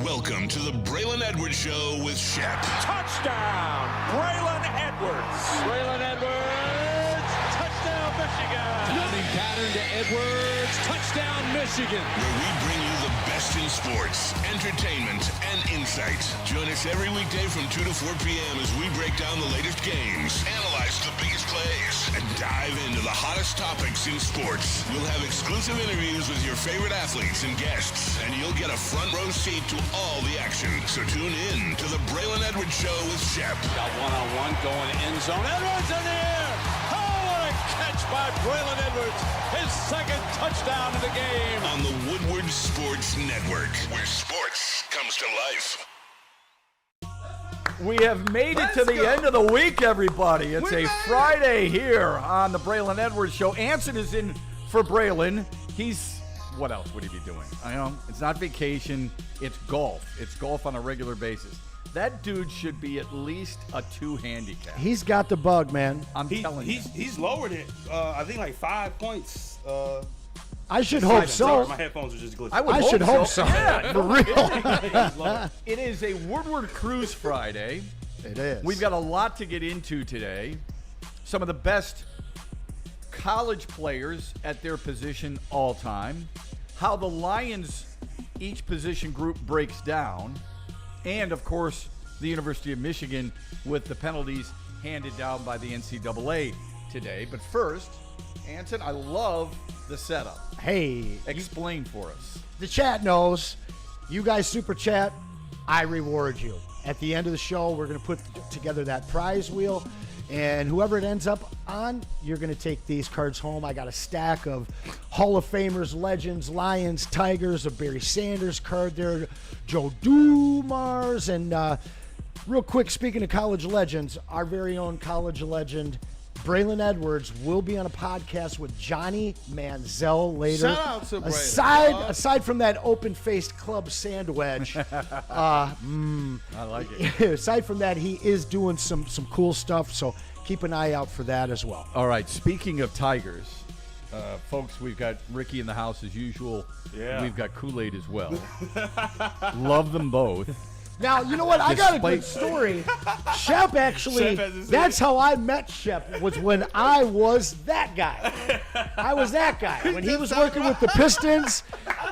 Welcome to the Braylon Edwards Show with Shep. Touchdown, Braylon Edwards. Braylon Edwards, touchdown, Michigan. Running pattern to Edwards, touchdown, Michigan. Where we bring you the best in sports, entertainment, and insight. Join us every weekday from 2 to 4 p.m. as we break down the latest games, analyze the biggest plays, and dive into the hottest topics in sports. We'll have exclusive interviews with your favorite athletes and guests, and you'll get a front row seat to all the action. So tune in to the Braylon Edwards Show with Shep. Got one-on-one going end zone. Edwards in the air. Oh, what a catch by Braylon Edwards. His second touchdown of the game. On the Woodward Sports Network, where sports comes to life. We have made it to the end of the week, everybody. It's a Friday here on the Braylon Edwards Show. Anson is in for Braylon. What else would he be doing? I know it's not vacation. It's golf. It's golf on a regular basis. That dude should be at least a 2 handicap. He's got the bug, man. I'm telling you. He's lowered it. I think like 5 points. I should hope so. My headphones are just glitching. I should hope so. Yeah, For real. It is a Woodward Cruise Friday. It is. We've got a lot to get into today. Some of the best college players at their position all time. How the Lions, each position group breaks down. And, of course, the University of Michigan with the penalties handed down by the NCAA today. But first, Anson, I love the setup. Hey, Explain for us. the chat knows. You guys super chat, I reward you. At the end of the show, we're going to put together that prize wheel. And whoever it ends up on, you're going to take these cards home. I got a stack of Hall of Famers, legends, Lions, Tigers, a Barry Sanders card there, Joe Dumars. And real quick, speaking of college legends, our very own college legend, Braylon Edwards, will be on a podcast with Johnny Manziel later. Shout out to Braylon. Aside from that open-faced club sandwich, I like it. aside from that, he is doing some cool stuff, so keep an eye out for that as well. All right, speaking of Tigers, folks, we've got Ricky in the house as usual. Yeah. We've got Kool-Aid as well. Love them both. Now, you know what? I got a good Despite- story. Shep actually, Shep has a that's how I met Shep, was when I was that guy. I was that guy. When he was working with the Pistons.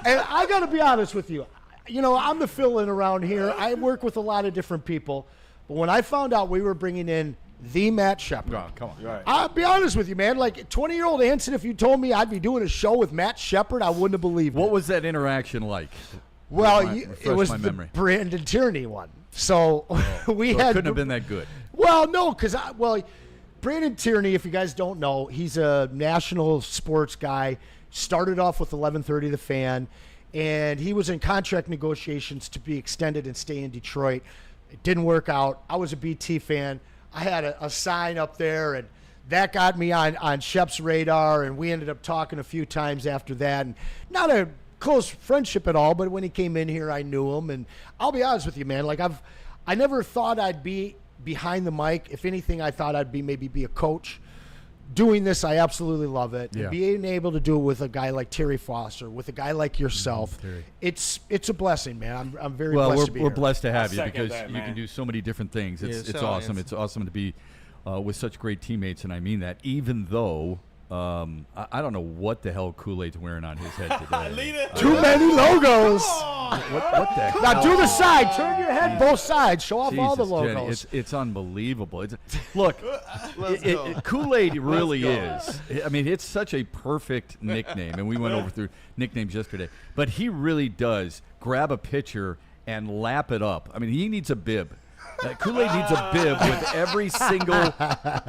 And I got to be honest with you. You know, I'm the fill-in around here. I work with a lot of different people. But when I found out we were bringing in the Matt Shepard, Oh, come on. Right. I'll be honest with you, man. Like 20-year-old Anson, if you told me I'd be doing a show with Matt Shepard, I wouldn't have believed What it. was that interaction like? Well, Refresh it was my the memory. Brandon Tierney one. So we So it had couldn't have been that good. Well, no, because Brandon Tierney, if you guys don't know, he's a national sports guy. Started off with 1130 The Fan, and he was in contract negotiations to be extended and stay in Detroit. It didn't work out. I was a BT fan. I had a sign up there, and that got me on Shep's radar, and we ended up talking a few times after that. And not a close friendship at all, but when he came in here, I knew him. And I'll be honest with you, man, like I never thought I'd be behind the mic. If anything, I thought I'd maybe be a coach. Doing this, I absolutely love it. Yeah. And being able to do it with a guy like Terry Foster, with a guy like yourself, Terry. it's a blessing, man. I'm very Well, blessed to be we're here. blessed to have you second because that, you man. can do so many different things. It's so awesome. is. It's awesome to be with such great teammates, and I mean that. Even though I don't know what the hell Kool-Aid's wearing on his head today. Lead it. Too many logos. What the heck? Now do the side. Turn your head both sides. Show off all the Jesus, Jenny, logos. it's unbelievable. Look, Kool-Aid really is. I mean, it's such a perfect nickname, and we went over through nicknames yesterday. But he really does grab a pitcher and lap it up. I mean, he needs a bib. Kool-Aid needs a bib with every single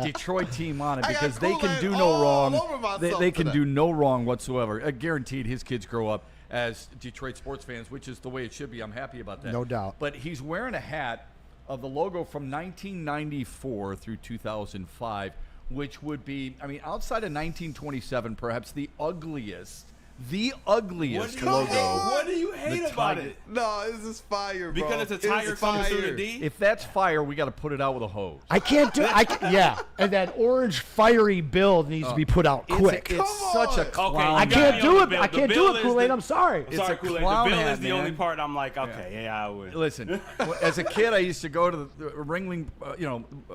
Detroit team on it because they can do no wrong. They can do no wrong whatsoever. Guaranteed his kids grow up as Detroit sports fans, which is the way it should be. I'm happy about that. No doubt. But he's wearing a hat of the logo from 1994 through 2005, which would be, I mean, outside of 1927, perhaps the ugliest the ugliest Come logo. on, what do you hate The about Tiger- it? No, this is fire, bro. Because it's a tiger coming through the D? If that's fire, we got to put it out with a hose. I can't do. Yeah, and that orange fiery build needs to be put out quick. It's such a clown. Okay, I you got can't me do on it. the bill. I The can't do bill it, is Kool-Aid. the- I'm sorry. It's Sorry, a Kool-Aid. clown The bill hat, is the only man. part I'm like, okay, yeah, I would. Listen, as a kid, I used to go to the Ringling,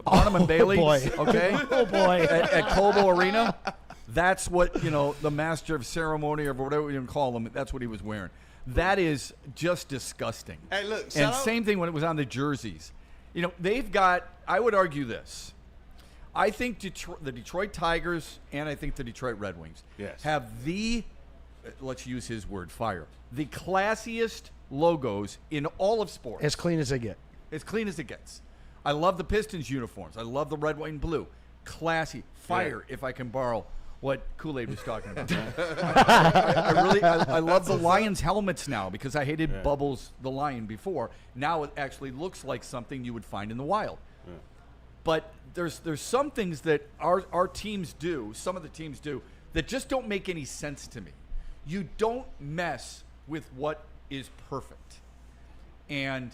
Barnum and Bailey's, boy. okay? Oh boy. At Cobo Arena. That's what, the master of ceremony or whatever you call him, that's what he was wearing. That is just disgusting. Hey, look, and shout out- same thing when it was on the jerseys. They've got, I would argue this. I think the Detroit Tigers and I think the Detroit Red Wings have the, let's use his word, fire, the classiest logos in all of sports. As clean as they get. As clean as it gets. I love the Pistons uniforms. I love the red, white, and blue. Classy. Fire, if I can borrow what Kool-Aid was talking about. I love the Lions helmets now because I hated Bubbles the Lion before. Now it actually looks like something you would find in the wild. Yeah. But there's some things that our teams do, some of the teams do, that just don't make any sense to me. You don't mess with what is perfect. And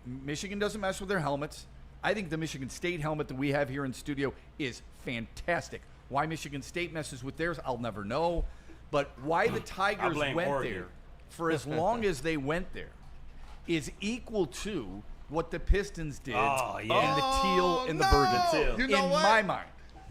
Michigan doesn't mess with their helmets. I think the Michigan State helmet that we have here in studio is fantastic. Why Michigan State messes with theirs, I'll never know. But why the Tigers went there for as long as they went there is equal to what the Pistons did in the teal and the burgundy. You know in what? my mind.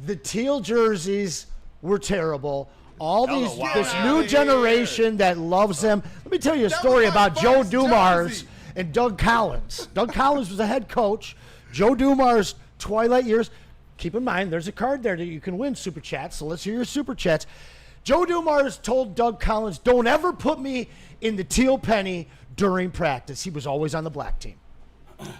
The teal jerseys were terrible. This Wow. new generation that loves them. Let me tell you a That story was my about Joe first Dumars jersey. and Doug Collins. Doug Collins was the head coach. Joe Dumars' twilight years. Keep in mind, there's a card there that you can win super chats. So let's hear your super chats. Joe Dumars told Doug Collins, "Don't ever put me in the teal penny during practice." He was always on the black team.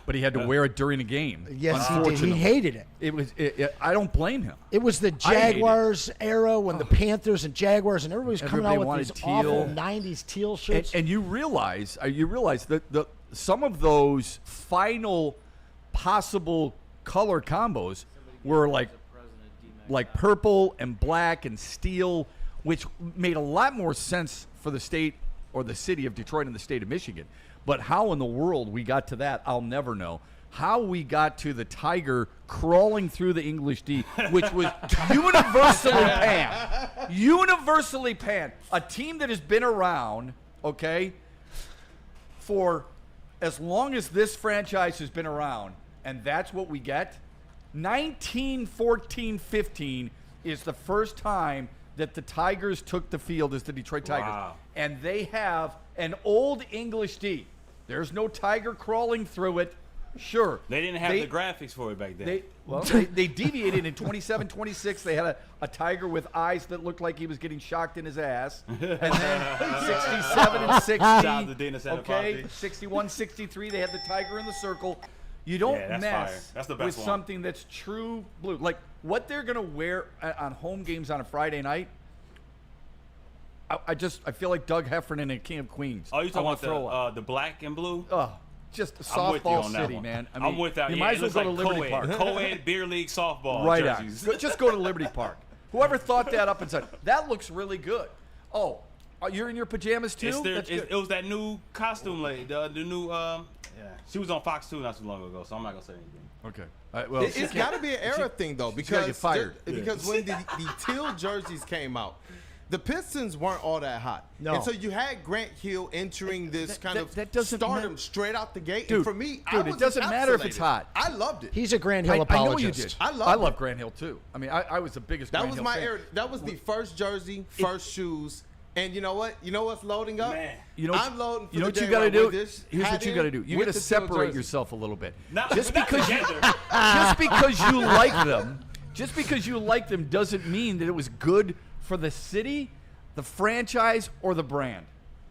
But he had to wear it during a game. Yes, he did. He hated it. It was. I don't blame him. It was the I hate it. Jaguars era when the Panthers and Jaguars and everybody was coming Everybody out with wanted these teal. awful '90s teal shirts. And you realize that some of those final possible color combos were like purple and black and steel, which made a lot more sense for the state or the city of Detroit and the state of Michigan. But how in the world we got to that, I'll never know. How we got to the Tiger crawling through the English D, which was universally panned. A team that has been around, okay, for as long as this franchise has been around, and that's what we get. 1914-15 is the first time that the Tigers took the field as the Detroit Tigers. Wow. And they have an old English D. There's no tiger crawling through it. Sure. They didn't have the graphics for it back then. They deviated in 27-26. They had a tiger with eyes that looked like he was getting shocked in his ass. And then 67 and 60. Shout out to Dina Santa Okay, Papi. 61, 63. They had the tiger in the circle. You don't Yeah, that's mess fire. That's the best with one. something that's true blue. Like what they're going to wear on home games on a Friday night. I feel like Doug Heffernan and King of Queens. Oh, you I talking wanna about throw up. the black and blue? Oh, just I'm with you softball on that city, one. man. I I'm mean, with that. you Yeah, might it as well looks go to like Liberty Park. Co-ed beer league softball Right jerseys. on. Just go to Liberty Park. Whoever thought that up and said, that looks really good. Oh, you're in your pajamas too? That's good. It was that new costume lady, the new she was on Fox 2 not too long ago, so I'm not gonna say anything. Okay. Well, It's got to be an era thing though, gotta because get fired. because when the teal jerseys came out, the Pistons weren't all that hot. No. And so you had Grant Hill entering this kind of that doesn't stardom matter. straight out the gate. Dude, and for me, dude, it doesn't matter if it's hot. I loved it. He's a Grand Hill I know apologist. you did. I loved I love it. Grant Hill too. I mean, I was the biggest That Grant was Hill my fan. era. That was the first jersey, first shoes. And you know what? You know what's loading up? Man. I'm loading for You know the what you day got to where I do? wear this Here's hat what you in got to do. You with got to the teal separate jersey. yourself a little bit. Not Just because you like them doesn't mean that it was good for the city, the franchise, or the brand.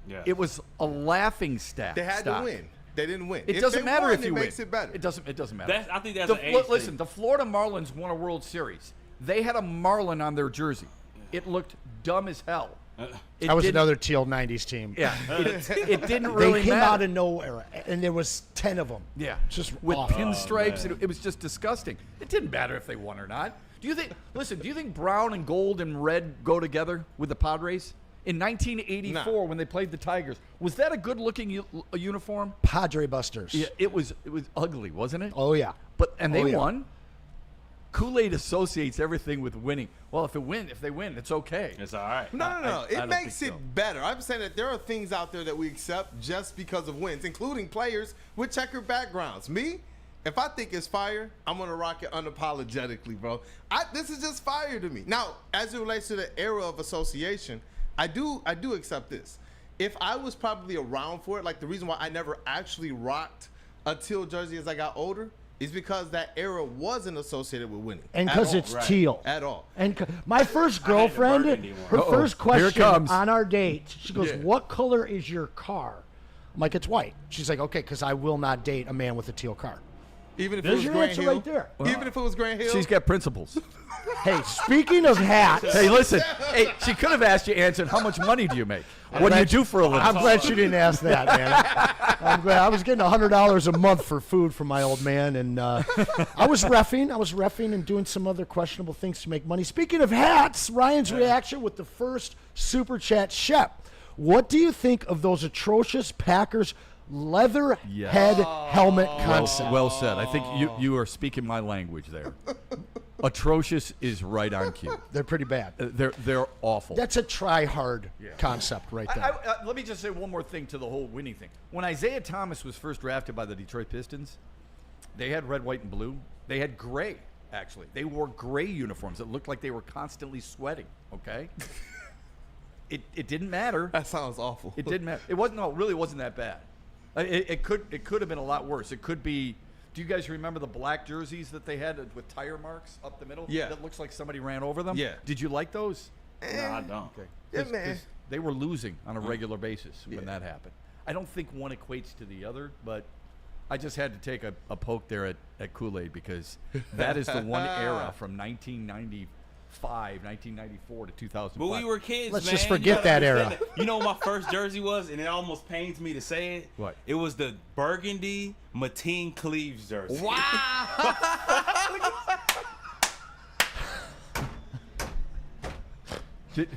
Yeah. It was a laughing stock. They had to win. They didn't win. It If doesn't they matter won, if you it win. makes it better. It doesn't matter. I think that's an age Listen, thing. the Florida Marlins won a World Series. They had a Marlin on their jersey. It looked dumb as hell. It That was didn't- another teal '90s team. Yeah, it didn't really They came matter. out of nowhere, and there was 10 of them. Yeah, Just with awful. pinstripes. It was just disgusting. It didn't matter if they won or not. Do you think? Listen, do you think brown and gold and red go together with the Padres? In 1984, when they played the Tigers, was that a good-looking uniform? Padre Busters. Yeah, it was ugly, wasn't it? Oh, yeah. And they won. Kool-Aid associates everything with winning. Well, if they win, it's okay. It's all right. No. I It don't makes think it so. better. I'm saying that there are things out there that we accept just because of wins, including players with checkered backgrounds. Me, if I think it's fire, I'm going to rock it unapologetically, bro. This is just fire to me. Now, as it relates to the era of association, I do accept this. If I was probably around for it, like the reason why I never actually rocked a teal jersey as I got older is because that era wasn't associated with winning. And because it's teal. At all. And my first girlfriend, her first Here it question comes. on our date, she goes, "What color is your car?" I'm like, "It's white." She's like, "Okay, because I will not date a man with a teal car." Even if There's it was your Grant answer Hill. right there. Even if it was Grant Hill. She's got principles. Hey, speaking of hats, Hey, listen. Hey, she could have asked you, Anson, how much money do you make? What do you do for a living? I'm glad she didn't ask that, man. I'm glad. I was getting $100 a month for food from my old man, and I was reffing and doing some other questionable things to make money. Speaking of hats, Ryan's reaction with the first super chat. Shep, what do you think of those atrocious Packers leather head helmet concept? Well said. I think you are speaking my language there. Atrocious is right on cue. They're pretty bad. They're awful. That's a try-hard concept right there. Let me just say one more thing to the whole winning thing. When Isaiah Thomas was first drafted by the Detroit Pistons, they had red, white, and blue. They had gray, actually. They wore gray uniforms that looked like they were constantly sweating, okay? It didn't matter. That sounds awful. It didn't matter. It really wasn't that bad. It could have been a lot worse. It could be. Do you guys remember the black jerseys that they had with tire marks up the middle? Yeah. That looks like somebody ran over them? Yeah. Did you like those? No, I don't. Okay. Yeah, man. They were losing on a regular basis when that happened. I don't think one equates to the other, but I just had to take a poke there at Kool-Aid because that is the one era from 1995, 1994 to 2005. But we were kids, Let's man. just You forget gotta that understand era. that. You know what my first jersey was, and it almost pains me to say it. What? It was the burgundy Mateen Cleaves jersey. Did-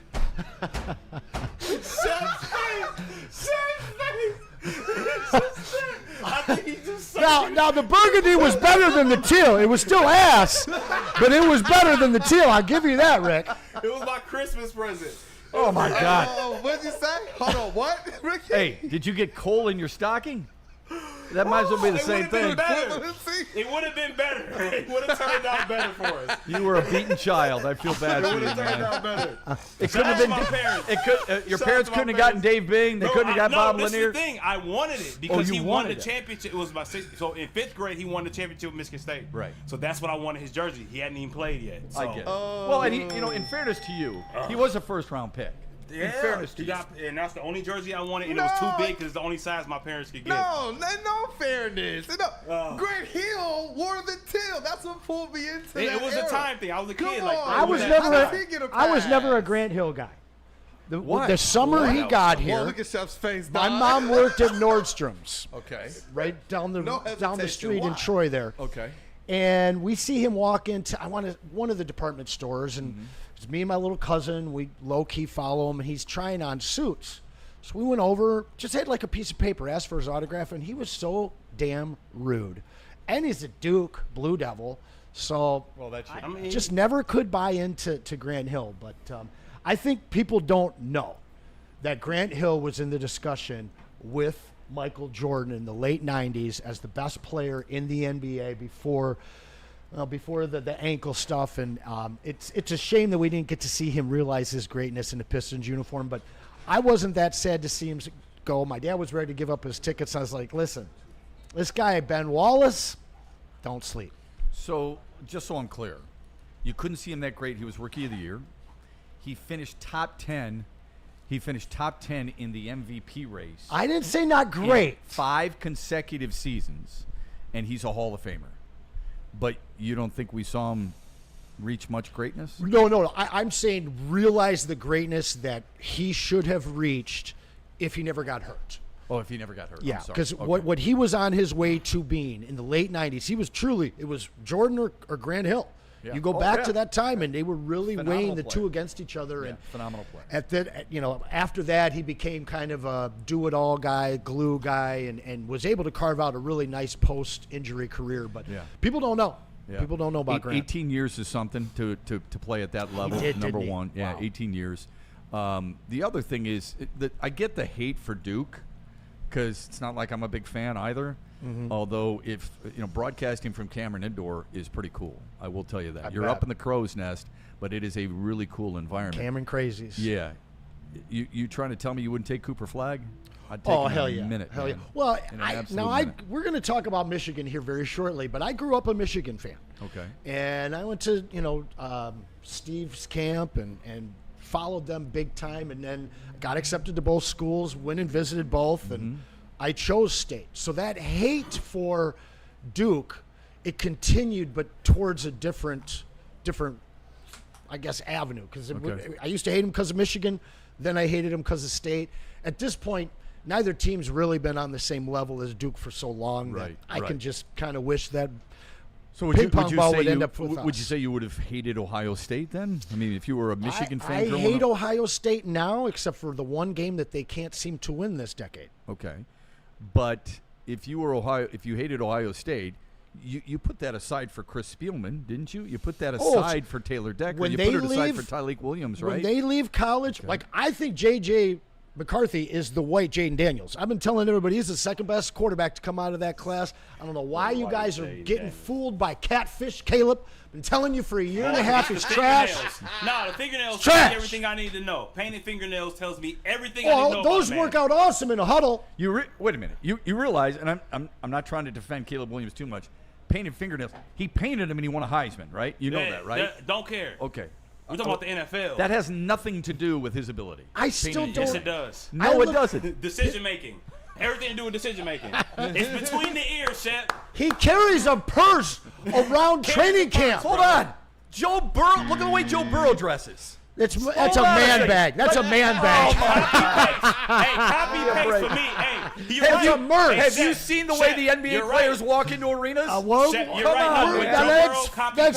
Now the burgundy was better than the teal. It was still ass, but it was better than the teal. I'll give you that, Rick. It was my Christmas present. oh, my God. What'd you say? Hold on, what? Ricky? Hey, did you get coal in your stocking? That might as well be the It same would've been thing. better. Let's see. It would have been better. It would have turned out better for us. You were a beaten child. I feel bad It for would you, have turned man. out better. It couldn't have Shout been. out to my parents. It could. Your Shout parents out to my couldn't have gotten parents. Dave Bing. They couldn't have got Bob this Lanier. is the thing. I wanted it because you he won wanted the it. championship. It was my sixth. So in 5th grade, he won the championship with Michigan State. Right. So that's what I wanted his jersey. He hadn't even played yet. So. I get it. Well, and in fairness to you, he was a first-round pick. Yeah. In fairness to He you. got, and that's the only jersey I wanted, and it was too big because it's the only size my parents could get. No fairness. No. Grant Hill wore the teal. That's what pulled me into It that was era. a time thing. I was a kid. Come Like on, I was man. never How did he get a I was pass? never a Grant Hill guy. Why? The summer he got Well, here, look at Shep's face. my dog. mom worked at Nordstrom's, Okay. right down the No down the hesitation. street in Why? Troy there. Okay. And we see him walk into one of the department stores, and it's me and my little cousin. We low-key follow him, and he's trying on suits. So we went over, just had like a piece of paper, asked for his autograph, and he was so damn rude. And he's a Duke, Blue Devil, so Well, that should. I mean, just never could buy into Grant Hill. But I think people don't know that Grant Hill was in the discussion with Michael Jordan in the late 90s as the best player in the NBA before the ankle stuff. And it's a shame that we didn't get to see him realize his greatness in the Pistons uniform. But I wasn't that sad to see him go. My dad was ready to give up his tickets. I was like, listen, this guy, Ben Wallace, don't sleep. So, just so I'm clear, you couldn't see him that great. He was Rookie of the Year. He finished top 10. He finished top 10 in the MVP race. I didn't say not in great. 5 consecutive seasons, and he's a Hall of Famer. But you don't think we saw him reach much greatness? No. I'm saying realize the greatness that he should have reached if he never got hurt. Oh, if he never got hurt. Yeah, I'm sorry. because Okay. what he was on his way to being in the late 90s, he was truly, it was Jordan or Grant Hill. Yeah. You go back to that time, and they were really weighing the two against each other. Yeah, and phenomenal play. After that, he became kind of a do-it-all guy, glue guy, and was able to carve out a really nice post-injury career. But people don't know. Yeah. People don't know about Grant. 18 years is something to play at that level. Number one. Yeah, wow. 18 years. The other thing is that I get the hate for Duke because it's not like I'm a big fan either. Mm-hmm. Although if broadcasting from Cameron Indoor is pretty cool. I will tell you that. You're up in the crow's nest, but it is a really cool environment. Cameron crazies. Yeah. You trying to tell me you wouldn't take Cooper Flag? I'd take hell him in a minute. Hell man. yeah. Well, minute. We're going to talk about Michigan here very shortly, but I grew up a Michigan fan. Okay. And I went to Steve's camp and followed them big time, and then got accepted to both schools, went and visited both, and I chose State. So that hate for Duke, it continued, but towards a different, I guess, avenue. Because I used to hate him because of Michigan, then I hated him because of State. At this point, neither team's really been on the same level as Duke for so long that I can just kind of wish that. So would you say you would have hated Ohio State then? I mean, if you were a Michigan fan I hate Ohio State now, except for the one game that they can't seem to win this decade. Okay. But if you hated Ohio State, you put that aside for Chris Spielman, didn't you? You put that aside for Taylor Decker. You put it aside for Tyleik Williams, right? When they leave college, I think J.J. McCarthy is the white Jaden Daniels. I've been telling everybody he's the second best quarterback to come out of that class. I don't know why you guys are getting fooled by catfish, Caleb. Been telling you for a year and a half he's trash. No, the fingernails tell me everything I need to know. Painted fingernails tells me everything I need to know. Those work out awesome in a huddle. Wait a minute. You realize, and I'm not trying to defend Caleb Williams too much. Painted fingernails. He painted them and he won a Heisman, right? You know that, right? Don't care. Okay. We're talking about the NFL. That has nothing to do with his ability. I still don't. Yes, it does. No, it doesn't. Decision making. Everything to do with decision making. It's between the ears, Shep. He carries a purse around training camp. Hold on. Joe Burrow. Look at the way Joe Burrow dresses. That's a man bag. That's a man bag. Copy paste for me. Have you seen the way the NBA players walk into arenas? That's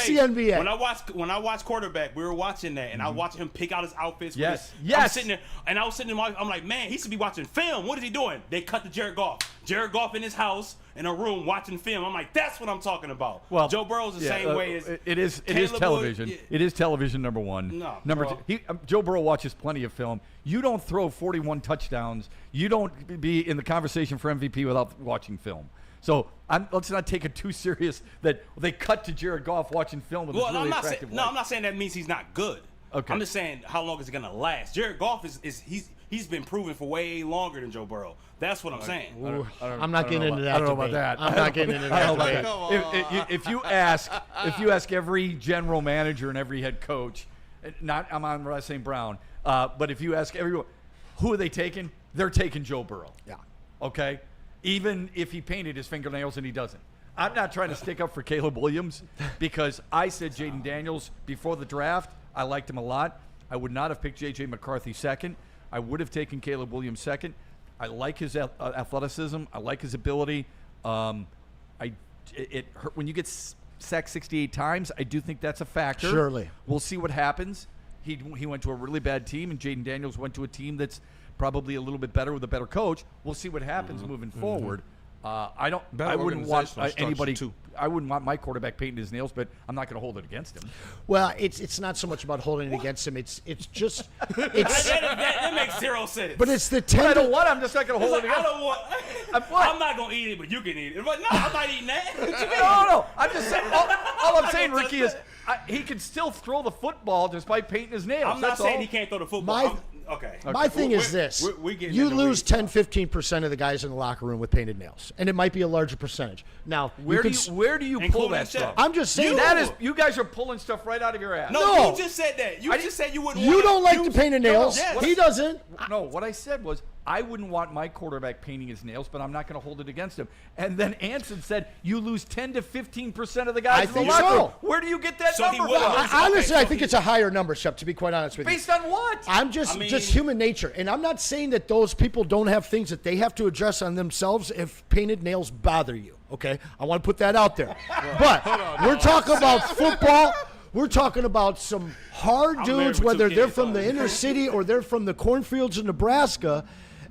the NBA. When I watch quarterback, we were watching that, and I watched him pick out his outfits. Yes. I was sitting there, I'm like, man, he should be watching film. What is he doing? They cut to Jared Goff. Jared Goff in his house in a room watching film. I'm like, that's what I'm talking about. Well, Joe Burrow's the same way as it is television. It is television. Number one. No, number two. Joe Burrow watches plenty of film. You don't throw 41 touchdowns. You don't be in the conversation for MVP without watching film. So let's not take it too serious that they cut to Jared Goff watching film with his really attractive wife. I'm not saying that means he's not good. Okay. I'm just saying how long is it gonna last? Jared Goff he's been proven for way longer than Joe Burrow. That's what I'm saying. I'm not getting into that. I don't know about that. I'm not getting into that. If you ask every general manager and every head coach, not Amon-Ra St. Brown, but if you ask everyone, who are they taking? They're taking Joe Burrow. Yeah. Okay? Even if he painted his fingernails and he doesn't. I'm not trying to stick up for Caleb Williams because I said Jaden Daniels before the draft. I liked him a lot. I would not have picked J.J. McCarthy second. I would have taken Caleb Williams second. I like his athleticism. I like his ability. It hurt when you get sacked 68 times. I do think that's a factor. Surely. We'll see what happens. He went to a really bad team, and Jaden Daniels went to a team that's probably a little bit better with a better coach. We'll see what happens moving forward. I wouldn't want anybody. I wouldn't want my quarterback painting his nails, but I'm not going to hold it against him. Well, it's not so much about holding it against him. It's just that makes zero sense. But it's the I don't want. I'm just not going to hold it against. I don't want. I'm not going to eat it, but you can eat it. But no, I'm not eating that. No. I'm just saying. All I'm saying, Ricky, is he can still throw the football despite painting his nails. I'm not saying he can't throw the football. Okay. My thing is this. You lose 10-15% of the guys in the locker room with painted nails. And it might be a larger percentage. Now, where do you pull that stuff? I'm just saying you guys are pulling stuff right out of your ass. No, you just said that. You just said you wouldn't You don't like the painted nails. Yes. He doesn't. No, what I said was I wouldn't want my quarterback painting his nails, but I'm not going to hold it against him. And then Anson said you lose 10 to 15% of the guys in the locker room. Where do you get that number from? Honestly, I think it's a higher number, Shep, to be quite honest with you. Based on what? Just human nature. And I'm not saying that those people don't have things that they have to address on themselves if painted nails bother you. Okay? I want to put that out there. But we're talking about football. We're talking about some hard I'm married dudes, with whether 2 they're kids, from so- the inner city or they're from the cornfields of Nebraska.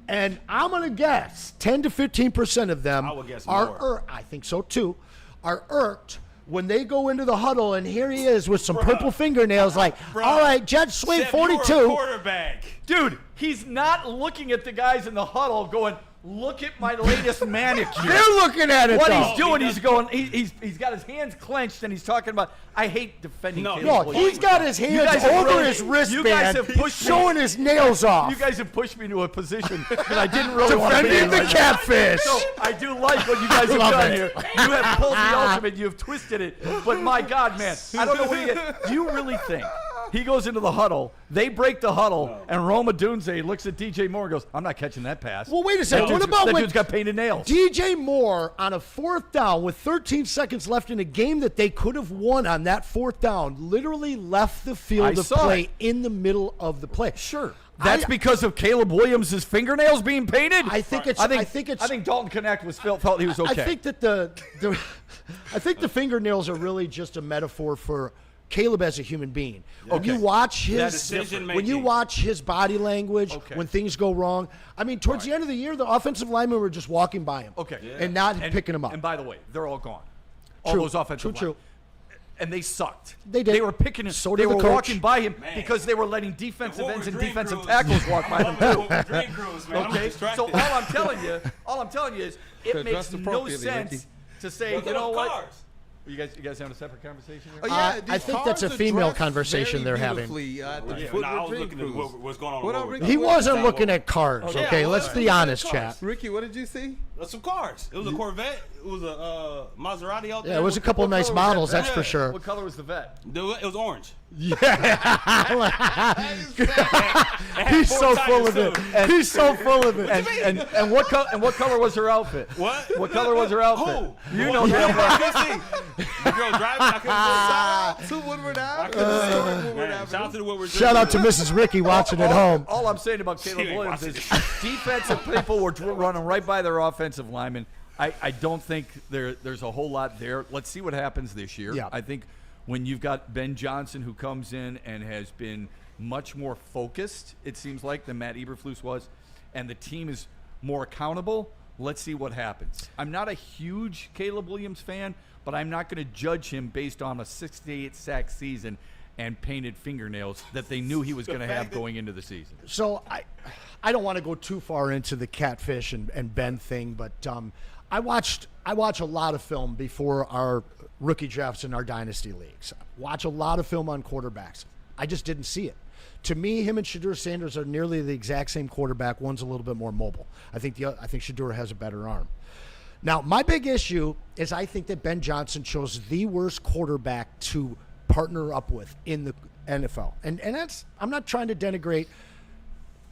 And I'm going to guess 10 to 15% of them I would guess are more. I think so too, are irked when they go into the huddle and here he is with some purple fingernails like, Bruh. all right, Jet Sweep Shep, you were a 42. quarterback. Dude, he's not looking at the guys in the huddle going, look at my latest manicure. They're looking at it What though. he's doing, he's going, he's got his hands clenched and he's talking about, I hate defending No, Caleb No, Williams. he's got his hands guys have over really- his wristband, you guys have pushed me- showing his nails off. You guys have pushed me into a position that I didn't really want to be Defending in. the right now. catfish. So I do like what you guys have Love done it. here. You have pulled the ultimate. You have twisted it. But my God, man, I don't know what do you really think? He goes into the huddle. They break the huddle, and Roma Dunze looks at DJ Moore and goes, "I'm not catching that pass." Well, wait a second. That What dude's- about that when dude's got painted nails? DJ Moore on a 4th down with 13 seconds left in a game that they could have won on that 4th down, literally left the I field of saw play it. in the middle of the play. Sure. That's because of Caleb Williams' fingernails being painted. I think it's. I think Dalton Connect felt he was okay. I think that I think the fingernails are really just a metaphor for Caleb as a human being. When Okay. you watch That his decision when you making. watch his body language, Okay. when things go wrong. I mean, towards the end of the year, the offensive linemen were just walking by him, Okay. and not picking him up. And by the way, they're all gone. All True. those offensive True. linemen. And they sucked. They did. They were picking him. So they did the were coach. walking by him Man. because they were letting defensive What ends were and dream defensive crews? tackles walk by them too. What were dream crews, man? I'm Okay, distracted. so all I'm telling you is it Could've makes dressed no appropriately, sense Ricky. to say, Look you at know those what? cars. You guys having a separate conversation here? Oh, yeah, I these think that's a cars are female dressed conversation very they're having. beautifully at the Yeah, Woodward nah, I was Dream looking at Cruise. what's going on. What on up, Woodward. Ricky? He wasn't Down looking low. at cars. Yeah, Okay, I let's was. be honest, Cars. chat. Ricky, what did you see? Some cars. It was a Corvette. It was a Maserati out there. Yeah, it was a couple of nice models, that's for sure. What color was the vet? It was orange. He's He's so full of it. He's so full of it. And what color was her outfit? What? What color was her outfit? Who? You know damn well. I couldn't see. The girl driving. I couldn't see. To Woodward Ave? Man, Woodward shout out to the Woodward. Shout out to Mrs. Ricky watching at home. All I'm saying about Caleb ain't Williams is watching defensive people were running right by their offensive linemen. I don't think there's a whole lot there. Let's see what happens this year. Yeah. I think when you've got Ben Johnson who comes in and has been much more focused, it seems like, than Matt Eberflus was, and the team is more accountable, let's see what happens. I'm not a huge Caleb Williams fan, but I'm not going to judge him based on a 68 sack season and painted fingernails that they knew he was going to have going into the season. So I don't want to go too far into the catfish and Ben thing, but I watch a lot of film before our rookie drafts in our dynasty leagues. Watch a lot of film on quarterbacks. I just didn't see it. To me, him and Shedeur Sanders are nearly the exact same quarterback. One's a little bit more mobile. I think Shedeur has a better arm. Now, my big issue is I think that Ben Johnson chose the worst quarterback to partner up with in the NFL. And that's, I'm not trying to denigrate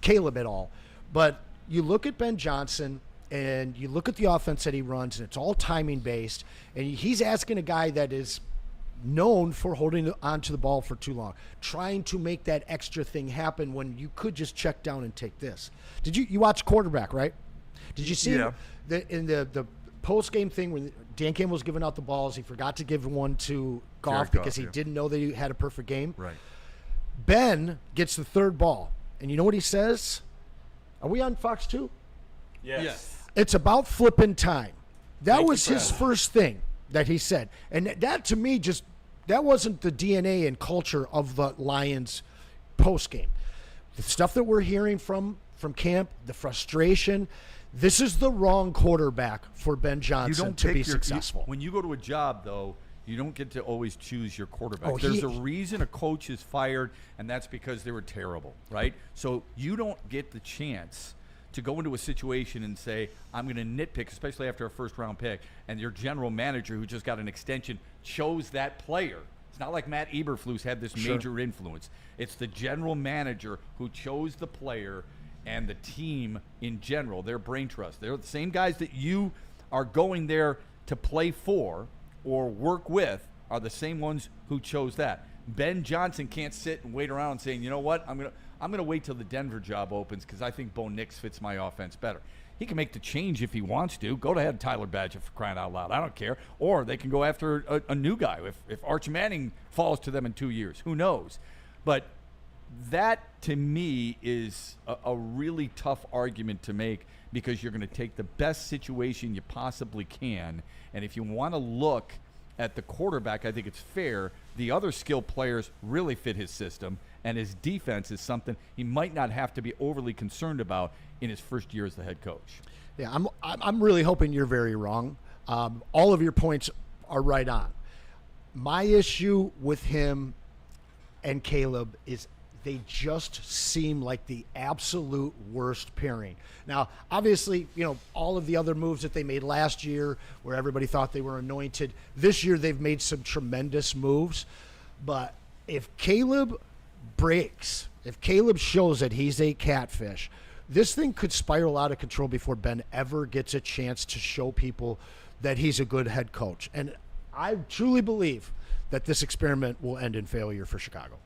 Caleb at all, but you look at Ben Johnson and you look at the offense that he runs, and it's all timing based, and he's asking a guy that is known for holding onto the ball for too long, trying to make that extra thing happen when you could just check down and take this. Did you watch quarterback, right? Did you see in the post game thing when Dan Campbell was giving out the balls, he forgot to give one to Goff because he didn't know that he had a perfect game. Right. Ben gets the third ball, and you know what he says? Are we on Fox 2? Yes. It's about flipping time. That Thank was you, his Brad. first thing that he said. And that to me that wasn't the DNA and culture of the Lions post game. The stuff that we're hearing from camp, the frustration, this is the wrong quarterback for Ben Johnson to be successful. When you go to a job, though, you don't get to always choose your quarterback. Oh, There's a reason a coach is fired, and that's because they were terrible, right? So you don't get the chance to go into a situation and say, I'm going to nitpick, especially after a first-round pick, and your general manager who just got an extension chose that player. It's not like Matt Eberflus had this major influence. It's the general manager who chose the player and the team in general, their brain trust. They're the same guys that you are going there to play for or work with are the same ones who chose that. Ben Johnson can't sit and wait around saying, you know what, I'm gonna wait till the Denver job opens because I think Bo Nix fits my offense better. He can make the change if he wants to. Go ahead, Tyler Badgett, for crying out loud. I don't care. Or they can go after a new guy. If Arch Manning falls to them in 2 years, who knows? But that, to me, is a really tough argument to make, because you're going to take the best situation you possibly can. And if you want to look at the quarterback, I think it's fair. The other skilled players really fit his system, and his defense is something he might not have to be overly concerned about in his first year as the head coach. Yeah, I'm really hoping you're very wrong. All of your points are right on. My issue with him and Caleb is they just seem like the absolute worst pairing. Now, obviously, all of the other moves that they made last year where everybody thought they were anointed, this year they've made some tremendous moves. But if Caleb breaks, if Caleb shows that he's a catfish, this thing could spiral out of control before Ben ever gets a chance to show people that he's a good head coach. And I truly believe that this experiment will end in failure for Chicago.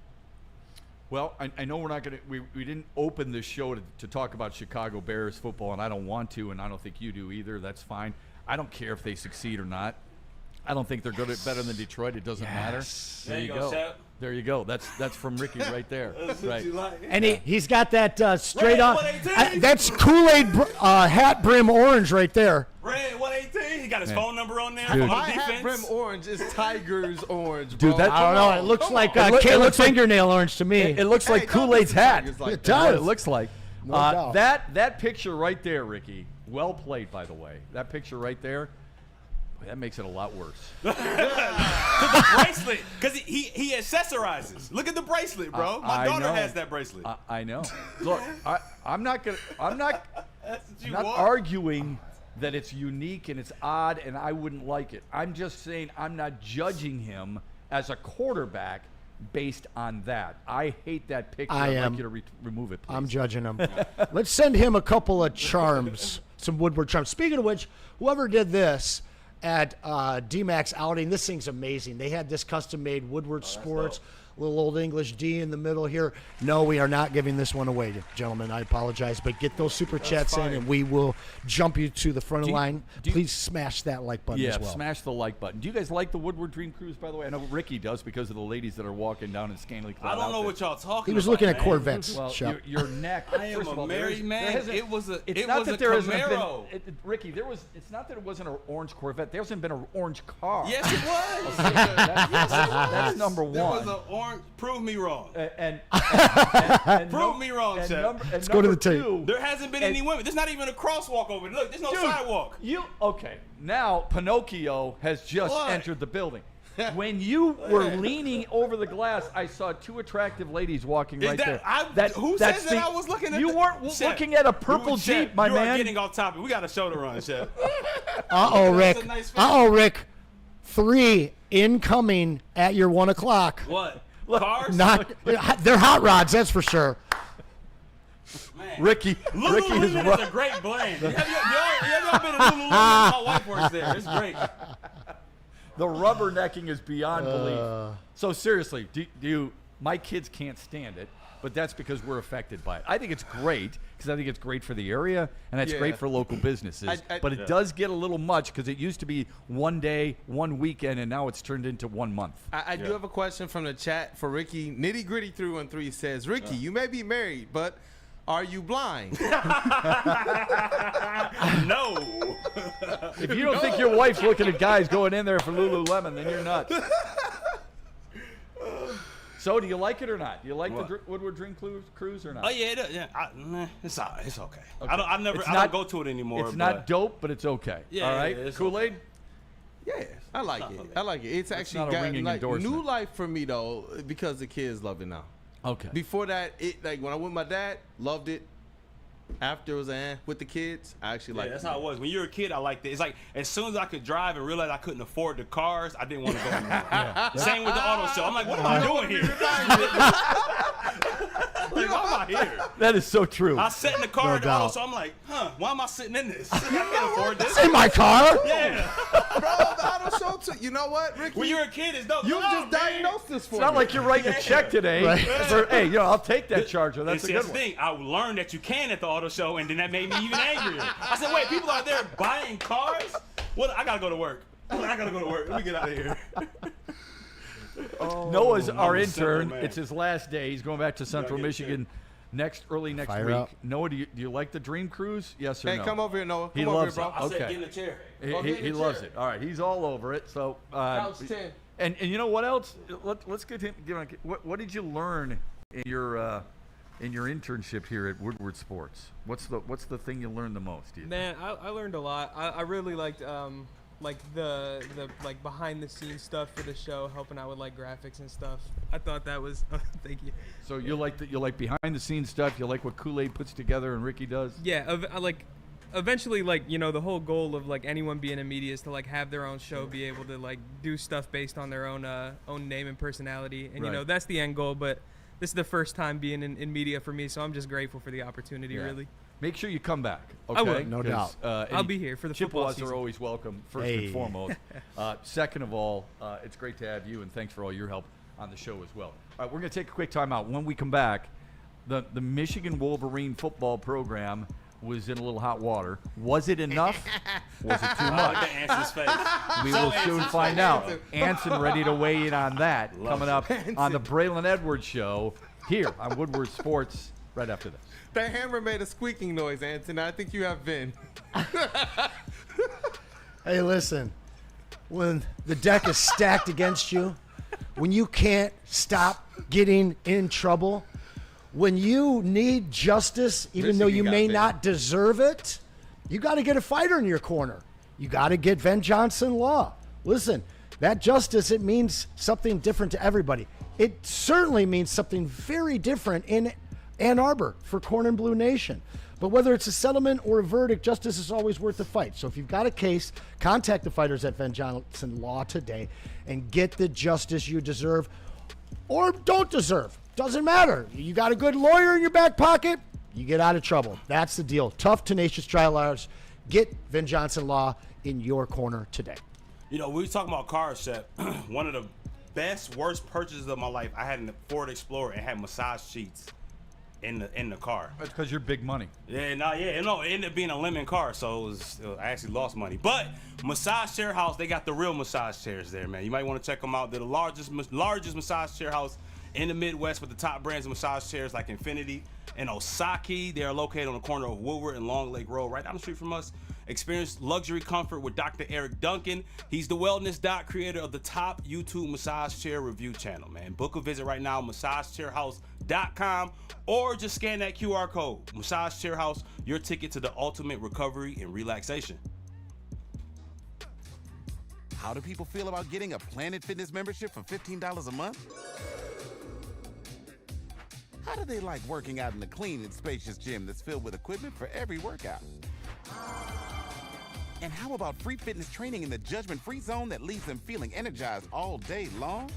Well, I know we're not going to – we didn't open this show to talk about Chicago Bears football, and I don't want to, and I don't think you do either. That's fine. I don't care if they succeed or not. I don't think they're good at better than Detroit. It doesn't matter. There you go. Shep. There you go. That's from Ricky right there. That's right. what you like. And he's got that straight on. 118. That's Kool-Aid hat brim orange right there. Red 118. He got his phone number on there. Dude. On My the hat defense. brim orange is Tiger's orange, bro. Dude, that- I don't know. It looks like It Caleb's looks like- fingernail orange to me. It looks like don't Kool-Aid's look at hat. Tigers like It that. That's what does. it looks like. No doubt. That picture right there, Ricky, well played, by the way. That picture right there, that makes it a lot worse. The bracelet, because he accessorizes. Look at the bracelet, bro. My I daughter know. has that bracelet. I know. Look, I'm not That's what you not want. arguing that it's unique and it's odd and I wouldn't like it. I'm just saying I'm not judging him as a quarterback based on that. I hate that picture. I I'd am. like you to remove it, please. I'm judging him. Let's send him a couple of charms, some Woodward charms. Speaking of which, whoever did this at D-Mac's outing, this thing's amazing. They had this custom-made Woodward Sports, little old English D in the middle here. No, we are not giving this one away, gentlemen. I apologize, but get those super chats in, and we will jump you to the front of the line. Please smash that like button as well. Smash the like button. Do you guys like the Woodward Dream Cruise, by the way? I know Ricky does because of the ladies that are walking down in scantily clad I don't know outfits. what y'all talking about. He was looking at man. Corvettes, Well, Shep. your neck. I am first of a all, there married is- man. there hasn't- It was a It's not that a there hasn't Camaro. been, Ricky. It's not that it wasn't an orange Corvette. There hasn't been an orange car. Yes, it was. That's number There was one. an orange. Prove me wrong. And Prove me wrong, Shep. Let's go to the tape. There hasn't been any women. There's not even a crosswalk over there. Look, there's no sidewalk. Okay, now Pinocchio has just What? entered the building. When you were leaning over the glass, I saw two attractive ladies walking right there. Who That's says that I was looking at You the- weren't Shep, looking at a purple Shep, Jeep, my you are man. getting off topic. We got a show to run, Shep. Uh-oh, Rick. That's a nice Rick. 3 incoming at your 1 o'clock. What? Cars? Not, they're hot rods, that's for sure. Man. Ricky is Lululemon right. is a great brand. Have y'all been to Lululemon? My wife works there. It's great. The rubbernecking is beyond belief. So seriously, do you? My kids can't stand it, but that's because we're affected by it. I think it's great because I think it's great for the area and it's great for local businesses. But it does get a little much because it used to be one day, one weekend, and now it's turned into 1 month. I do have a question from the chat for Ricky. Nitty Gritty 313 says, Ricky, you may be married, but are you blind? No. If you don't think your wife's looking at guys going in there for Lululemon, then you're nuts. So, do you like it or not? Do you like the Woodward Dream Cruise or not? Oh yeah, it's all right. It's okay. I don't go to it anymore. It's not dope, but it's okay. Yeah, all right. it's Kool-Aid. Yeah, I like it. I like it. It's actually not a got ringing like endorsement. new life for me though, because the kids love it now. Okay. Before that, it like when I went with my dad, loved it. After it was with the kids, I actually Yeah, liked that's it. how it was. When you're a kid, I liked it. It's like as soon as I could drive and realize I couldn't afford the cars, I didn't want to go anymore. Same with the auto show. I'm like, what am I doing here? Like, why am I here? That is so true. I sat in the car at the doubt. auto show. I'm like, why am I sitting in this? I can't afford this. It's in my car. Yeah. Bro, the auto show too. You know what, Ricky? When you're a kid, it's no. You Come just on, man. diagnosed this for It's not me. like you're writing a check today. For, hey, I'll take that charger. That's a See, good that's the one. thing. I learned that you can at the auto show, and then that made me even angrier. I said, wait, people out there buying cars? Well, I gotta go to work. I gotta go to work. Let me get out of here. Noah's our I'm a simple intern. man. It's his last day. He's going back to Central get Michigan early next Fire week. up. Noah, do you like the Dream Cruise? Yes or Hey, no? come over here, Noah. He Come over loves here, it. bro. I said, Okay. get in the chair. He, Go he, get in the loves chair. it. All right, he's all over it. So, Couch 10. and you know what else? Let's get him. What did you learn in your internship here at Woodward Sports? What's the thing you learned the most? Do you think? Man, I learned a lot. I really liked the like behind the scenes stuff for the show, helping out with like graphics and stuff. I thought that was thank you. So you like behind the scenes stuff. You like what Kool-Aid puts together and Ricky does. Yeah, eventually, like, you know, the whole goal of like anyone being in media is to like have their own show, be able to like do stuff based on their own name and personality, and you know, Right. that's the end goal. But this is the first time being in media for me, so I'm just grateful for the opportunity. Yeah. Really. Make sure you come back. Okay? I will. No doubt. I'll be here for the football Chippewas season. are always welcome, first Hey. and foremost. Second of all, it's great to have you, and thanks for all your help on the show as well. All right, we're going to take a quick time out. When we come back, the Michigan Wolverine football program was in a little hot water. Was it enough? Was it too I much? like the Anson's face. We will soon find out. Anson ready to weigh in on that coming up on the Braylon Edwards Show here on Woodward Sports right after this. That hammer made a squeaking noise, Anson. I think you have Vin. Hey, listen. When the deck is stacked against you, when you can't stop getting in trouble, when you need justice, even though you Michigan may got not deserve it, you got to get a fighter in your corner. You got to get Ven Johnson Law. Listen, that justice, it means something different to everybody. It certainly means something very different in Ann Arbor for Corn and Blue Nation. But whether it's a settlement or a verdict, justice is always worth the fight. So if you've got a case, contact the fighters at Ven Johnson Law today and get the justice you deserve or don't deserve. Doesn't matter. You got a good lawyer in your back pocket, you get out of trouble. That's the deal. Tough, tenacious trial lawyers. Get Ven Johnson Law in your corner today. You know, we were talking about cars, Shep. One of the worst purchases of my life, I had a Ford Explorer and had massage sheets in the car. That's because you're big money. Yeah, it ended up being a lemon car, so I actually lost money. But Massage Chair House, they got the real massage chairs there, man. You might want to check them out. They're the largest massage chair house in the Midwest with the top brands of massage chairs like Infinity and Osaki. They are located on the corner of Woodward and Long Lake Road, right down the street from us. Experience luxury comfort with Dr. Eric Duncan. He's the wellness doc, creator of the top YouTube massage chair review channel, man. Book a visit right now, massagechairhouse.com, or just scan that QR code. Massage Chair House, your ticket to the ultimate recovery and relaxation. How do people feel about getting a Planet Fitness membership for $15 a month? How do they like working out in a clean and spacious gym that's filled with equipment for every workout? And how about free fitness training in the judgment-free zone that leaves them feeling energized all day long?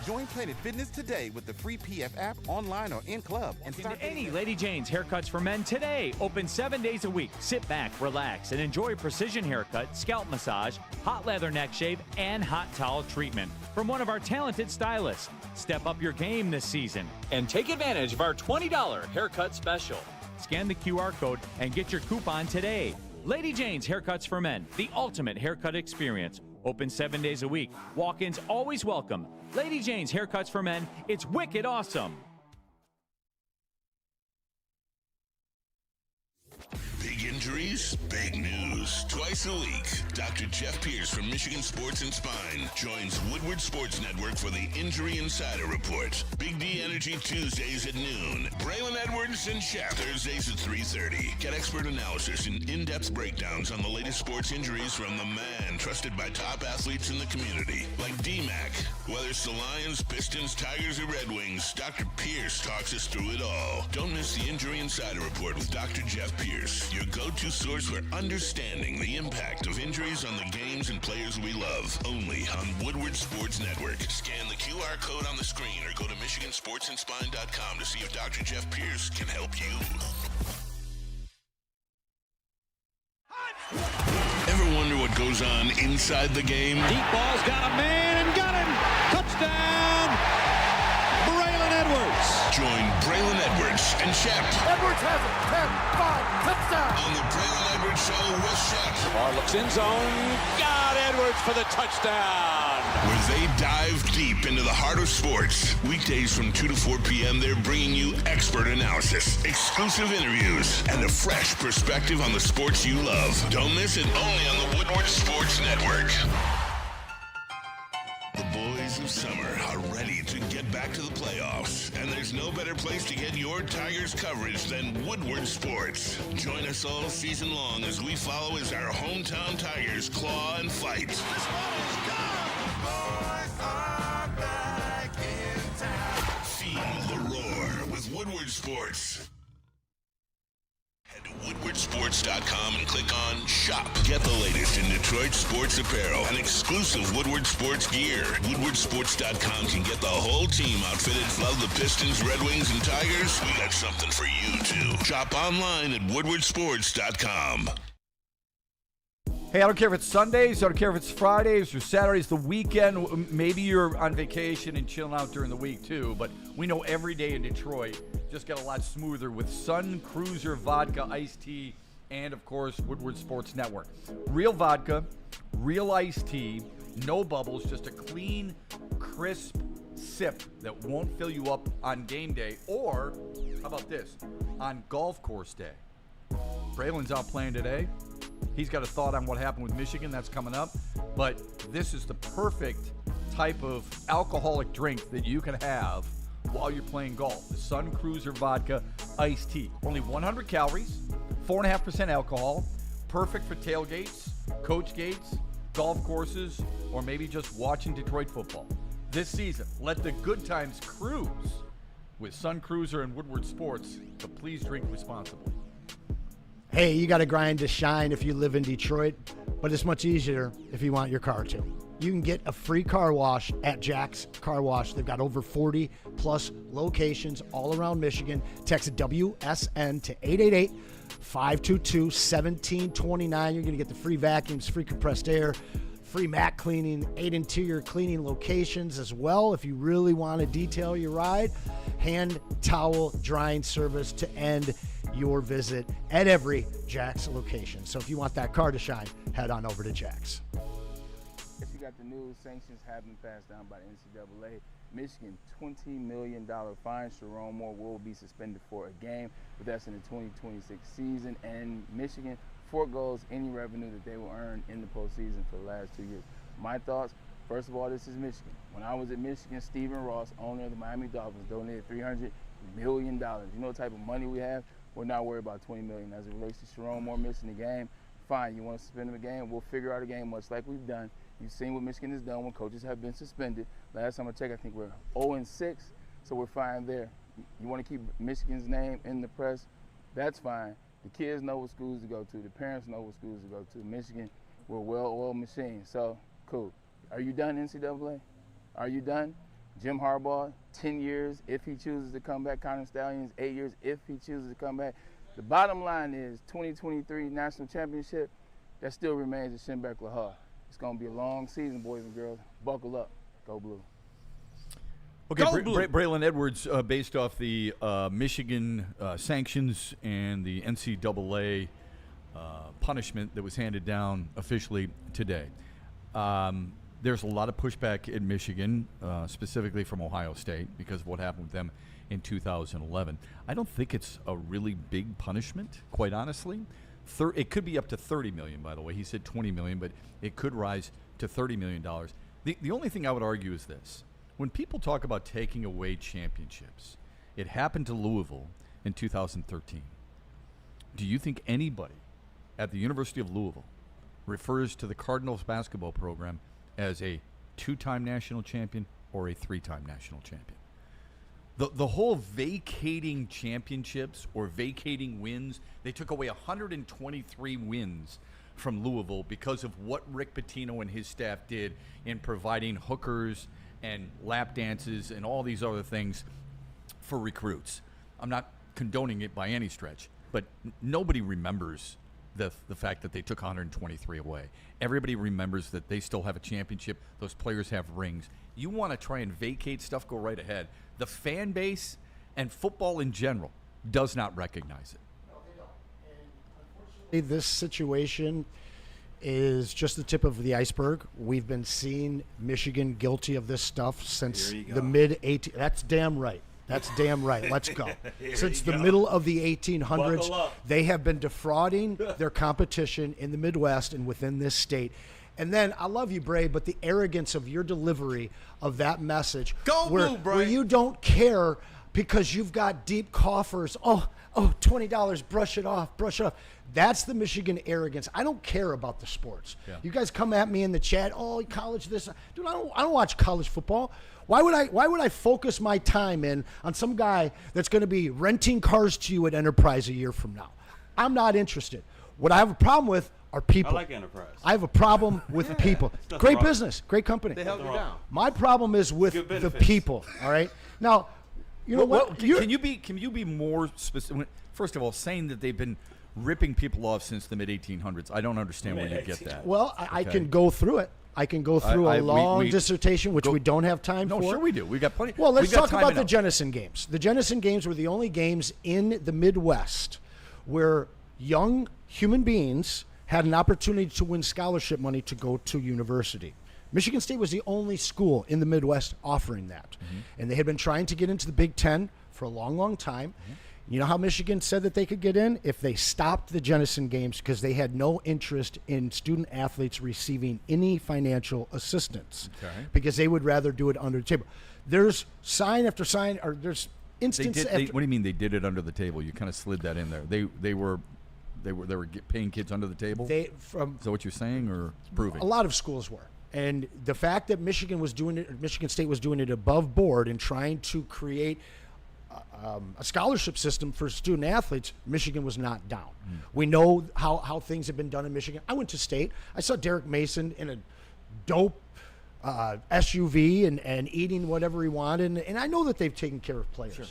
Join Planet Fitness today with the free PF app, online or in club, and start Any Lady Jane's Haircuts for Men today. Open 7 days a week. Sit back, relax, and enjoy a precision haircut, scalp massage, hot leather neck shave, and hot towel treatment from one of our talented stylists. Step up your game this season and take advantage of our $20 haircut special. Scan the QR code and get your coupon today. Lady Jane's Haircuts for Men, the ultimate haircut experience. Open 7 days a week. Walk-ins always welcome. Lady Jane's Haircuts for Men. It's wicked awesome. Big injuries, big news. Twice a week, Dr. Jeff Pierce from Michigan Sports and Spine joins Woodward Sports Network for the Injury Insider Report. Big D Energy Tuesdays at noon. Braylon Edwards and Shep Thursdays at 3:30. Get expert analysis and in-depth breakdowns on the latest sports injuries from the man trusted by top athletes in the community, like D-Mac. Whether it's the Lions, Pistons, Tigers, or Red Wings, Dr. Pierce talks us through it all. Don't miss the Injury Insider Report with Dr. Jeff Pierce, your go-to source for understanding the impact of injuries on the games and players we love. Only on Woodward Sports Network. Scan the QR code on the screen or go to MichiganSportsandSpine.com to see if Dr. Jeff Pierce can help you. Ever wonder what goes on inside the game? Deep ball's got a man and got him. Touchdown, Braylon Edwards. Join Braylon Edwards and Shep. Edwards has it. 10-5, touchdown. On the Braylon Edwards Show with Shep. Bar looks in zone. Got Edwards for the touchdown. Where they dive deep into the heart of sports. Weekdays from 2 to 4 p.m., they're bringing you expert analysis, exclusive interviews, and a fresh perspective on the sports you love. Don't miss it, only on the Woodward Sports Network. The boys of summer are ready to get back to the playoffs, and there's no better place to get your Tigers coverage than Woodward Sports. Join us all season long as we follow as our hometown Tigers claw and fight. This ball is gone. Boys are back in town. Feel the roar with Woodward Sports. Head to woodwardsports.com and click on Shop. Get the latest in Detroit sports apparel and exclusive Woodward Sports gear. Woodwardsports.com can get the whole team outfitted. Love the Pistons, Red Wings, and Tigers? We got something for you, too. Shop online at woodwardsports.com. Hey, I don't care if it's Sundays, I don't care if it's Fridays or Saturdays, the weekend. Maybe you're on vacation and chilling out during the week too, but we know every day in Detroit just got a lot smoother with Sun Cruiser Vodka, Iced Tea, and of course, Woodward Sports Network. Real vodka, real iced tea, no bubbles, just a clean, crisp sip that won't fill you up on game day or, how about this, on golf course day. Braylon's out playing today. He's got a thought on what happened with Michigan. That's coming up. But this is the perfect type of alcoholic drink that you can have while you're playing golf. The Sun Cruiser Vodka Iced Tea. Only 100 calories, 4.5% alcohol. Perfect for tailgates, coach gates, golf courses, or maybe just watching Detroit football. This season, let the good times cruise with Sun Cruiser and Woodward Sports, but please drink responsibly. Hey, you got to grind to shine if you live in Detroit, but it's much easier if you want your car to. You can get a free car wash at Jack's Car Wash. They've got over 40 plus locations all around Michigan. Text WSN to 888-522-1729. You're going to get the free vacuums, free compressed air, free mat cleaning, 8 interior cleaning locations as well. If you really want to detail your ride, hand towel drying service to end your visit at every Jack's location. So if you want that car to shine, head on over to Jack's. If you got the news, sanctions have been passed down by the NCAA. Michigan, $20 million fine. Sharon Moore will be suspended for a game, but that's in the 2026 season. And Michigan foregoes any revenue that they will earn in the postseason for the last 2 years. My thoughts, first of all, this is Michigan. When I was at Michigan, Stephen Ross, owner of the Miami Dolphins, donated $300 million. You know what type of money we have? We're not worried about $20 million. As it relates to Sharon Moore missing the game, fine, you want to suspend him a game, we'll figure out a game much like we've done. You've seen what Michigan has done when coaches have been suspended. Last time I checked, I think we're 0-6, so we're fine there. You want to keep Michigan's name in the press, that's fine. The kids know what schools to go to. The parents know what schools to go to. Michigan, we're a well-oiled machine, so cool. Are you done, NCAA? Are you done? Jim Harbaugh, 10 years if he chooses to come back. Connor Stallions, 8 years if he chooses to come back. The bottom line is 2023 National Championship, that still remains at Shinbeck Lahar. It's going to be a long season, boys and girls. Buckle up. Go Blue. Okay, Braylon Edwards, based off the Michigan sanctions and the NCAA punishment that was handed down officially today. There's a lot of pushback in Michigan, specifically from Ohio State, because of what happened with them in 2011. I don't think it's a really big punishment, quite honestly. It could be up to $30 million, by the way. He said $20 million, but it could rise to $30 million. The only thing I would argue is this. When people talk about taking away championships, it happened to Louisville in 2013. Do you think anybody at the University of Louisville refers to the Cardinals basketball program as a 2-time national champion or a 3-time national champion? The whole vacating championships or vacating wins, they took away 123 wins from Louisville because of what Rick Pitino and his staff did in providing hookers and lap dances and all these other things for recruits. I'm not condoning it by any stretch, but nobody remembers the fact that they took 123 away. Everybody remembers that they still have a championship. Those players have rings. You want to try and vacate stuff, go right ahead. The fan base and football in general does not recognize it. No, they don't. And unfortunately, this situation is just the tip of the iceberg. We've been seeing Michigan guilty of this stuff since the mid-18. That's damn right. That's damn right. Let's go. Since the middle of the 1800s, they have been defrauding their competition in the Midwest and within this state. And then, I love you, Bray, but the arrogance of your delivery of that message, where you don't care because you've got deep coffers. Oh, $20, brush it off. That's the Michigan arrogance. I don't care about the sports. Yeah. You guys come at me in the chat, college this. Dude, I don't watch college football. Why would I focus my time in on some guy that's going to be renting cars to you at Enterprise a year from now? I'm not interested. What I have a problem with are people. I like Enterprise. I have a problem with people. Great business, great company. They held you down. My problem is with the people. All right. Now, you know what? Can you be more specific? First of all, saying that they've been ripping people off since the mid-1800s, I don't understand where you get that. Well, I can go through it. I can go through a long dissertation, which we don't have time for. No, sure we do. We got plenty. Well, let's talk about the Jennison Games. The Jennison Games were the only games in the Midwest where young human beings had an opportunity to win scholarship money to go to university. Michigan State was the only school in the Midwest offering that. Mm-hmm. And they had been trying to get into the Big Ten for a long, long time. Mm-hmm. You know how Michigan said that they could get in? If they stopped the Jennison Games because they had no interest in student athletes receiving any financial assistance. Okay. Because they would rather do it under the table. There's sign after sign, or there's instance after. What do you mean they did it under the table? You kind of slid that in there. They were paying kids under the table? Is that what you're saying or proving? A lot of schools were. And the fact that Michigan State was doing it above board and trying to create a scholarship system for student athletes, Michigan was not down. We know how things have been done in Michigan. I went to state. I saw Derek Mason in a dope SUV and eating whatever he wanted. And I know that they've taken care of players. Sure.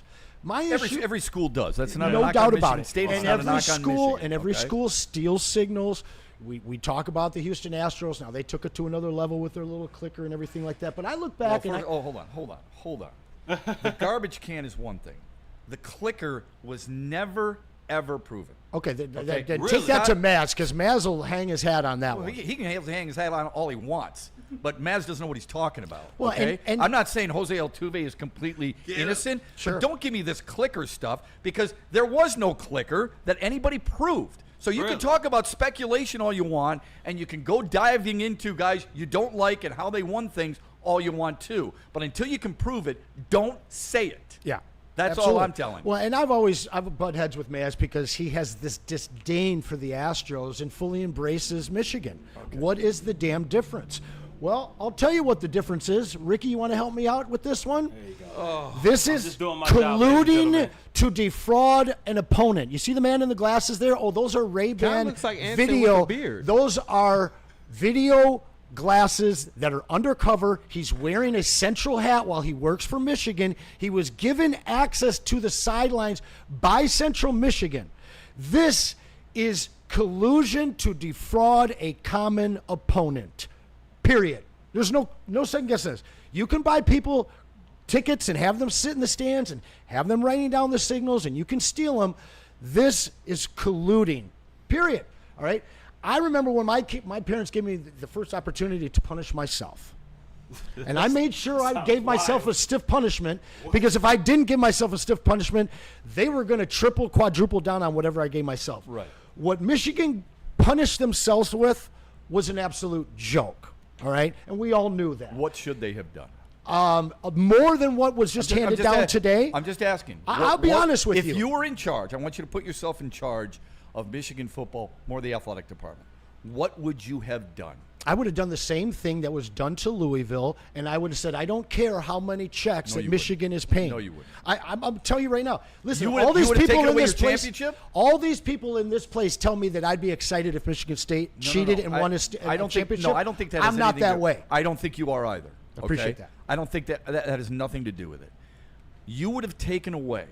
Every school does. That's not no a knock doubt on about Michigan it. State. And every school steals signals. We talk about the Houston Astros. Now they took it to another level with their little clicker and everything like that. But I look back hold on. The garbage can is one thing. The clicker was never ever proven. Okay, then take that to Maz, because Maz will hang his hat on that one. He can hang his hat on all he wants, but Maz doesn't know what he's talking about. Well, okay? and I'm not saying Jose Altuve is completely innocent, sure. But don't give me this clicker stuff, because there was no clicker that anybody proved. So you can talk about speculation all you want, and you can go diving into guys you don't like and how they won things all you want to. But until you can prove it, don't say it. Yeah. That's absolutely. all I'm telling you. Well, and I've butt heads with Maz because he has this disdain for the Astros and fully embraces Michigan. Okay. What is the damn difference? Well, I'll tell you what the difference is. Ricky, you want to help me out with this one? There you go. This is colluding to defraud an opponent. You see the man in the glasses there? Oh, those are Ray-Ban like video. Those are video glasses that are undercover. He's wearing a Central hat while he works for Michigan. He was given access to the sidelines by Central Michigan. This is collusion to defraud a common opponent. Period. There's no second guessing this. You can buy people tickets and have them sit in the stands and have them writing down the signals, and you can steal them. This is colluding. Period. All right? I remember when my parents gave me the first opportunity to punish myself. And I made sure I gave myself a stiff punishment, because if I didn't give myself a stiff punishment, they were going to triple, quadruple down on whatever I gave myself. Right. What Michigan punished themselves with was an absolute joke. All right? And we all knew that. What should they have done? More than what was just handed down today. I'm just asking. I'll be honest with you. If you were in charge, I want you to put yourself in charge of Michigan football, more the athletic department. What would you have done? I would have done the same thing that was done to Louisville, and I would have said, I don't care how many checks that Michigan is paying. No, you wouldn't. I'm telling you right now. Listen, all these people in this place, all these people in this place tell me that I'd be excited if Michigan State cheated and won a championship. No, I don't think that. I'm not that way. I don't think you are either. Appreciate that. I don't think that has nothing to do with it. You would have taken away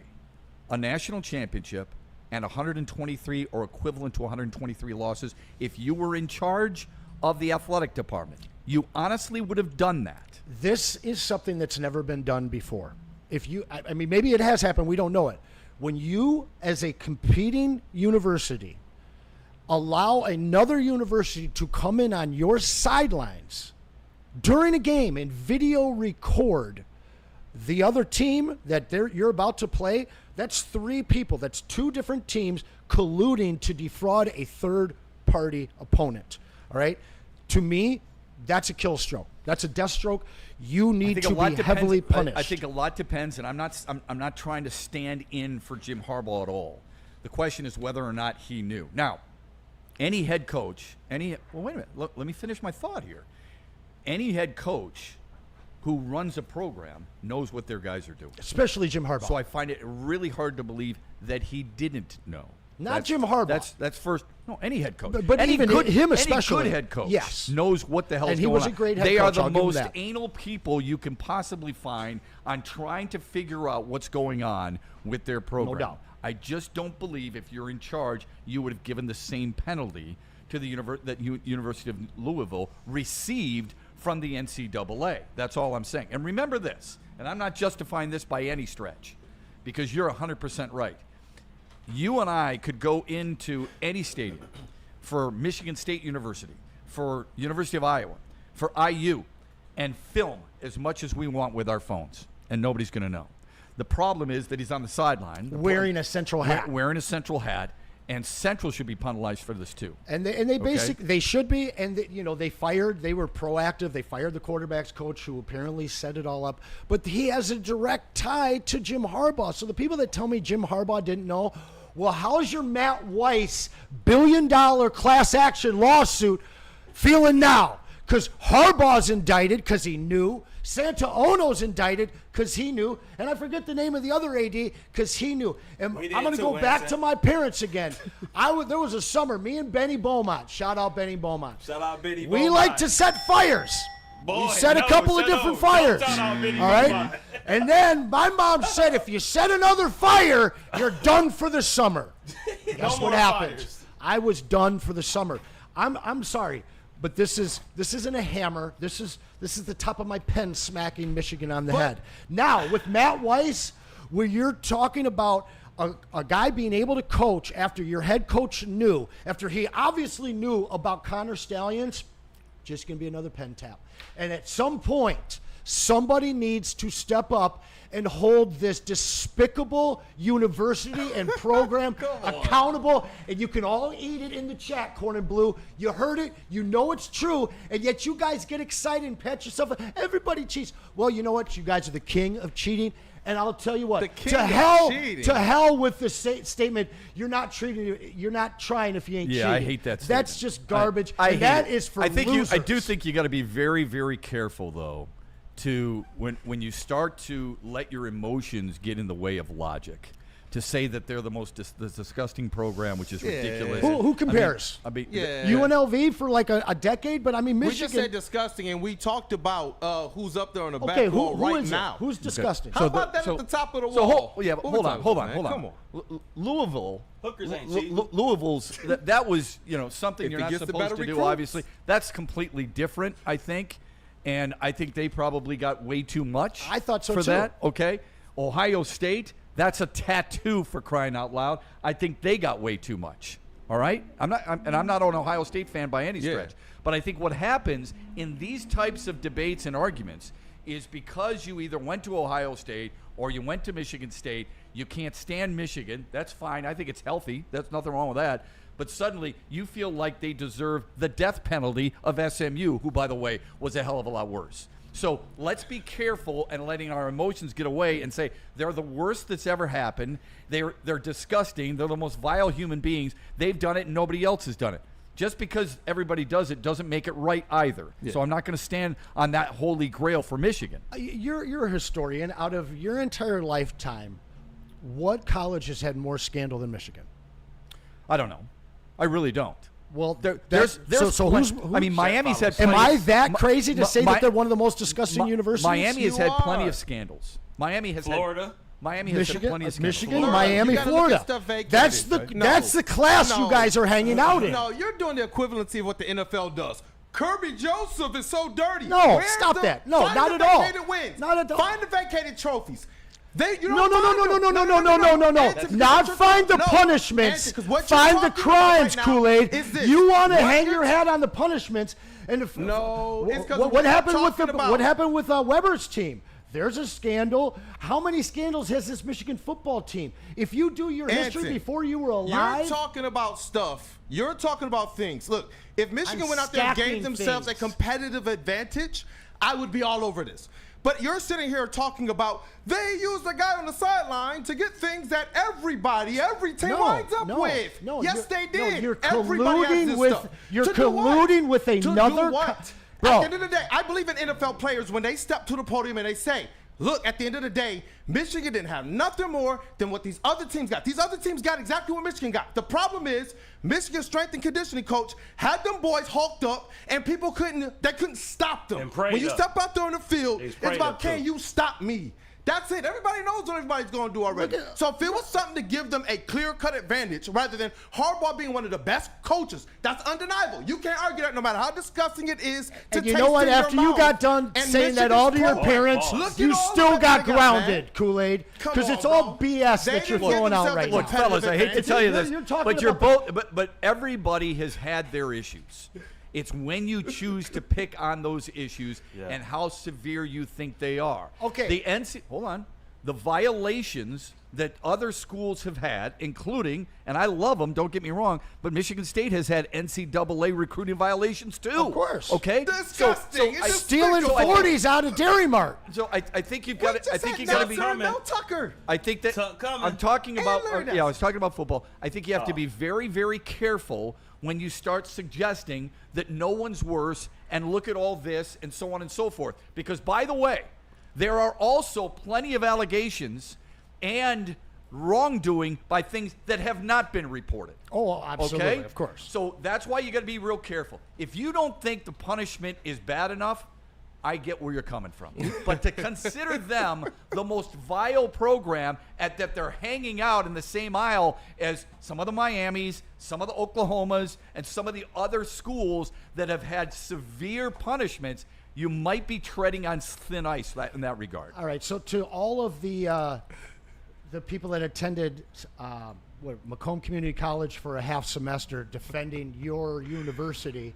a national championship and 123 or equivalent to 123 losses if you were in charge of the athletic department. You honestly would have done that. This is something that's never been done before. I mean, maybe it has happened. We don't know it. When you, as a competing university, allow another university to come in on your sidelines during a game and video record the other team that you're about to play, that's 3 people. That's 2 different teams colluding to defraud a third-party opponent. All right? To me, that's a kill stroke. That's a death stroke. You need to be heavily punished. I think a lot depends, and I'm not trying to stand in for Jim Harbaugh at all. The question is whether or not he knew. Now, any head coach, well, wait a minute. Let me finish my thought here. Any head coach who runs a program knows what their guys are doing. Especially Jim Harbaugh. So I find it really hard to believe that he didn't know. Not Jim Harbaugh. That's first. No, any head coach. But even him especially. Any good head coach yes. knows what the hell is going on. And he was a great head coach. They are the I'll give him most that. anal people you can possibly find on trying to figure out what's going on with their program. No doubt. I just don't believe if you're in charge, you would have given the same penalty to the University of Louisville received from the NCAA. That's all I'm saying. And remember this, and I'm not justifying this by any stretch, because you're 100% right. You and I could go into any stadium for Michigan State University, for University of Iowa, for IU, and film as much as we want with our phones, and nobody's going to know. The problem is that he's on the sideline. Wearing a Central hat. Wearing a Central hat. And Central should be penalized for this too. And they basically they should be. And they were proactive. They fired the quarterbacks coach who apparently set it all up. But he has a direct tie to Jim Harbaugh. So the people that tell me Jim Harbaugh didn't know, well, how's your Matt Weiss $1 billion class action lawsuit feeling now? Because Harbaugh's indicted because he knew. Santaono's indicted because he knew. And I forget the name of the other AD because he knew. And I'm going to go back to my parents again. There was a summer, me and Benny Beaumont. Shout out Benny Beaumont. Shout out Benny We Beaumont. like to set fires. Boy, we set a couple of different fires. All right? And then my mom said, if you set another fire, you're done for the summer. That's what happened. Fires. I was done for the summer. I'm sorry. But this isn't a hammer. This is the top of my pen smacking Michigan on the head. Now, with Matt Weiss, where you're talking about a guy being able to coach after your head coach knew, after he obviously knew about Connor Stallions, just going to be another pen tap. And at some point, somebody needs to step up and hold this despicable university and program accountable. And you can all eat it in the chat, Corn and Blue. You heard it. You know it's true. And yet you guys get excited and pat yourself. Everybody cheats. Well, you know what? You guys are the king of cheating. And I'll tell you what, to hell with the statement, you're not trying if you ain't cheating. Yeah, I hate that statement. That's just garbage. I that is for losers. I do think you got to be very, very careful, though, to when you start to let your emotions get in the way of logic, to say that they're the most disgusting program, which is ridiculous. Who compares? UNLV for like a decade, but I mean Michigan. We just said disgusting, and we talked about who's up there on the back wall right now. Who's disgusting? How about that at the top of the wall? Hold on. Come on. Louisville. Hookers ain't cheating. Louisville's that was something you're not supposed to do. Obviously, that's completely different. I think. And I think they probably got way too much. I thought so for too. That. Okay. Ohio State, that's a tattoo for crying out loud. I think they got way too much. All right? I'm not an Ohio State fan by any stretch. But I think what happens in these types of debates and arguments is because you either went to Ohio State or you went to Michigan State, you can't stand Michigan. That's fine. I think it's healthy. There's nothing wrong with that. But suddenly you feel like they deserve the death penalty of SMU, who, by the way, was a hell of a lot worse. So let's be careful and letting our emotions get away and say they're the worst that's ever happened. They're disgusting. They're the most vile human beings. They've done it and nobody else has done it. Just because everybody does it doesn't make it right either. Yeah. So I'm not going to stand on that holy grail for Michigan. You're a historian. Out of your entire lifetime, what college has had more scandal than Michigan? I don't know. I really don't. Well, there's who's I mean, Miami's had plenty. Am I that crazy to say that they're one of the most disgusting universities? Miami has had plenty of scandals. Miami has Florida. Miami has plenty of Michigan, scandals. Miami, You gotta look Florida. at stuff vacated. That's the No. that's the class No. you guys are hanging out in. No, you're doing the equivalency of what the NFL does. Kirby Joseph is so dirty. No, Where's stop the- that. No, find not the at all. vacated wins. Not at all. Find the vacated trophies. They, you No, don't no, no, find no, them. no, no, no, no, no, no. Answer, Not because find the no. punishments. Answer, 'cause what you're Find the talking about crimes, right now Kool-Aid. is this. You want to What hang you're your hat on the punishments. And if, No, it's 'cause what what happened you're with talking about. what happened with Weber's team? There's a scandal. How many scandals has this Michigan football team? If you do your history Anson, before you were alive, You're talking about stuff. You're talking about things. Look, if Michigan I'm went out there and stacking gave themselves a things. competitive advantage, I would be all over this. But you're sitting here talking about they used a guy on the sideline to get things that every team winds up with. No, yes, they no, did. you're Everybody has colluding this with stuff. you're To do what? colluding with To do another. what? Bro, At the end of the day, I believe in NFL players when they step to the podium and they say, look, at the end of the day, Michigan didn't have nothing more than what these other teams got. These other teams got exactly what Michigan got. The problem is Michigan's strength and conditioning coach had them boys hulked up and people couldn't stop them. When you step out there on the field, it's about can you stop me? That's it. Everybody knows what everybody's going to do already. So if it was something to give them a clear-cut advantage rather than Harbaugh being one of the best coaches, that's undeniable. You can't argue that no matter how disgusting it is to and you know what? After you got done saying that all to your parents, you still got grounded, Kool-Aid, because it's all BS that you're throwing out right now. Look, fellas, I hate to tell you this, but you're about both. But everybody has had their issues. It's when you choose to pick on those issues and how severe you think they are. Okay. Hold on. The violations that other schools have had, including, and I love them, don't get me wrong, but Michigan State has had NCAA recruiting violations too. Of course. Okay. Disgusting. It's stealing 40s out of Dairy Mart. So I think you've got to. I think you got to be. No Tucker. I think that I'm talking about. I was talking about football. I think you have to be very, very careful when you start suggesting that no one's worse and look at all this and so on and so forth. Because, by the way, there are also plenty of allegations and wrongdoing by things that have not been reported. Oh, absolutely, okay? of course. So that's why you got to be real careful. If you don't think the punishment is bad enough, I get where you're coming from. But to consider them the most vile program at that they're hanging out in the same aisle as some of the Miamis, some of the Oklahomas, and some of the other schools that have had severe punishments, you might be treading on thin ice in that regard. All right, so to all of the people that attended Macomb Community College for a half semester defending your university,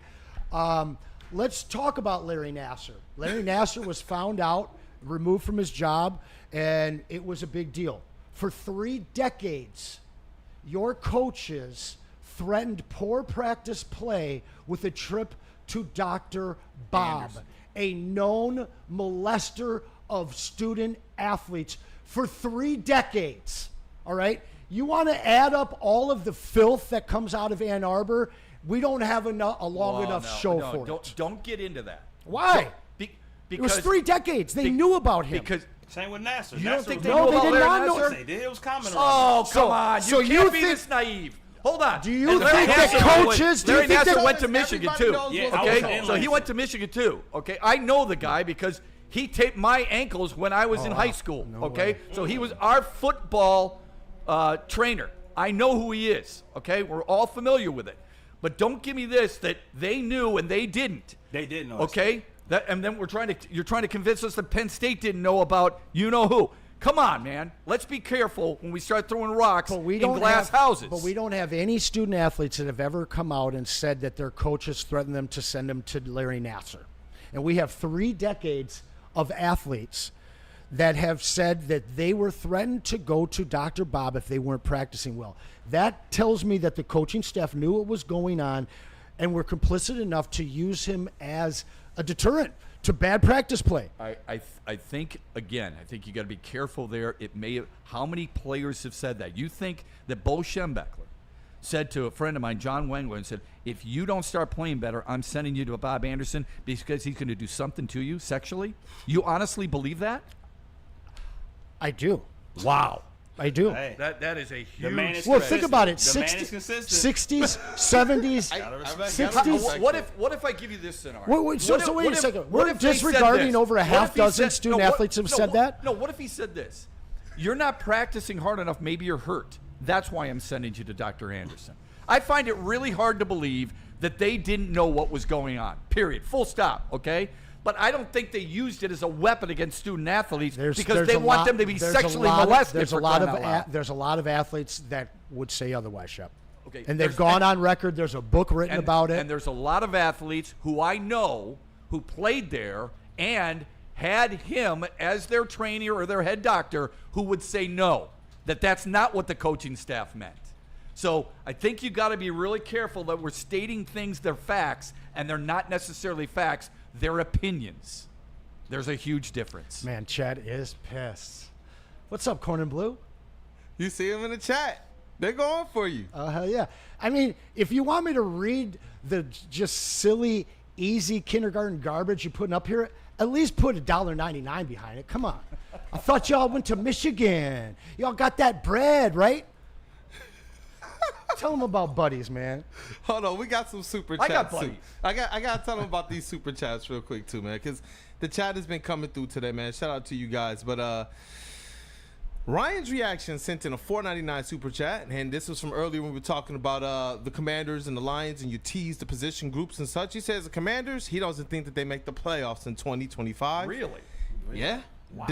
let's talk about Larry Nassar. Larry Nassar was found out, removed from his job, and it was a big deal. For 3 decades, your coaches threatened poor practice play with a trip to Dr. Bob, Anderson, a known molester of student athletes for 3 decades. All right? You want to add up all of the filth that comes out of Ann Arbor? We don't have a long enough show for it. Don't get into that. Why? Because it was 3 decades. They knew about him. Because same with Nassar. you don't think they No, knew they about did Larry not know. Nassar? They did. It was common. Oh, come on. so You you can't be think- this naive. Hold on. Do you And Larry think that Nassar coaches- do you Larry think Nassar that- went to Michigan, Everybody too. knows Yeah, what's I was going Okay? in So he Lansing. went to Michigan, too. Okay? I know the guy because he taped my ankles when I was in high school. Okay? So he was our football trainer. I know who he is. Okay? We're all familiar with it. But don't give me this that they knew and they didn't. They didn't know. Okay? And then you're trying to convince us that Penn State didn't know about you know who. Come on, man. Let's be careful when we start throwing rocks in glass houses. But we don't have any student athletes that have ever come out and said that their coaches threatened them to send them to Larry Nassar. And we have 3 decades of athletes that have said that they were threatened to go to Dr. Bob if they weren't practicing well. That tells me that the coaching staff knew what was going on and were complicit enough to use him as a deterrent to bad practice play. I think, again, I think you got to be careful there. How many players have said that? You think that Bo Schembechler said to a friend of mine, John Wengler, and said, if you don't start playing better, I'm sending you to Bob Anderson because he's going to do something to you sexually? You honestly believe that? I do. Wow. I do. Hey, That is a huge the man is Well, consistent. think about it. The man is 60s, consistent. 60s, 70s, Gotta respect 60s. What if I give you this scenario? Wait, What wait a if- second. what We're if they said disregarding this? over a What half if he dozen said- student no, what- athletes have no, said that? No, what if he said this? you're not practicing hard enough. Maybe you're hurt. That's why I'm sending you to Dr. Anderson. I find it really hard to believe that they didn't know what was going on, period. Full stop, okay? But I don't think they used it as a weapon against student athletes because they want them to be sexually molested. There's a lot of athletes that would say otherwise, Shep. Okay, and they've gone on record. There's a book written about it. And there's a lot of athletes who I know who played there and had him as their trainer or their head doctor who would say no, that's not what the coaching staff meant. So I think you got to be really careful that we're stating things, they're facts, and they're not necessarily facts, they're opinions. There's a huge difference. Man, Chad is pissed. What's up, Corn and Blue? You see him in the chat. They're going for you. Hell yeah. I mean, if you want me to read the just silly, easy kindergarten garbage you're putting up here, at least put $1.99 behind it. Come on. I thought y'all went to Michigan. Y'all got that bread, right? Tell them about buddies, man. Hold on, we got some super chats. I got buddies. I got to tell them about these super chats real quick too, man, because the chat has been coming through today, man. Shout out to you guys. But Ryan's Reaction sent in a $4.99 super chat, and this was from earlier when we were talking about the Commanders and the Lions, and you teased the position groups and such. He says the Commanders, he doesn't think that they make the playoffs in 2025. Really? Yeah. Wow.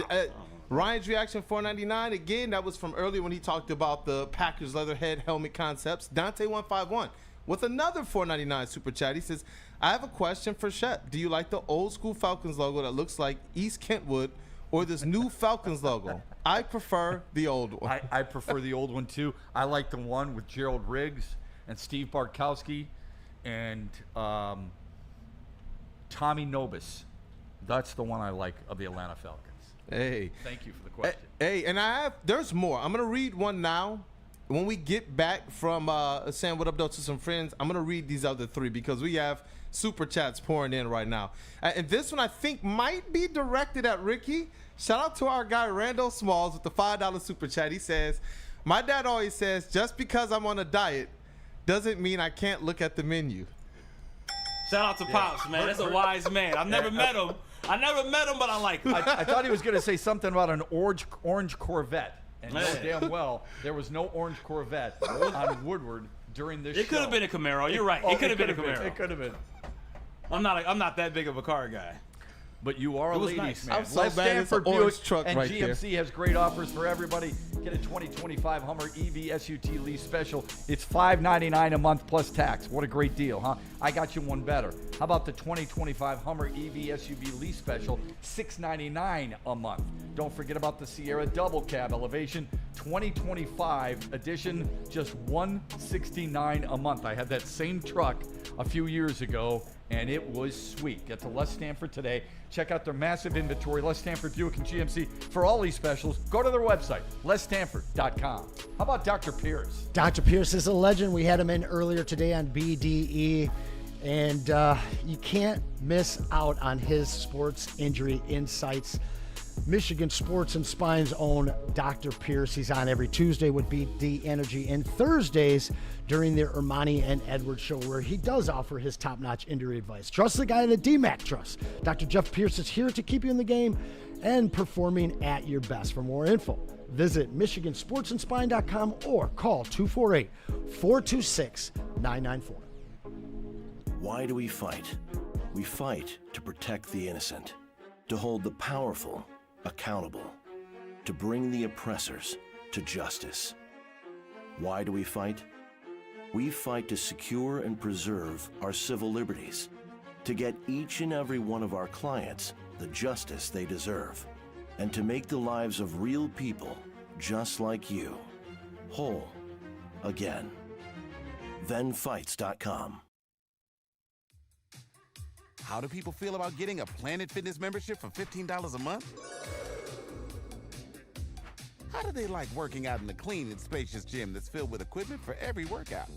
Ryan's Reaction $4.99 again. That was from earlier when he talked about the Packers leatherhead helmet concepts. Dante151 with another $4.99 super chat. He says, "I have a question for Shep. Do you like the old school Falcons logo that looks like East Kentwood, or this new Falcons logo? I prefer the old one." I prefer the old one too. I like the one with Gerald Riggs and Steve Bartkowski and Tommy Nobis. That's the one I like of the Atlanta Falcons. Hey. Thank you for the question. Hey, and there's more. I'm going to read one now. When we get back from saying what up though to some friends, I'm going to read these other three because we have super chats pouring in right now. And this one I think might be directed at Ricky. Shout out to our guy Randall Smalls with the $5 super chat. He says, "My dad always says, just because I'm on a diet doesn't mean I can't look at the menu." Shout out to Pops, man. That's a wise man. I've never met him. But I like him. I thought he was going to say something about an orange Corvette. And no damn well, there was no orange Corvette on Woodward during this show. It could have been a Camaro. You're right. It could have been a Camaro. It could have been. I'm not that big of a car guy. But you are a ladies' nice. man. I'm so bad it's an orange truck and right GMC there. has great offers for everybody. Get a 2025 Hummer EV SUT lease special. It's $599 a month plus tax. What a great deal, huh? I got you one better. How about the 2025 Hummer EV SUV lease special? $699 a month. Don't forget about the Sierra Double Cab Elevation 2025 edition, just $169 a month. I had that same truck a few years ago, and it was sweet. Get to Les Stanford today. Check out their massive inventory, Les Stanford Buick and GMC. For all these specials, go to their website, lesstanford.com. How about Dr. Pierce? Dr. Pierce is a legend. We had him in earlier today on BDE, and you can't miss out on his sports injury insights. Michigan Sports and Spine's own Dr. Pierce. He's on every Tuesday with BD Energy and Thursdays during the Ermani and Edwards Show, where he does offer his top-notch injury advice. Trust the guy that DMAC trusts. Dr. Jeff Pierce is here to keep you in the game and performing at your best. For more info, visit MichiganSportsandSpine.com or call 248-426-9940. Why do we fight? We fight to protect the innocent, to hold the powerful accountable, to bring the oppressors to justice. Why do we fight? We fight to secure and preserve our civil liberties, to get each and every one of our clients the justice they deserve, and to make the lives of real people just like you whole again. ThenFights.com. How do people feel about getting a Planet Fitness membership for $15 a month? How do they like working out in a clean and spacious gym that's filled with equipment for every workout?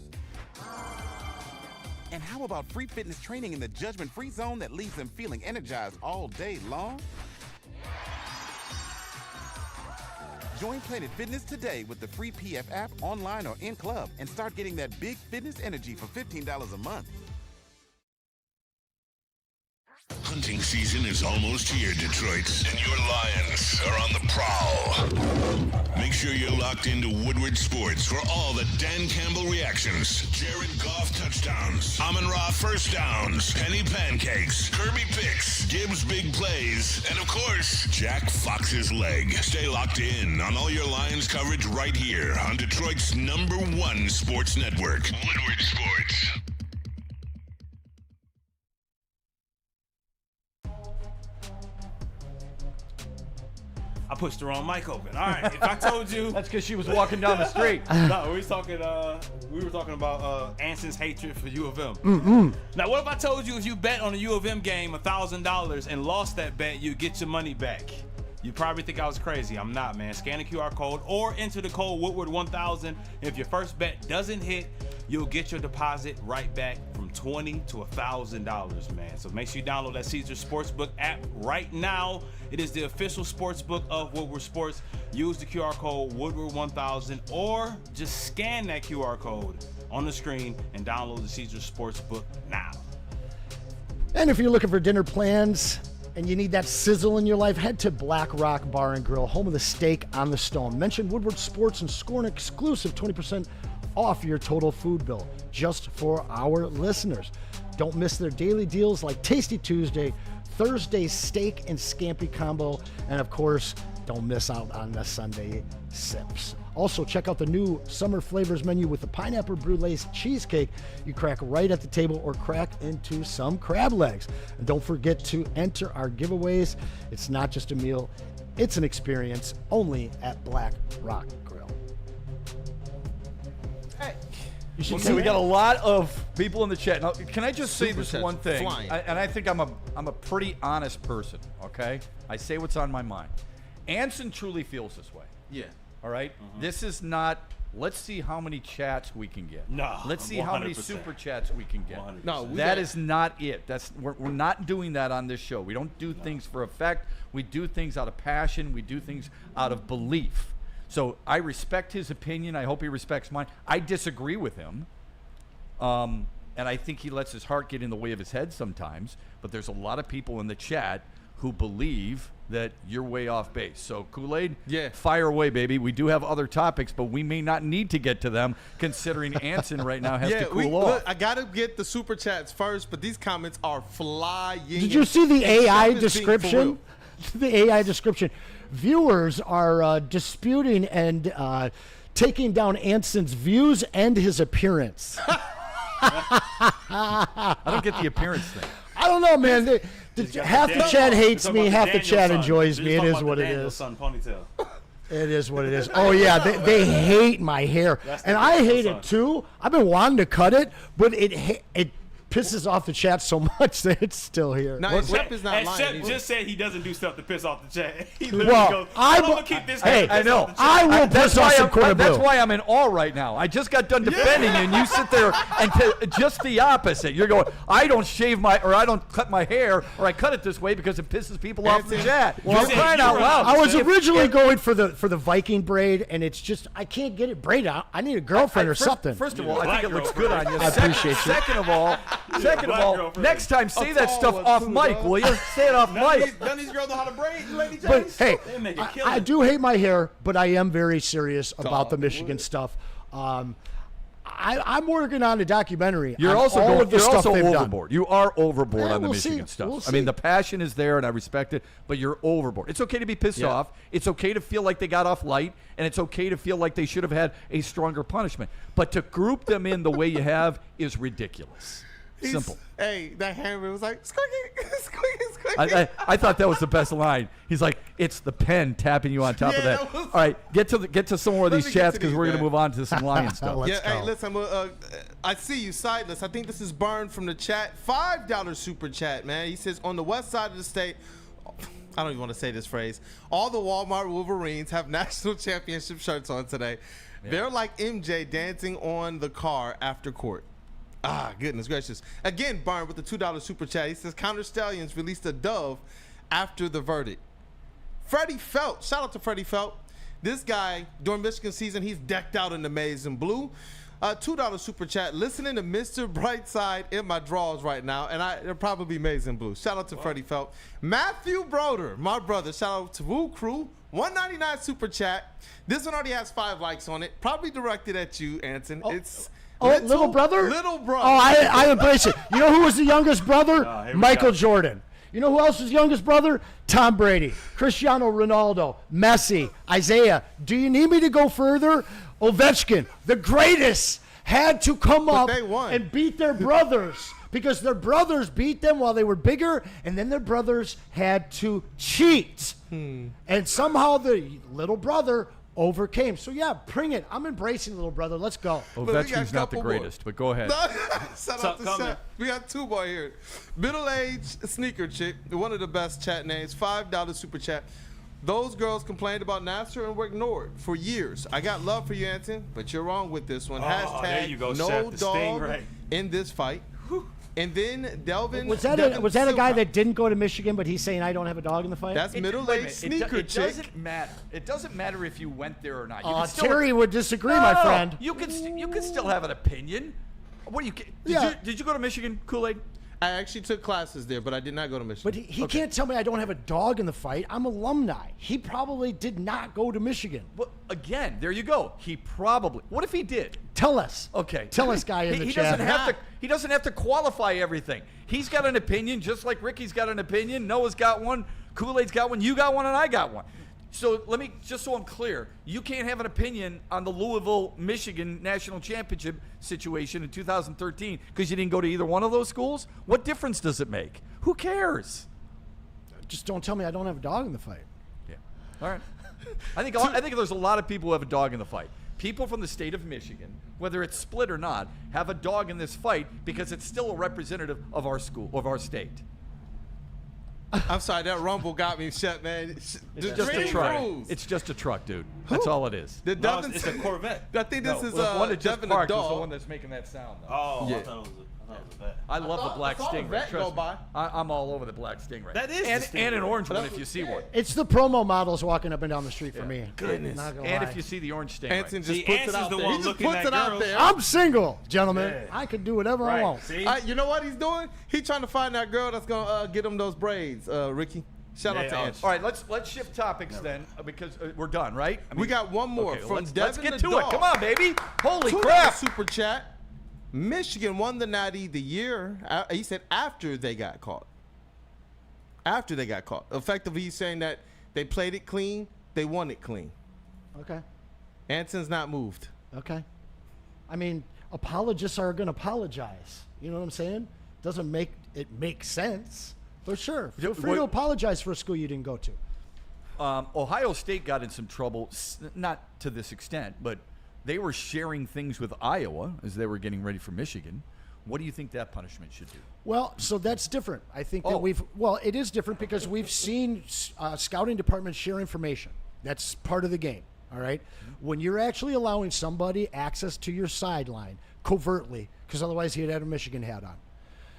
And how about free fitness training in the judgment-free zone that leaves them feeling energized all day long? Join Planet Fitness today with the free PF app, online or in club, and start getting that big fitness energy for $15 a month. Hunting season is almost here, Detroit, and your Lions are on the prowl. Make sure you're locked into Woodward Sports for all the Dan Campbell reactions, Jared Goff touchdowns, Amon-Ra first downs, Penny pancakes, Kirby picks, Gibbs big plays, and of course, Jack Fox's leg. Stay locked in on all your Lions coverage right here on Detroit's #1 sports network, Woodward Sports. I pushed the wrong mic open. All right, if I told you, That's because she was walking down the street. no, we were talking about Anson's hatred for U of M. Now, what if I told you if you bet on a U of M game $1,000 and lost that bet, you get your money back? You probably think I was crazy. I'm not, man. Scan the QR code or enter the code Woodward1000. If your first bet doesn't hit, you'll get your deposit right back from $20 to $1,000, man. So make sure you download that Caesar Sportsbook app right now. It is the official sportsbook of Woodward Sports. Use the QR code Woodward1000 or just scan that QR code on the screen and download the Caesar Sportsbook now. And if you're looking for dinner plans and you need that sizzle in your life, head to Black Rock Bar and Grill, home of the steak on the stone. Mention Woodward Sports and score an exclusive 20% off your total food bill just for our listeners. Don't miss their daily deals like Tasty Tuesday, Thursday steak and scampi combo, and of course, don't miss out on the Sunday sips. Also, check out the new summer flavors menu with the pineapple brulee cheesecake you crack right at the table or crack into some crab legs. And don't forget to enter our giveaways. It's not just a meal, it's an experience only at Black Rock Grill. Hey, we got a lot of people in the chat. Now, can I just say this one thing? I think I'm a pretty honest person, okay? I say what's on my mind. Anson truly feels this way. Yeah. All right? This is not, let's see how many chats we can get. No. Let's see 100%. How many super chats we can get. 100%. No, that is not it. We're not doing that on this show. We don't do things for effect. We do things out of passion. We do things out of belief. So I respect his opinion. I hope he respects mine. I disagree with him. And I think he lets his heart get in the way of his head sometimes. But there's a lot of people in the chat who believe that you're way off base. So Kool-Aid, fire away, baby. We do have other topics, but we may not need to get to them considering Anson right now has to cool off. Look, I got to get the super chats first, but these comments are flying. Did you see the AI description? The AI description. Viewers are disputing and taking down Anson's views and his appearance. I don't get the appearance thing. I don't know, man. Half the chat hates me, half the chat enjoys me. It is what it is. It is what it is. Oh, yeah, they hate my hair. And I hate it, too. I've been wanting to cut it, but it pisses off the chat so much that it's still here. No, Shep is not lying. Shep just said he doesn't do stuff to piss off the chat. He literally goes, I'm going to keep this guy. Hey, I know. I will piss off some corner That's why I'm in awe right now. I just got done defending you, and you sit there and just the opposite. You're going, I don't shave I don't cut my hair, or I cut it this way because it pisses people off the chat. Well, you're crying out loud. I was originally going for the Viking braid, and it's just, I can't get it braided out. I need a girlfriend or something. First of all, I think it looks good on you. I appreciate you. Second of all, next time, say that stuff off mic, will you? Say it off mic. None of these girls know how to braid, Lady James. But hey, I do hate my hair, but I am very serious about the Michigan stuff. I'm working on a documentary. You're also overboard. Done. You are overboard on the we'll Michigan see. stuff. We'll I mean, see. the passion is there, and I respect it, but you're overboard. It's okay to be pissed off. It's okay to feel like they got off light, and it's okay to feel like they should have had a stronger punishment. But to group them in the way you have is ridiculous. Simple. Hey, that hammer was like, squeaky, squeaky, squeaky. I thought that was the best line. He's like, it's the pen tapping you on top of that. All right, get to some more of these chats because we're going to move on to some Lion stuff. Hey, listen, I see you, Sightless. I think this is Byrne from the chat. $5 super chat, man. He says, on the west side of the state, I don't even want to say this phrase, all the Walmart Wolverines have national championship shirts on today. Yeah. They're like MJ dancing on the car after court. Ah, goodness gracious. Again, Byron with the $2 super chat. He says, Counter Stallions released a dove after the verdict. Freddie Felt. Shout out to Freddie Felt. This guy, during Michigan season, he's decked out in the maize and blue. $2 super chat. Listening to Mr. Brightside in my drawers right now, and it'll probably be maize and blue. Shout out to Freddie Felt. Matthew Broder, my brother. Shout out to Woo Crew. $1.99 super chat. This one already has 5 likes on it. Probably directed at you, Anson. It's little brother? Little brother. Oh, I embrace it. You know who was the youngest brother? Michael Jordan. You know who else was youngest brother? Tom Brady, Cristiano Ronaldo, Messi, Isaiah. Do you need me to go further? Ovechkin, the greatest, had to come up and beat their brothers because their brothers beat them while they were bigger, and then their brothers had to cheat. And somehow the little brother overcame. So, yeah, bring it. I'm embracing little brother. Let's go. Ovechkin's not the greatest, but go ahead. Shout out to Shep. We got 2 more here. Middle-aged sneaker chick, one of the best chat names, $5 super chat. Those girls complained about Nasser and were ignored for years. I got love for you, Anson, but you're wrong with this one. There you go, no Shep, the dog Stingray. in this fight. And then Delvin. Was that a guy that didn't go to Michigan, but he's saying I don't have a dog in the fight? That's middle-aged sneaker It chick. doesn't matter. It doesn't matter if you went there or not. You can Terry would disagree, my friend. You can still have an opinion. What do you? Did you go to Michigan, Kool-Aid? I actually took classes there, but I did not go to Michigan. But he can't tell me I don't have a dog in the fight. I'm alumni. He probably did not go to Michigan. Well, again, there you go. He probably. What if he did? Tell us. Okay. Tell us, guy in the he chat. He doesn't have to qualify everything. He's got an opinion, just like Ricky's got an opinion. Noah's got one. Kool-Aid's got one. You got one, and I got one. So let me, just so I'm clear, you can't have an opinion on the Louisville-Michigan national championship situation in 2013 because you didn't go to either one of those schools? What difference does it make? Who cares? Just don't tell me I don't have a dog in the fight. Yeah. All right. I think there's a lot of people who have a dog in the fight. People from the state of Michigan, whether it's split or not, have a dog in this fight because it's still a representative of our school, of our state. I'm sorry, that rumble got me, Shep, man. It's just a truck. It's just a truck, dude. That's all it is. It's a Corvette. I think this is the one that just Devin parked the was the dog. one that's making that sound. Though. Oh, Yeah. I thought it was a vet. I love the black Stingray. vet Trust go me. by. I'm all over the black Stingray. That is and, the Stingray. and an orange one if you see one. It's the promo models walking up and down the street for me. Goodness. Not gonna And lie. if you see the orange Stingray. Anson just See, puts it Anson's out the there. one He just looking puts at it out girls. there. I'm single, gentlemen. Yeah. I can do whatever I want. See? You know what he's doing? He's trying to find that girl that's gonna get him those braids, Ricky. Shout out to Anson. All right, let's shift topics then because we're done, right? I mean, We got one more okay, from let's Devin get the to dog. it. Come on, baby. Holy $2 crap. super chat. Michigan won the Natty the year. He said after they got caught. After they got caught. Effectively, he's saying that they played it clean. They won it clean. Okay. Anson's not moved. Okay. I mean, apologists are going to apologize. You know what I'm saying? Doesn't make it make sense. But sure, feel free to apologize for a school you didn't go to. Ohio State got in some trouble, not to this extent, but they were sharing things with Iowa as they were getting ready for Michigan. What do you think that punishment should do? Well, so that's different. I think that it is different because we've seen scouting departments share information. That's part of the game, all right? When you're actually allowing somebody access to your sideline covertly, because otherwise he'd had a Michigan hat on.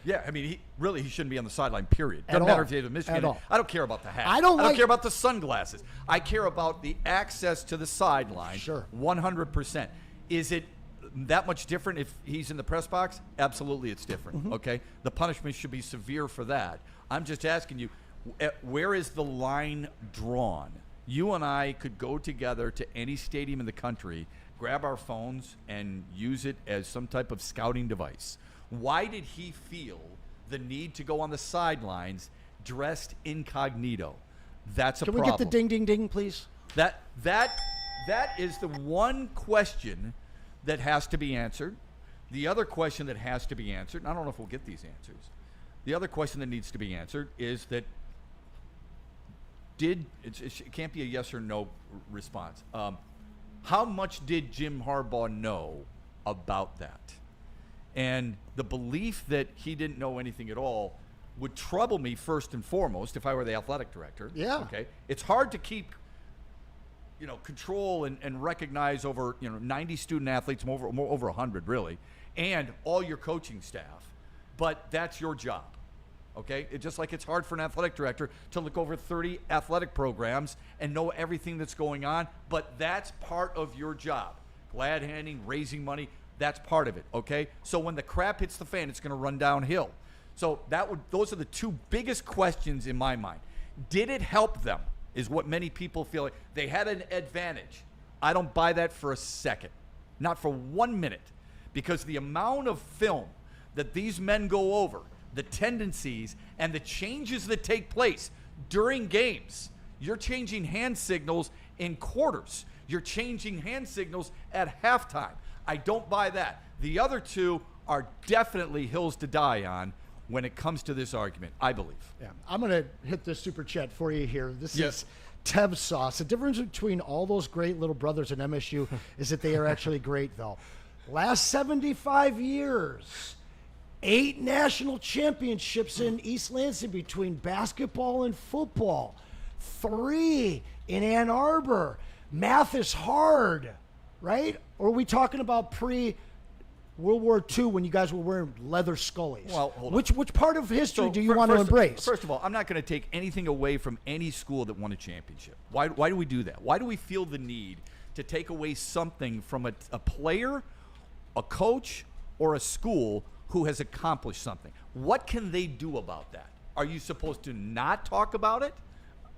Yeah, I mean, he shouldn't be on the sideline, period. At Doesn't all. matter if he had a Michigan. At all. I don't care about the hat. I don't care about the sunglasses. I care about the access to the sideline. Sure. 100%. Is it that much different if he's in the press box? Absolutely, it's different, okay? The punishment should be severe for that. I'm just asking you, where is the line drawn? You and I could go together to any stadium in the country, grab our phones, and use it as some type of scouting device. Why did he feel the need to go on the sidelines dressed incognito? That's a problem. Can we get the ding, ding, ding, please? That is the one question that has to be answered. The other question that has to be answered, and I don't know if we'll get these answers. The other question that needs to be answered is that it can't be a yes or no response. How much did Jim Harbaugh know about that? And the belief that he didn't know anything at all would trouble me first and foremost if I were the athletic director. Yeah. Okay. It's hard to keep, control and recognize over, 90 student athletes, over 100 really, and all your coaching staff. But that's your job. Okay. It's just like it's hard for an athletic director to look over 30 athletic programs and know everything that's going on. But that's part of your job. Glad handing, raising money. That's part of it, okay? So when the crap hits the fan, it's going to run downhill. So those are the two biggest questions in my mind. Did it help them is what many people feel like. They had an advantage. I don't buy that for a second. Not for 1 minute. Because the amount of film that these men go over, the tendencies and the changes that take place during games, you're changing hand signals in quarters. You're changing hand signals at halftime. I don't buy that. The other two are definitely hills to die on when it comes to this argument, I believe. Yeah, I'm going to hit the super chat for you here. This is Tev Sauce. The difference between all those great little brothers in MSU is that they are actually great, though. Last 75 years, 8 national championships in East Lansing between basketball and football. 3 in Ann Arbor. Math is hard, right? Or are we talking about pre-World War II when you guys were wearing leather scullies? Well, hold on. Which part of history do you want to embrace? First of all, I'm not going to take anything away from any school that won a championship. Why do we do that? Why do we feel the need to take away something from a player, a coach, or a school who has accomplished something? What can they do about that? Are you supposed to not talk about it?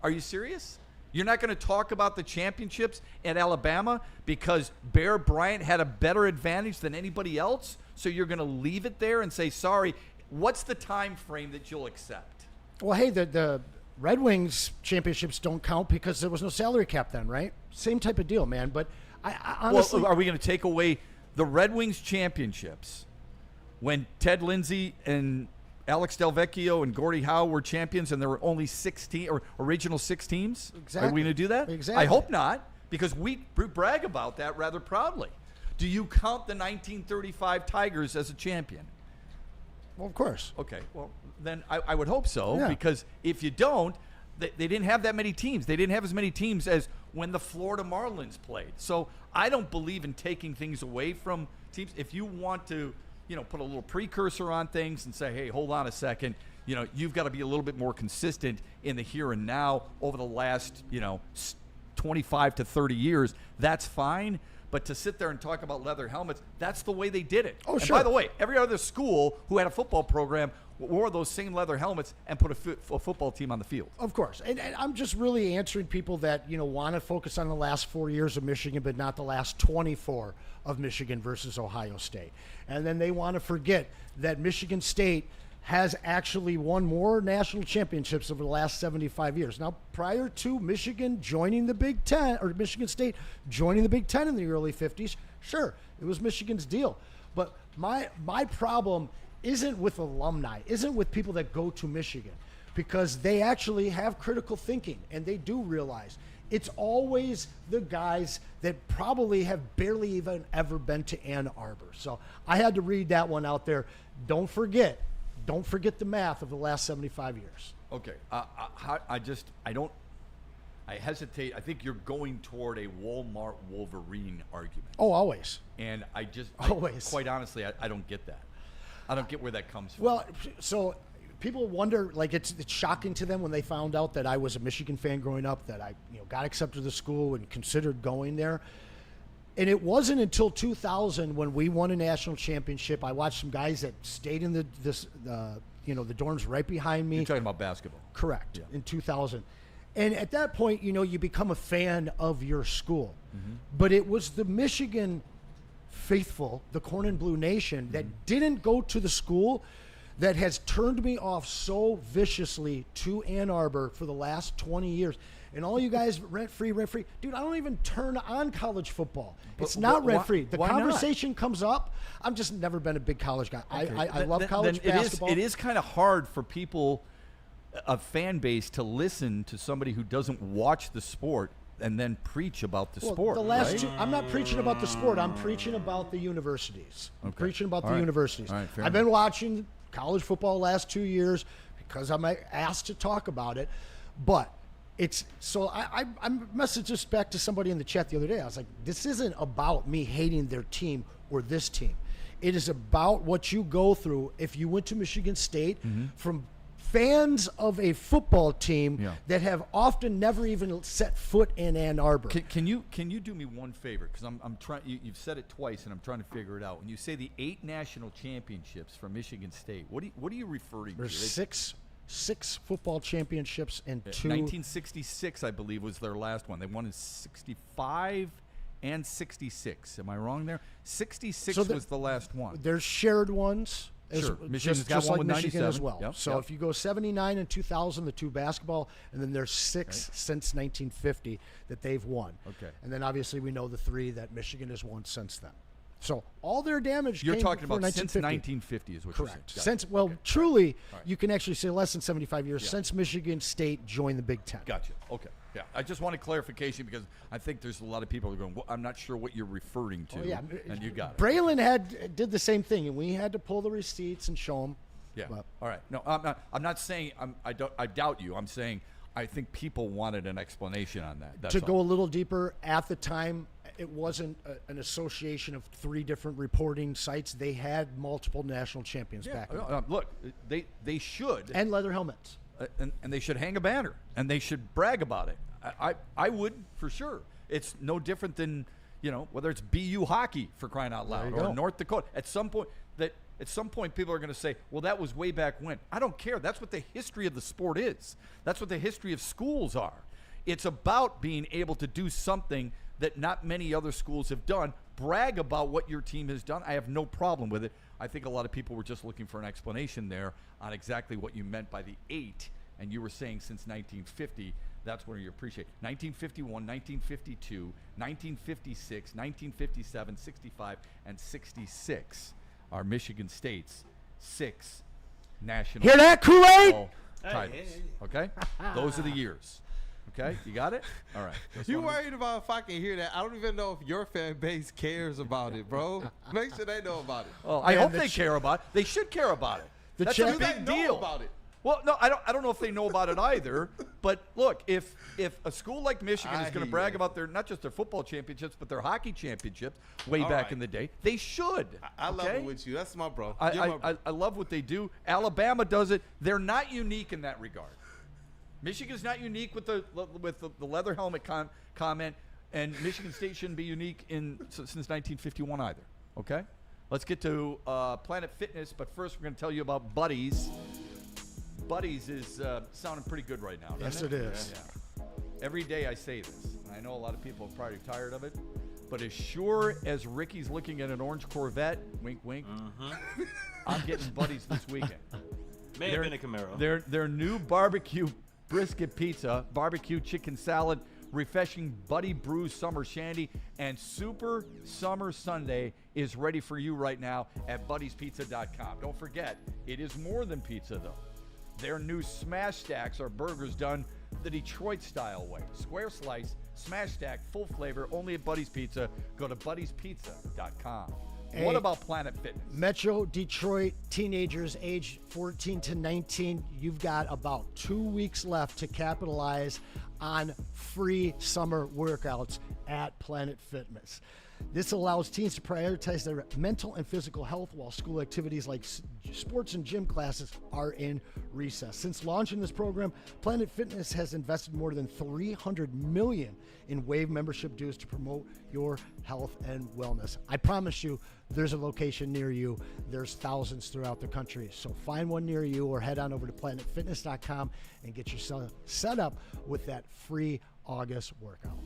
Are you serious? You're not going to talk about the championships at Alabama because Bear Bryant had a better advantage than anybody else? So you're going to leave it there and say, sorry, what's the time frame that you'll accept? Well, hey, the Red Wings championships don't count because there was no salary cap then, right? Same type of deal, man. But I honestly... Well, are we going to take away the Red Wings championships when Ted Lindsay and Alex Delvecchio and Gordie Howe were champions and there were only 16 or original 6 teams? Exactly. Are we going to do that? Exactly. I hope not, because we brag about that rather proudly. Do you count the 1935 Tigers as a champion? Well, of course. Okay, well, then I would hope so, Yeah. because if you don't, they didn't have that many teams. They didn't have as many teams as when the Florida Marlins played. So I don't believe in taking things away from teams. If you want to, put a little precursor on things and say, hey, hold on a second, you've got to be a little bit more consistent in the here and now over the last, 25 to 30 years, that's fine. But to sit there and talk about leather helmets, that's the way they did it. Oh, and sure. by the way, every other school who had a football program wore those same leather helmets and put a football team on the field. Of course. And I'm just really answering people that, want to focus on the last 4 years of Michigan, but not the last 24 of Michigan versus Ohio State. And then they want to forget that Michigan State has actually won more national championships over the last 75 years. Now, prior to Michigan joining the Big Ten, or Michigan State joining the Big Ten in the early 50s, sure, it was Michigan's deal. But my problem isn't with alumni, isn't with people that go to Michigan, because they actually have critical thinking and they do realize it's always the guys that probably have barely even ever been to Ann Arbor. So I had to read that one out there. Don't forget the math of the last 75 years. Okay, I hesitate. I think you're going toward a Walmart Wolverine argument. Oh, always. And always. Quite honestly, I don't get that. I don't get where that comes from. Well, so people wonder, like it's shocking to them when they found out that I was a Michigan fan growing up, that I got accepted to the school and considered going there. And it wasn't until 2000 when we won a national championship. I watched some guys that stayed in the dorms right behind me. You're talking about basketball. Correct. Yeah. In 2000. And at that point, you become a fan of your school. Mm-hmm. But it was the Michigan faithful, the Corn and Blue Nation, that didn't go to the school that has turned me off so viciously to Ann Arbor for the last 20 years. And all you guys, rent-free. Dude, I don't even turn on college football. It's not rent-free. The conversation comes up. I've just never been a big college guy. Okay. I love college basketball. It is kind of hard for people, a fan base, to listen to somebody who doesn't watch the sport and then preach about the sport. The last right? two, I'm not preaching about the sport. I'm preaching about the universities. I'm preaching about the universities. All right, I've been watching college football the last 2 years because I'm asked to talk about it. But it's so I messaged this back to somebody in the chat the other day. I was like, this isn't about me hating their team or this team. It is about what you go through if you went to Michigan State from fans of a football team that have often never even set foot in Ann Arbor. Can you do me one favor? Because I'm trying. You've said it twice, and I'm trying to figure it out. When you say the 8 national championships from Michigan State, what are you referring to? There's six football championships and 2. 1966, I believe, was their last one. They won in 65 and 66. Am I wrong there? 66 was the last one. There's shared ones. Sure. Michigan's got just one like with Michigan 97 as well. Yep. So if you go 79 and 2000, the 2 basketball, and then there's 6 since 1950 that they've won. Okay. And then obviously we know the 3 that Michigan has won since then. So all their damage You're came talking about 1950. since 1950 is what Correct. you're saying. Since truly, you can actually say less than 75 years since Michigan State joined the Big Ten. Gotcha. Okay. Yeah. I just wanted clarification because I think there's a lot of people who are going, well, I'm not sure what you're referring to. Oh, yeah. And you got it. Braylon did the same thing, and we had to pull the receipts and show them. Yeah. All right. No, I'm not saying I doubt you. I'm saying I think people wanted an explanation on that. That's to all. go a little deeper, at the time, it wasn't an association of 3 different reporting sites. They had multiple national champions back then. Look, they should. And leather helmets. And they should hang a banner, and they should brag about it. I would, for sure. It's no different than, whether it's BU hockey, for crying out loud, or North Dakota. At some point, people are going to say, well, that was way back when. I don't care. That's what the history of the sport is. That's what the history of schools are. It's about being able to do something that not many other schools have done. Brag about what your team has done. I have no problem with it. I think a lot of people were just looking for an explanation there on exactly what you meant by the 8, and you were saying since 1950. That's what you appreciate. 1951, 1952, 1956, 1957, 65, and 66 are Michigan State's 6 national. Hear that, Kool-Aid? Titles. Okay? Those are the years. Okay? You got it? All right. You worried about if I can hear that? I don't even know if your fan base cares about it, bro. Make sure they know about it. Oh, I hope they care about it. They should care about it. That's a big deal. About it. Well, no, I don't know if they know about it either. But look, if a school like Michigan is going to brag about not just their football championships, but their hockey championships way back in the day, they should. I love it with you. That's my bro. I love what they do. Alabama does it. They're not unique in that regard. Michigan's not unique with the leather helmet comment, and Michigan State shouldn't be unique since 1951 either. Okay, let's get to Planet Fitness, but first we're going to tell you about Buddies. Buddies is sounding pretty good right now. Yes, it is. Yeah. Every day I say this, and I know a lot of people are probably tired of it, but as sure as Ricky's looking at an orange Corvette, wink, wink, I'm getting Buddies this weekend. May have been a Camaro. Their new barbecue brisket pizza, barbecue chicken salad, refreshing Buddy Brews Summer Shandy, and Super Summer Sundae is ready for you right now at BuddiesPizza.com. Don't forget, it is more than pizza, though. Their new Smash Stacks are burgers done the Detroit-style way. Square slice, smash stack, full flavor, only at Buddy's Pizza. Go to BuddiesPizza.com. Hey, what about Planet Fitness? Metro Detroit teenagers age 14 to 19, you've got about 2 weeks left to capitalize on free summer workouts at Planet Fitness. This allows teens to prioritize their mental and physical health while school activities like sports and gym classes are in recess. Since launching this program, Planet Fitness has invested more than $300 million in Wave membership dues to promote your health and wellness. I promise you, there's a location near you. There's thousands throughout the country. So find one near you or head on over to planetfitness.com and get yourself set up with that free August workout.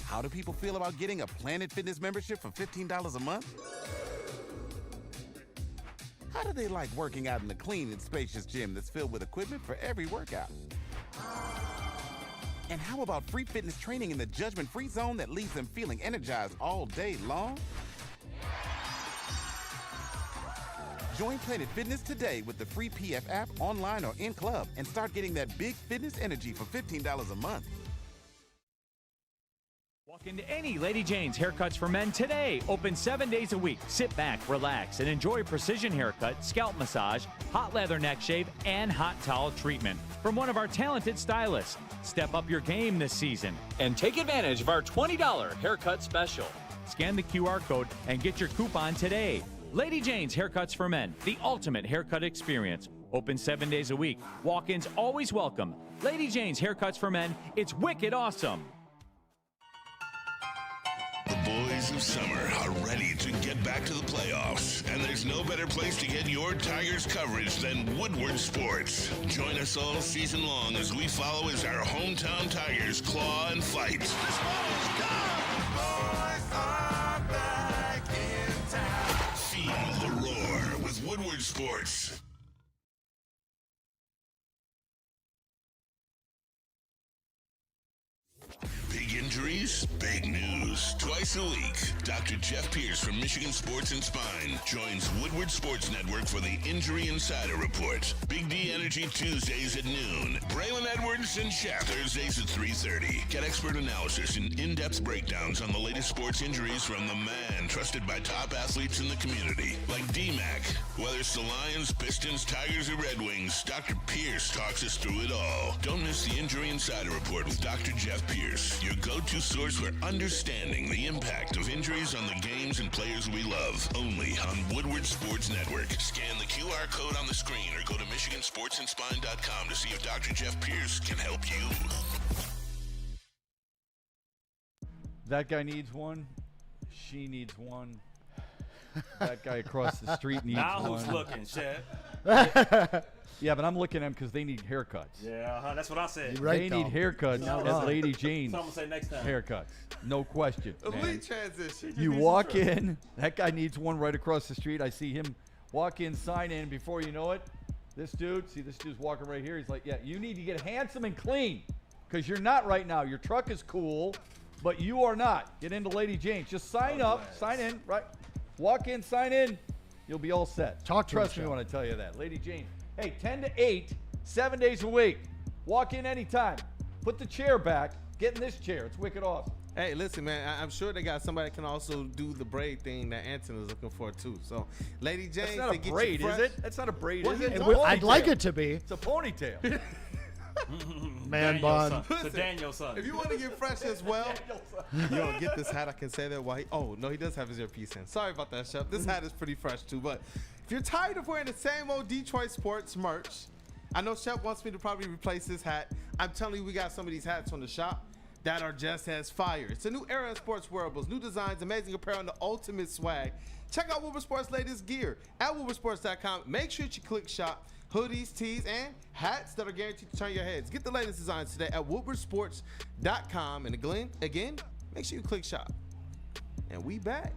How do people feel about getting a Planet Fitness membership for $15 a month? How do they like working out in a clean and spacious gym that's filled with equipment for every workout? And how about free fitness training in the judgment-free zone that leaves them feeling energized all day long? Join Planet Fitness today with the free PF app, online or in club, and start getting that big fitness energy for $15 a month. Walk into any Lady Jane's Haircuts for Men today. Open 7 days a week. Sit back, relax, and enjoy precision haircut, scalp massage, hot leather neck shave, and hot towel treatment from one of our talented stylists. Step up your game this season and take advantage of our $20 haircut special. Scan the QR code and get your coupon today. Lady Jane's Haircuts for Men, the ultimate haircut experience. Open 7 days a week. Walk-ins always welcome. Lady Jane's Haircuts for Men, it's wicked awesome. The boys of summer are ready to get back to the playoffs, and there's no better place to get your Tigers coverage than Woodward Sports. Join us all season long as we follow as our hometown Tigers claw and fight. This ball is gone. Boys are back in town. Feel the roar with Woodward Sports. Big injuries, big news. Twice a week, Dr. Jeff Pierce from Michigan Sports and Spine joins Woodward Sports Network for the Injury Insider Report. Big D Energy Tuesdays at noon. Braylon Edwards and Shep Thursdays at 3:30. Get expert analysis and in-depth breakdowns on the latest sports injuries from the man trusted by top athletes in the community, like D-Mac. Whether it's the Lions, Pistons, Tigers, or Red Wings, Dr. Pierce talks us through it all. Don't miss the Injury Insider Report with Dr. Jeff Pierce, your go-to source for understanding the impact of injuries on the games and players we love. Only on Woodward Sports Network. Scan the QR code on the screen or go to MichiganSportsandSpine.com to see if Dr. Jeff Pierce can help you. That guy needs one. She needs one. That guy across the street needs now one. Now who's looking, Shep? Yeah, but I'm looking at them because they need haircuts. Yeah, that's what I said. They need haircuts at Lady Jane's. So I'm gonna say next time. Haircuts, no question. Elite transition. You walk in, that guy needs one right across the street. I see him walk in, sign in. Before you know it, this dude's walking right here. He's like, yeah, you need to get handsome and clean because you're not right now. Your truck is cool, but you are not. Get into Lady Jane's. Just sign up, sign in, right? Walk in, sign in. You'll be all set. Trust me when I tell you that. Lady Jane. Hey, 10 to 8, 7 days a week. Walk in anytime. Put the chair back. Get in this chair. It's wicked awesome. Hey, listen, man. I'm sure they got somebody that can also do the braid thing that Anson is looking for too. So, Lady Jane, that's not a braid, is it? That's not a braid, is it? I'd like it to be. It's a ponytail. Man bun. It's a Daniel son. If you want to get fresh as well, you don't get this hat. I can say that. Why? Oh no, he does have his earpiece in. Sorry about that, Shep. This hat is pretty fresh too. But if you're tired of wearing the same old Detroit sports merch, I know Shep wants me to probably replace his hat. I'm telling you, we got some of these hats on the shop that are just as fire. It's a new era in sports wearables, new designs, amazing apparel, and the ultimate swag. Check out Woodward Sports' latest gear at woodwardsports.com. Make sure you click shop. Hoodies, tees, and hats that are guaranteed to turn your heads. Get the latest designs today at woodwardsports.com. And again, make sure you click shop. And we back.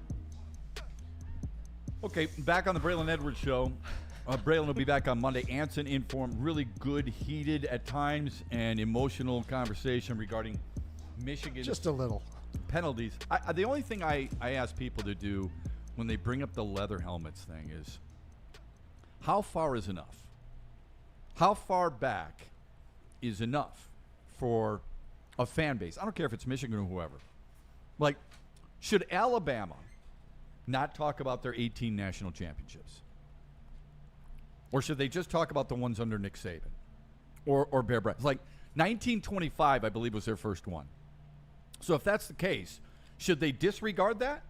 Okay, back on the Braylon Edwards Show. Braylon will be back on Monday. Anson informed, really good, heated at times, and emotional conversation regarding Michigan. Just a little. Penalties. The only thing I ask people to do when they bring up the leather helmets thing is, how far is enough? How far back is enough for a fan base? I don't care if it's Michigan or whoever. Like, should Alabama not talk about their 18 national championships? Or should they just talk about the ones under Nick Saban? Or Bear Bryant? Like, 1925, I believe, was their first one. So if that's the case, should they disregard that?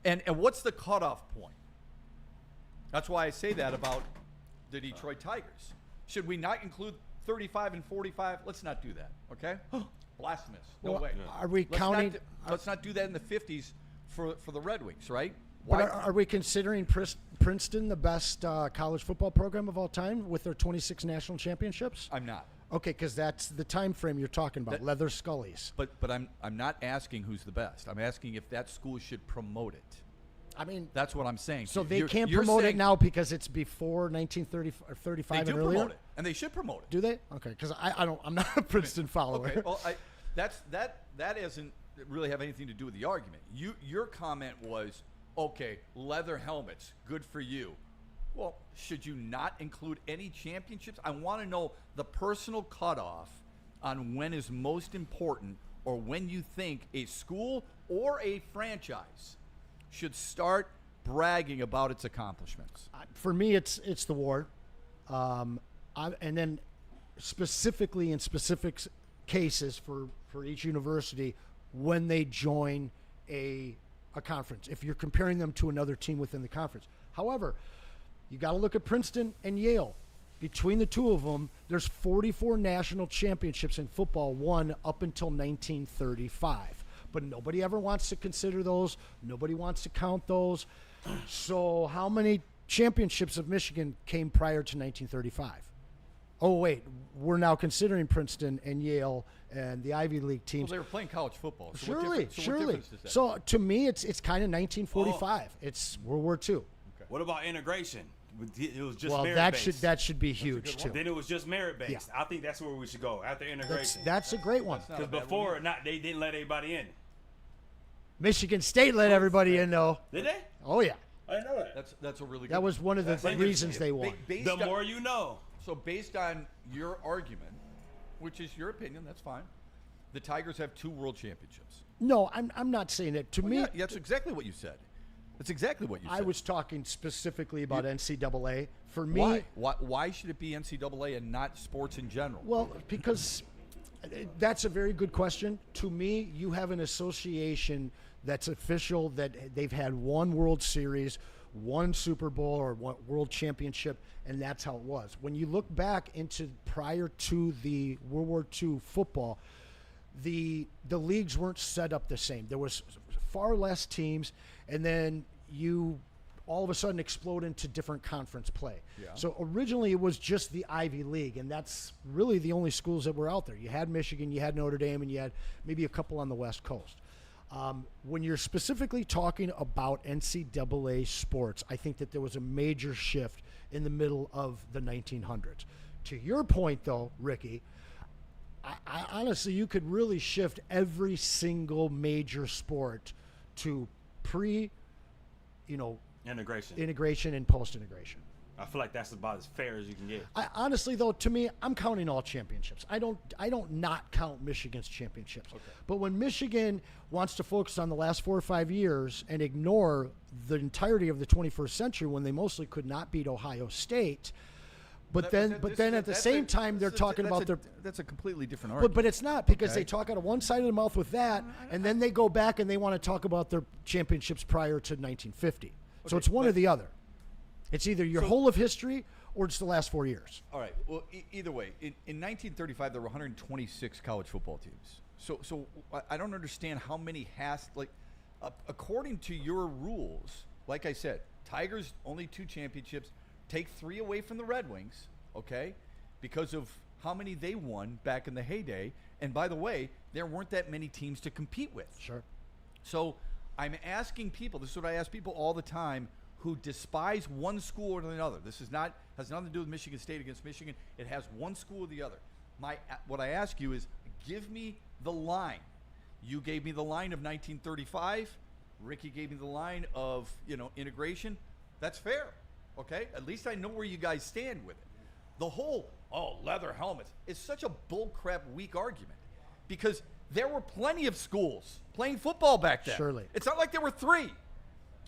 And what's the cutoff point? That's why I say that about the Detroit Tigers. Should we not include 35 and 45? Let's not do that, okay? Blasphemous. No way. Are we counting? Let's not do that in the 50s for the Red Wings, right? But are we considering Princeton the best college football program of all time with their 26 national championships? I'm not. Okay, because that's the time frame you're talking about, leather scullies. But I'm not asking who's the best. I'm asking if that school should promote it. I mean, that's what I'm saying. So they can't promote it now because it's before 1930 or 35 and earlier? They do promote it, and they should promote it. Do they? Okay, because I'm not a Princeton follower. Okay, well, that doesn't really have anything to do with the argument. Your comment was, okay, leather helmets, good for you. Well, should you not include any championships? I want to know the personal cutoff on when is most important, or when you think a school or a franchise should start bragging about its accomplishments. For me, it's the war, and then specifically in specific cases for each university when they join a conference. If you're comparing them to another team within the conference, However, you got to look at Princeton and Yale. Between the two of them, there's 44 national championships in football won up until 1935. But nobody ever wants to consider those. Nobody wants to count those. So how many championships of Michigan came prior to 1935? Oh, wait, we're now considering Princeton and Yale and the Ivy League teams. Well, they were playing college football. So surely. What difference is that? So to me, it's kind of 1945. It's World War II. Okay. What about integration? It was just well, merit-based. that should be huge too. Then it was just merit-based. Yeah. I think that's where we should go after integration. That's a great one. Because before, they didn't let anybody in. Michigan State let everybody in, though. Did they? Oh yeah. I didn't know that. That's a really good. That was one of the reasons they won. The more you know. So based on your argument, which is your opinion, that's fine. The Tigers have 2 world championships. No, I'm not saying that. To me, that's exactly what you said. That's exactly what you said. I was talking specifically about NCAA. For me, why should it be NCAA and not sports in general? Well, because that's a very good question. To me, you have an association that's official, that they've had 1 World Series, 1 Super Bowl, or 1 World Championship, and that's how it was. When you look back into prior to the World War II football, the leagues weren't set up the same. There was far less teams, and then you all of a sudden explode into different conference play. Yeah. So originally it was just the Ivy League, and that's really the only schools that were out there. You had Michigan, you had Notre Dame, and you had maybe a couple on the West Coast. When you're specifically talking about NCAA sports, I think that there was a major shift in the middle of the 1900s. To your point, though, Ricky, I honestly, you could really shift every single major sport to integration and post-integration. I feel like that's about as fair as you can get. Honestly, though, to me, I'm counting all championships. I don't not count Michigan's championships. Okay. But when Michigan wants to focus on the last 4 or 5 years and ignore the entirety of the 21st century, when they mostly could not beat Ohio State, but then at the same time they're talking about their. That's a completely different argument. But it's not, because they talk out of one side of the mouth with that, and then they go back and they want to talk about their championships prior to 1950. So it's one or the other. It's either your whole of history or it's the last 4 years. All right. Well, either way, in 1935 there were 126 college football teams. So I don't understand how many according to your rules. Like I said, Tigers only 2 championships. Take 3 away from the Red Wings, okay, because of how many they won back in the heyday. And by the way, there weren't that many teams to compete with. Sure. So I'm asking people. This is what I ask people all the time who despise one school or another. This has nothing to do with Michigan State against Michigan. It has one school or the other. What I ask you is, give me the line. You gave me the line of 1935. Ricky gave me the line of integration. That's fair, okay? At least I know where you guys stand with it. The whole leather helmets is such a bullcrap weak argument, because there were plenty of schools playing football back then. Surely. It's not like there were 3.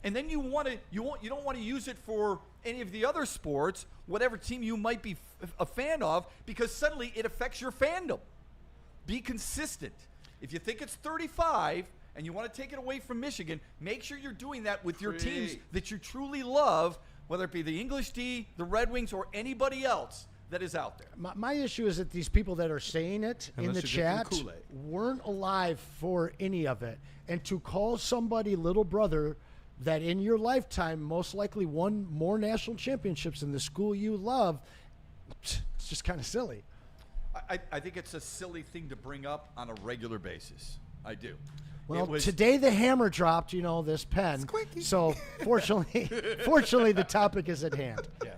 And then you don't want to use it for any of the other sports, whatever team you might be a fan of, because suddenly it affects your fandom. Be consistent. If you think it's 35 and you want to take it away from Michigan, make sure you're doing that with your teams that you truly love, whether it be the English D, the Red Wings, or anybody else that is out there. My issue is that these people that are saying it in the chat weren't alive for any of it. And to call somebody little brother that in your lifetime most likely won more national championships in the school you love, it's just kind of silly. I think it's a silly thing to bring up on a regular basis. I do. Well, today the hammer dropped, this pen. Squeaky. So fortunately the topic is at hand. Yeah.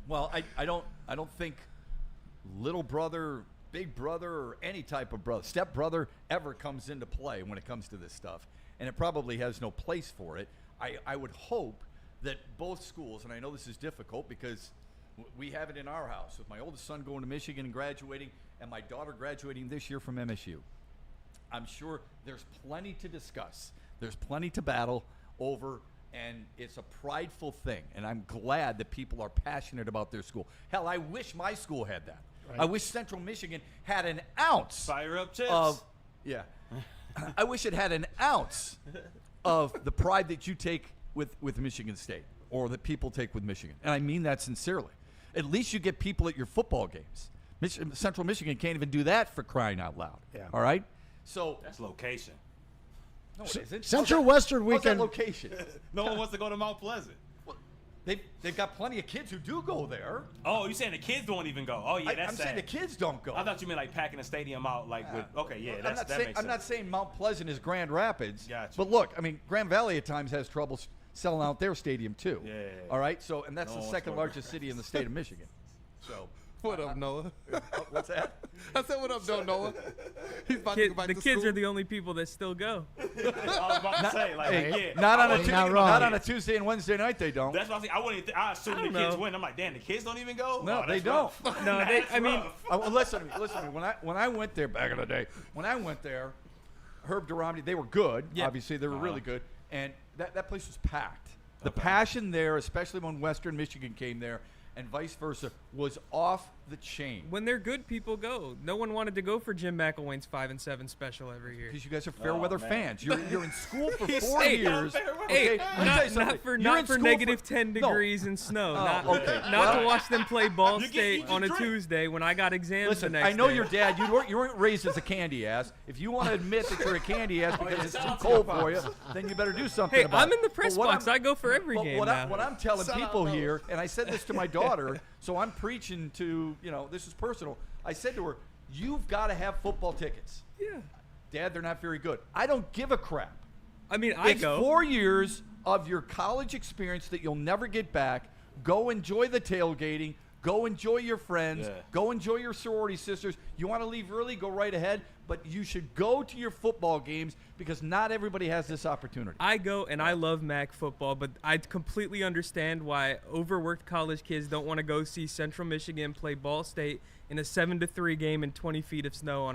Well, I don't think little brother, big brother, or any type of brother, step brother ever comes into play when it comes to this stuff. And it probably has no place for it. I would hope that both schools, and I know this is difficult because we have it in our house with my oldest son going to Michigan and graduating, and my daughter graduating this year from MSU. I'm sure there's plenty to discuss. There's plenty to battle over, and it's a prideful thing. And I'm glad that people are passionate about their school. Hell, I wish my school had that. Right. I wish Central Michigan had an ounce Fire up tips. I wish it had an ounce of the pride that you take with Michigan State. or that people take with Michigan, and I mean that sincerely. At least you get people at your football games. Central Michigan can't even do that, for crying out loud. Yeah. All right? So That's location. no, it isn't. Central Western How's that weekend. location. No one wants to go to Mount Pleasant. They've got plenty of kids who do go there. Oh, you saying the kids don't even go? Oh, yeah, that's I'm sad. saying the kids don't go. I thought you meant like packing the stadium out like with. Okay, yeah, I'm that not makes sense. I'm not saying Mount Pleasant is Grand Rapids. Gotcha. But look, I mean, Grand Valley at times has trouble selling out their stadium too. Yeah. All right. So, and that's No the one's second going largest city in the state of Michigan. So, What up, Noah? what's that? I said, what up, Noah? He's about to go back The to kids school. are the only people that still go. I was about to say like, Hey, yeah. not on I a wouldn't not even- wrong. not on a Tuesday and Wednesday night. They don't. That's what I was. I wouldn't. I assume I the don't kids know. win. I'm like, damn, the kids don't even go. No, Oh, they that's don't. rough. No, That's I mean, rough. Well, listen to me. When I went there back in the day, when I went there, Herb Duromedy, they were good. Yeah. Obviously, they were really good, and that place was packed. The passion there, especially when Western Michigan came there, and vice versa, was off the chain. when they're good, people go. No one wanted to go for Jim McElwain's 5 and 7 special every year. Because you guys are fair weather fans. You're in school for 4 Hey, years. Hey, Okay, let me tell you something. not for You're in school negative 10 No. degrees and snow. Oh, not okay. not Well, to watch them play Ball You State can on a drink. Tuesday when I got exams Listen, the next I know day. your dad. You weren't raised as a candy ass. If you want to admit that you're a candy ass because it's too cold for you, then you better do something Hey, about it. I'm in the press But what box. I go for every but game what now. what I'm telling Shout out people Noah. here, and I said this to my daughter, so I'm preaching to, this is personal. I said to her, you've got to have football tickets. Yeah. Dad, they're not very good. I don't give a crap. I mean, I It's go. 4 years of your college experience that you'll never get back. Go enjoy the tailgating. Go enjoy your friends. Yeah. Go enjoy your sorority sisters. You want to leave early, go right ahead. But you should go to your football games because not everybody has this opportunity. I go and I love MAC football, but I completely understand why overworked college kids don't want to go see Central Michigan play Ball State in a 7-3 game in 20 feet of snow on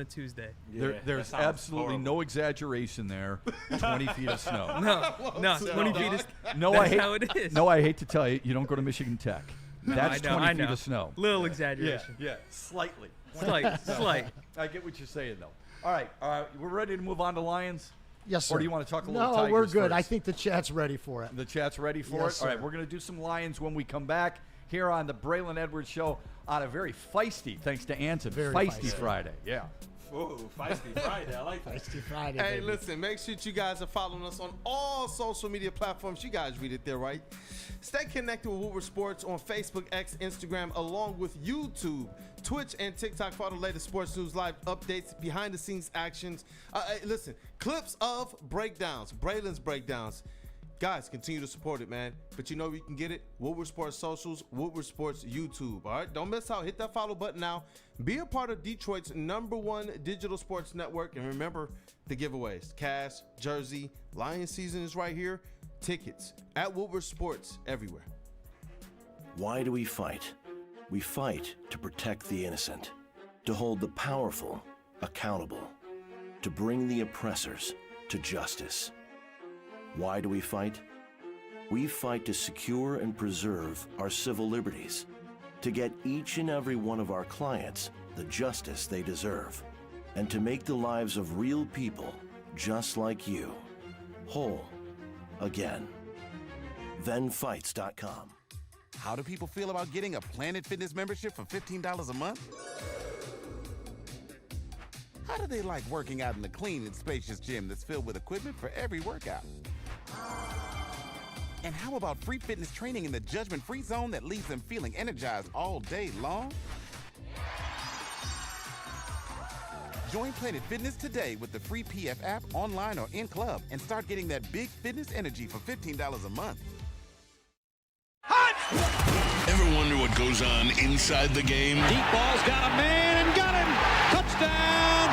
a Tuesday. There's that sounds absolutely horrible. no exaggeration there. 20 feet of snow. No, 20 feet is No, that's I hate, how it is. No, I hate to tell you, you don't go to Michigan Tech. That's I know, 20 I know. feet of snow. Little exaggeration. Yeah, slightly. Slight. I get what you're saying, though. All right, we're ready to move on to Lions? Yes, sir. Or do you want to talk a little No, Tigers we're good. first? I think the chat's ready for it. The chat's ready for Yes, it? All right, sir. we're going to do some Lions when we come back here on the Braylon Edwards Show on a very feisty, thanks to Anson, Very feisty feisty. Friday. Yeah. Ooh, feisty Friday. I like that. Feisty Friday, Hey, baby. listen, make sure you guys are following us on all social media platforms. You guys read it there, right? Stay connected with Woodward Sports on Facebook, X, Instagram, along with YouTube, Twitch, and TikTok for all the latest sports news, live updates, behind-the-scenes actions. Hey, listen, clips of breakdowns, Braylon's breakdowns. Guys, continue to support it, man. But you know where you can get it? Woodward Sports socials, Woodward Sports YouTube. All right, don't miss out. Hit that follow button now. Be a part of Detroit's #1 digital sports network. And remember the giveaways: cash, jersey, Lion season is right here. Tickets at Woodward Sports everywhere. Why do we fight? We fight to protect the innocent, to hold the powerful accountable, to bring the oppressors to justice. Why do we fight? We fight to secure and preserve our civil liberties, to get each and every one of our clients the justice they deserve, and to make the lives of real people just like you whole again. ThenFights.com. How do people feel about getting a Planet Fitness membership for $15 a month? How do they like working out in a clean and spacious gym that's filled with equipment for every workout? And how about free fitness training in the judgment-free zone that leaves them feeling energized all day long? Join Planet Fitness today with the free PF app, online or in club, and start getting that big fitness energy for $15 a month. Ever wonder what goes on inside the game? Deep ball's got a man and got him. Touchdown,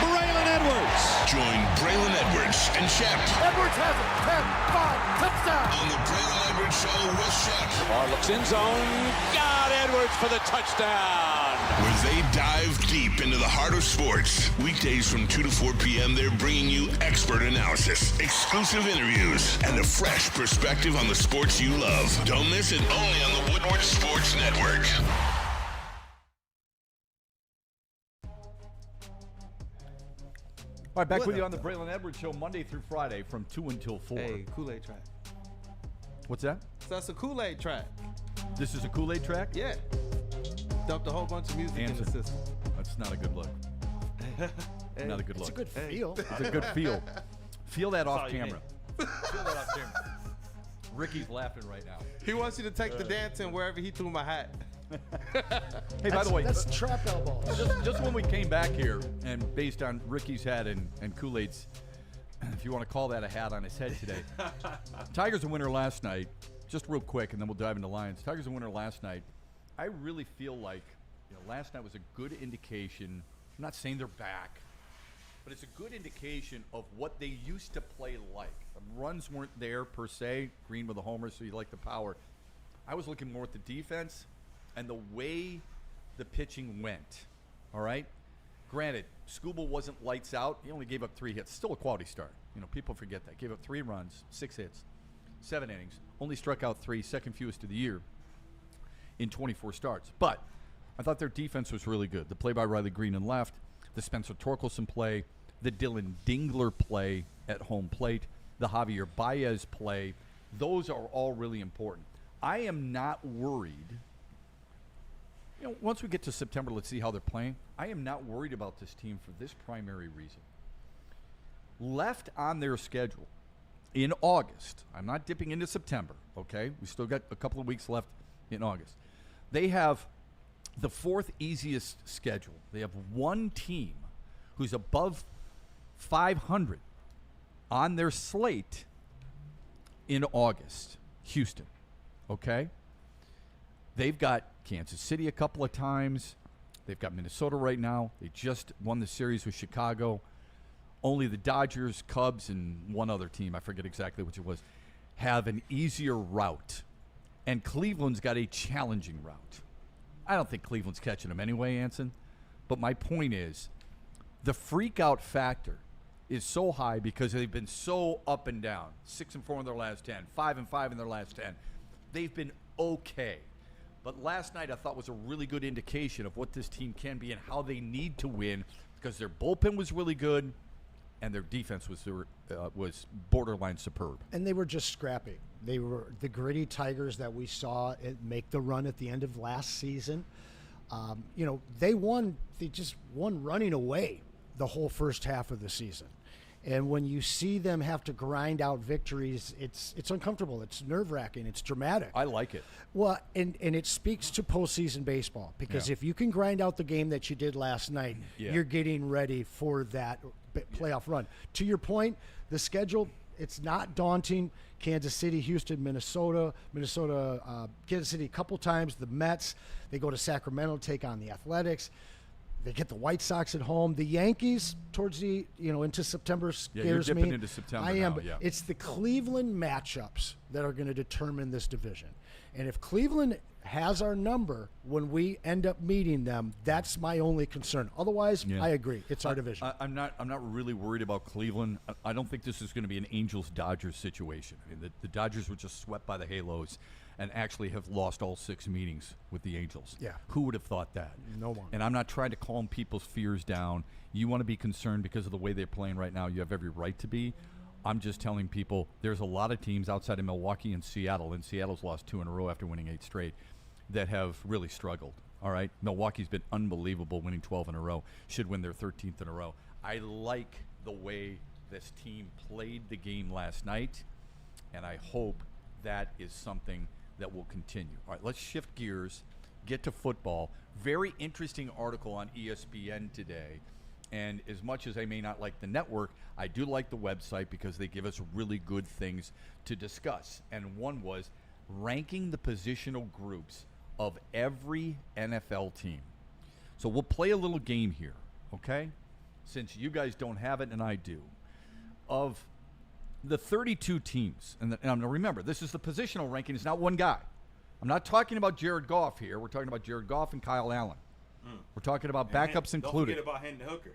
Braylon Edwards. Join Braylon Edwards and Shep Edwards has it. 10, 5, touchdown. on the Braylon Edwards Show with Shep, Ball looks in zone. Got Edwards for the touchdown. where they dive deep into the heart of sports. Weekdays from 2 to 4 p.m., they're bringing you expert analysis, exclusive interviews, and a fresh perspective on the sports you love. Don't miss it, only on the Woodward Sports Network. All right, back with you on the Braylon Edwards Show Monday through Friday from 2 until 4. Hey, Kool-Aid track. What's that? So that's a Kool-Aid track. This is a Kool-Aid track? Yeah. Dumped a whole bunch of music in the system. That's not a good look. Not a good look. It's a good feel. It's a good feel. Feel that all off you camera. Feel that off camera. Ricky's laughing right now. He wants you to take the dancing wherever he threw my hat. Hey, by the way, That's trap elbow. just when we came back here, and based on Ricky's hat and Kool-Aid's, if you want to call that a hat on his head today, Tigers a winner last night. Just real quick, and then we'll dive into Lions. Tigers a winner last night. I really feel like last night was a good indication. I'm not saying they're back, but it's a good indication of what they used to play like. The runs weren't there per se. Green with a homer, so you like the power. I was looking more at the defense and the way the pitching went. All right? Granted, Skubal wasn't lights out. He only gave up 3 hits. Still a quality start. People forget that. Gave up 3 runs, 6 hits, 7 innings. Only struck out 3, second fewest of the year in 24 starts. But I thought their defense was really good. The play by Riley Green and left, the Spencer Torkelson play, the Dylan Dingler play at home plate, the Javier Baez play. Those are all really important. I am not worried. Once we get to September, let's see how they're playing. I am not worried about this team for this primary reason. Left on their schedule in August, I'm not dipping into September, okay? We still got a couple of weeks left in August. They have the 4th easiest schedule. They have one team who's above 500 on their slate in August, Houston, okay? They've got Kansas City a couple of times. They've got Minnesota right now. They just won the series with Chicago. Only the Dodgers, Cubs, and one other team, I forget exactly which it was, have an easier route. And Cleveland's got a challenging route. I don't think Cleveland's catching them anyway, Anson. But my point is, the freak-out factor is so high because they've been so up and down. 6-4 in their last 10, 5-5 in their last 10. They've been okay. But last night I thought was a really good indication of what this team can be and how they need to win because their bullpen was really good and their defense was borderline superb. And they were just scrappy. They were the gritty Tigers that we saw make the run at the end of last season. They just won running away the whole first half of the season. And when you see them have to grind out victories, it's uncomfortable. It's nerve-wracking. It's dramatic. I like it. Well, and it speaks to postseason baseball because if you can grind out the game that you did last night, you're getting ready for that playoff run. To your point, the schedule, it's not daunting. Kansas City, Houston, Minnesota, Kansas City a couple times. The Mets, they go to Sacramento, take on the Athletics. They get the White Sox at home. The Yankees towards the into September scares you're dipping me. Into September I am. now, yeah. It's the Cleveland matchups that are going to determine this division. And if Cleveland has our number when we end up meeting them, that's my only concern. Otherwise, I agree. It's our division. I'm not really worried about Cleveland. I don't think this is going to be an Angels-Dodgers situation. I mean, the Dodgers were just swept by the Halos and actually have lost all 6 meetings with the Angels. Yeah. Who would have thought that? No one. And I'm not trying to calm people's fears down. You want to be concerned because of the way they're playing right now. You have every right to be. I'm just telling people there's a lot of teams outside of Milwaukee and Seattle's lost 2 in a row after winning 8 straight, that have really struggled. All right? Milwaukee's been unbelievable, winning 12 in a row. Should win their 13th in a row. I like the way this team played the game last night, and I hope that is something that will continue. All right, let's shift gears, get to football. Very interesting article on ESPN today. And as much as I may not like the network, I do like the website because they give us really good things to discuss. And one was ranking the positional groups of every NFL team. So we'll play a little game here, okay? Since you guys don't have it and I do. Of the 32 teams, and remember, this is the positional ranking. It's not one guy. I'm not talking about Jared Goff here. We're talking about Jared Goff and Kyle Allen. We're talking about backups included. Don't forget about Hendon Hooker.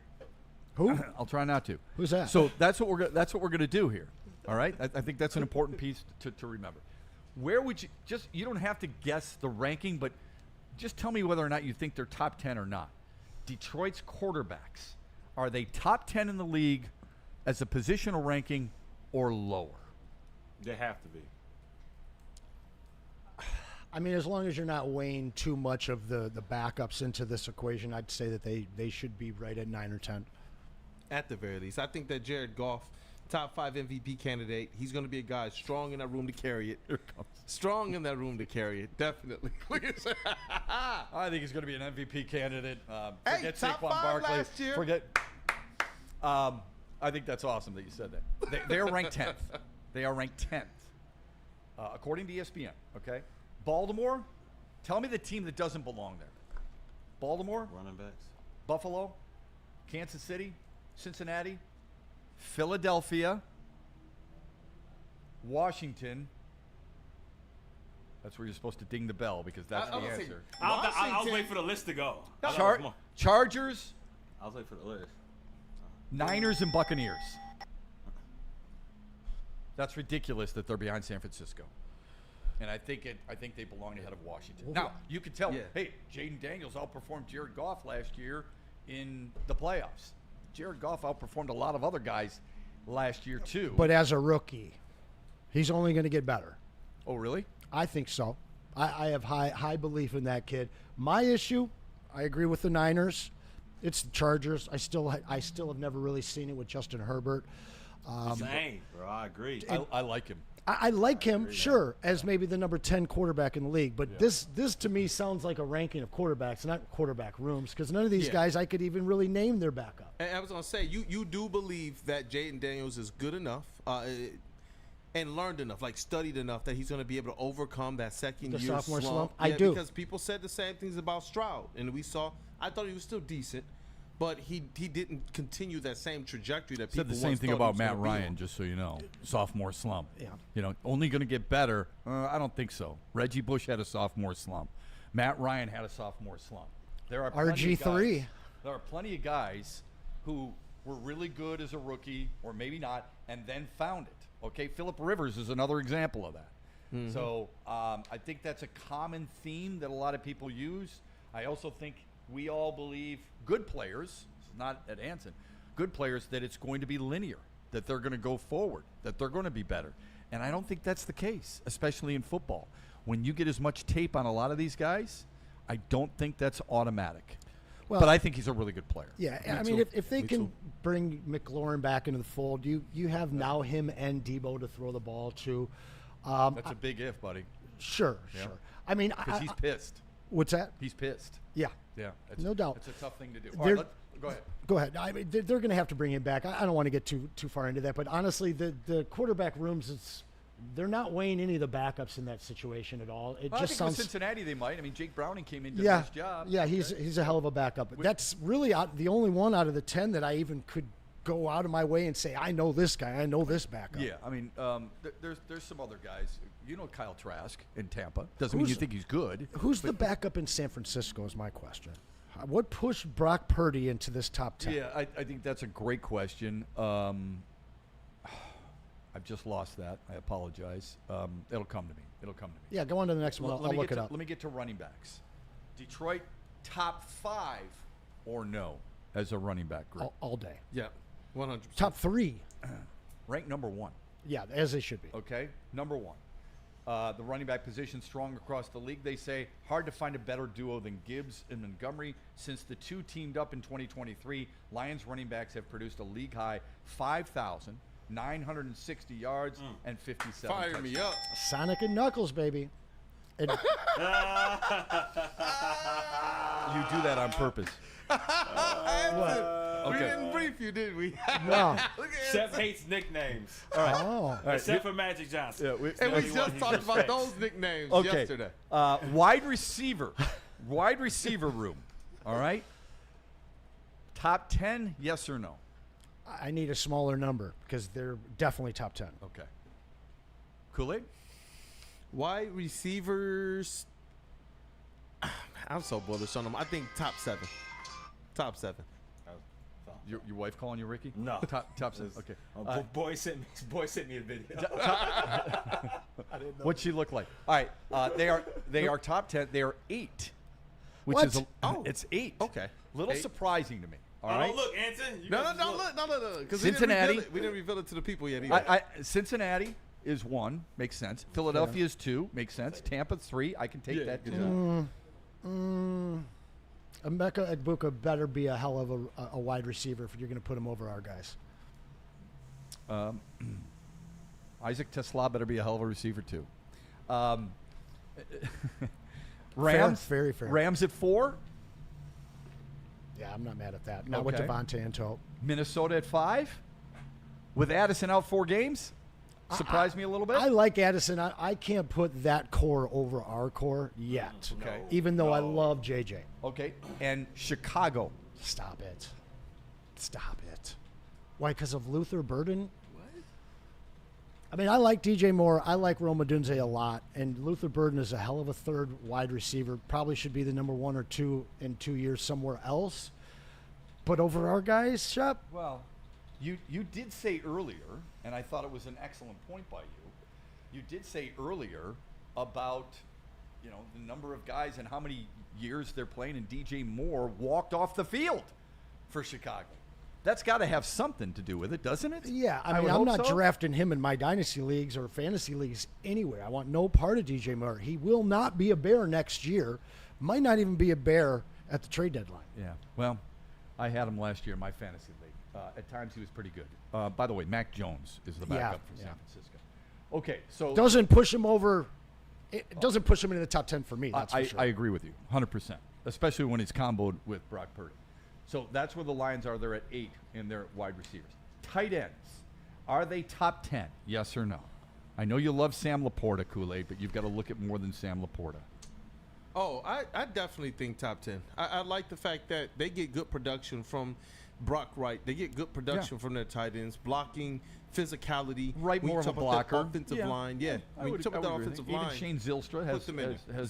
Who? I'll try not to. Who's that? So that's what we're going to do here. All right? I think that's an important piece to remember. Where would you don't have to guess the ranking, but just tell me whether or not you think they're top 10 or not. Detroit's quarterbacks, are they top 10 in the league as a positional ranking or lower? They have to be. I mean, as long as you're not weighing too much of the backups into this equation, I'd say that they should be right at 9 or 10. At the very least. I think that Jared Goff, top 5 MVP candidate, he's going to be a guy strong in that room to carry it. Here it comes. Strong in that room to carry it, definitely. I think he's going to be an MVP candidate. Hey, Forget top Saquon 5 Barkley. last year. Forget. I think that's awesome that you said that. They are ranked 10th. They are ranked 10th, according to ESPN. Okay, Baltimore. Tell me the team that doesn't belong there. Baltimore, Running backs. Buffalo, Kansas City, Cincinnati, Philadelphia, Washington. That's where you're supposed to ding the bell because that's the answer. I was waiting for the list to go. Chargers, I was waiting for the list. Niners, and Buccaneers. That's ridiculous that they're behind San Francisco. And I think they belong ahead of Washington. Now, you could tell, hey, Jaden Daniels outperformed Jared Goff last year in the playoffs. Jared Goff outperformed a lot of other guys last year too. But as a rookie, he's only going to get better. Oh, really? I think so. I have high belief in that kid. My issue, I agree with the Niners. It's the Chargers. I still have never really seen it with Justin Herbert. Same, bro. I agree. I like him. I like him, sure, as maybe the number 10 quarterback in the league. But this to me sounds like a ranking of quarterbacks, not quarterback rooms, because none of these guys I could even really name their backup. And I was going to say, you do believe that Jaden Daniels is good enough and learned enough, like studied enough, that he's going to be able to overcome that second-year sophomore slump? Yeah, I do. Because people said the same things about Stroud, and I thought he was still decent. But he didn't continue that same trajectory that people said the same once thing thought about he was Matt gonna be Ryan, on. just so you know. Sophomore slump. Yeah. You know, only going to get better. I don't think so. Reggie Bush had a sophomore slump. Matt Ryan had a sophomore slump. There are plenty of RG3. guys, there are plenty of guys who were really good as a rookie, or maybe not, and then found it. Okay, Phillip Rivers is another example of that. Mm-hmm. So I think that's a common theme that a lot of people use. I also think we all believe good players, not at Anson, good players, that it's going to be linear, that they're going to go forward, that they're going to be better. And I don't think that's the case, especially in football. When you get as much tape on a lot of these guys, I don't think that's automatic. Well, but I think he's a really good player. Yeah, I mean, if they can bring McLaurin back into the fold, you have now him and Debo to throw the ball to. That's a big if, buddy. Sure. I mean, because he's pissed. What's that? He's pissed. Yeah. Yeah. No doubt. It's a tough thing to do. All right, go ahead. Go ahead. I mean, they're going to have to bring him back. I don't want to get too far into that, but honestly, the quarterback rooms, they're not weighing any of the backups in that situation at all. It I just think sounds. With Cincinnati, they might. I mean, Jake Browning came in, did his job. Yeah, he's a hell of a backup. That's really the only one out of the 10 that I even could go out of my way and say, I know this guy, I know this backup. Yeah, I mean, there's some other guys. You know Kyle Trask in Tampa. Doesn't mean you think he's good. Who's the backup in San Francisco is my question. What pushed Brock Purdy into this top 10? Yeah, I think that's a great question. I've just lost that. I apologize. It'll come to me. Yeah, go on to the next one. I'll look it up. Let me get to running backs. Detroit top 5 or no as a running back group? All day. Yeah, 100%. Top 3. Ranked number 1. Yeah, as they should be. Okay, number 1. The running back position strong across the league. They say hard to find a better duo than Gibbs and Montgomery. Since the two teamed up in 2023, Lions running backs have produced a league high 5,960 yards and 57 Fire touchdowns. me up. Sonic and Knuckles, baby. And You do that on purpose. We didn't brief you, did we? No. Shep hates nicknames. All right. Oh. Except for Magic Johnson. Yeah, And we just talked about those nicknames yesterday. Wide receiver room. All right. Top 10, yes or no? I need a smaller number because they're definitely top 10. Okay. Kool-Aid? Wide receivers. I'm so bullish on them. I think top 7. Top 7. Your wife calling you Ricky? No. Top 7. Okay. Boy sent me a video. I didn't know. What'd she look like? All right. They are top 10. They are 8. Which What? is it's 8. Okay. Little 8. surprising to me. All right. Oh, look, Anson. No. Because Cincinnati. we didn't reveal it to the people yet either. Cincinnati is 1. Makes sense. Philadelphia is 2. Makes sense. Tampa 3. I can take that too. Emeka Egbuka better be a hell of a wide receiver if you're going to put him over our guys. Isaac Tesla better be a hell of a receiver too. Rams, very fair. Rams at 4. Yeah, I'm not mad at that. Not with Devontae and Toe. Minnesota at 5. With Addison out 4 games. Surprised me a little bit. I like Addison. I can't put that core over our core yet. Okay. Even though I love JJ. Okay. And Chicago. Stop it. Stop it. Why? Because of Luther Burden? I mean, I like DJ Moore. I like Rome Odunze a lot. And Luther Burden is a hell of a third wide receiver. Probably should be the number 1 or 2 in 2 years somewhere else. But over our guys, Shep? Well, you did say earlier, and I thought it was an excellent point by you. You did say earlier about, the number of guys and how many years they're playing, and DJ Moore walked off the field for Chicago. That's got to have something to do with it, doesn't it? Yeah, I mean, I'm not drafting him in my dynasty leagues or fantasy leagues anyway. I want no part of DJ Moore. He will not be a Bear next year. Might not even be a Bear at the trade deadline. Yeah, well, I had him last year in my fantasy league. At times he was pretty good. By the way, Mac Jones is the backup for San Francisco. Okay, so doesn't push him over. It doesn't push him into the top 10 for me. That's for sure. I agree with you, 100%, especially when he's comboed with Brock Purdy. So that's where the Lions are. They're at 8 in their wide receivers. Tight ends, are they top 10? Yes or no? I know you love Sam Laporta, Kool-Aid, but you've got to look at more than Sam Laporta. Oh, I definitely think top 10. I like the fact that they get good production from Brock Wright. They get good production from their tight ends, blocking, physicality. Right, more of a blocker. Offensive line, yeah. When you talk about the offensive line. Even Shane Zylstra has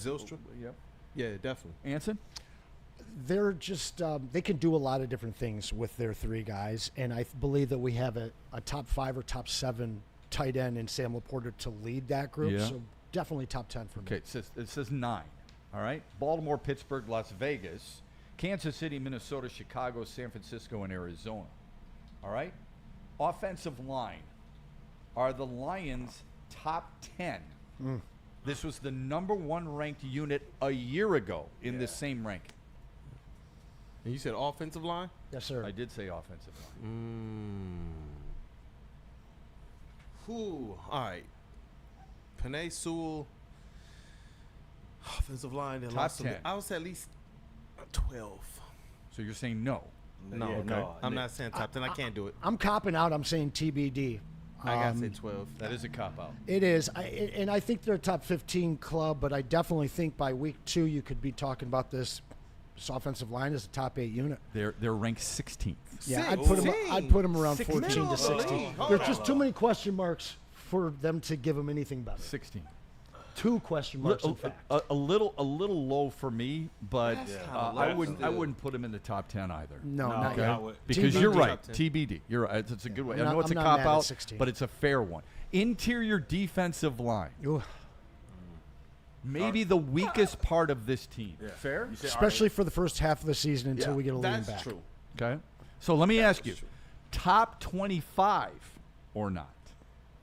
Zylstra. Yep. Yeah, definitely. Anson? They're just they can do a lot of different things with their 3 guys, and I believe that we have a top 5 or top 7 tight end in Sam Laporta to lead that group. Yeah. So definitely top 10 for me. Okay, it says 9. All right, Baltimore, Pittsburgh, Las Vegas, Kansas City, Minnesota, Chicago, San Francisco, and Arizona. All right, offensive line. Are the Lions top 10? This was the number 1 ranked unit a year ago in this same ranking. And you said offensive line? Yes, sir. I did say offensive line. All right. Penei Sewell, offensive line. Top 10. I would say at least 12. So you're saying no? No, okay. I'm not saying top 10. I can't do it. I'm copping out. I'm saying TBD. I got to say 12. That is a cop-out. It is. And I think they're a top 15 club, but I definitely think by week 2 you could be talking about this offensive line as a top 8 unit. They're ranked 16th. Yeah, I'd put them around 14 to 16. There's just too many question marks for them to give them anything better. 16. 2 question marks, in fact. A little low for me, but I wouldn't put him in the top 10 either. No, not yet. Because TBD. you're right. TBD. You're right. It's a good way. I know it's a cop out, but it's a fair one. Interior defensive line. Ooh. Maybe the weakest part of this team. Yeah. Fair? Especially for the first half of the season until we get a lean back. That's true. Okay. So let me ask you, top 25 or not?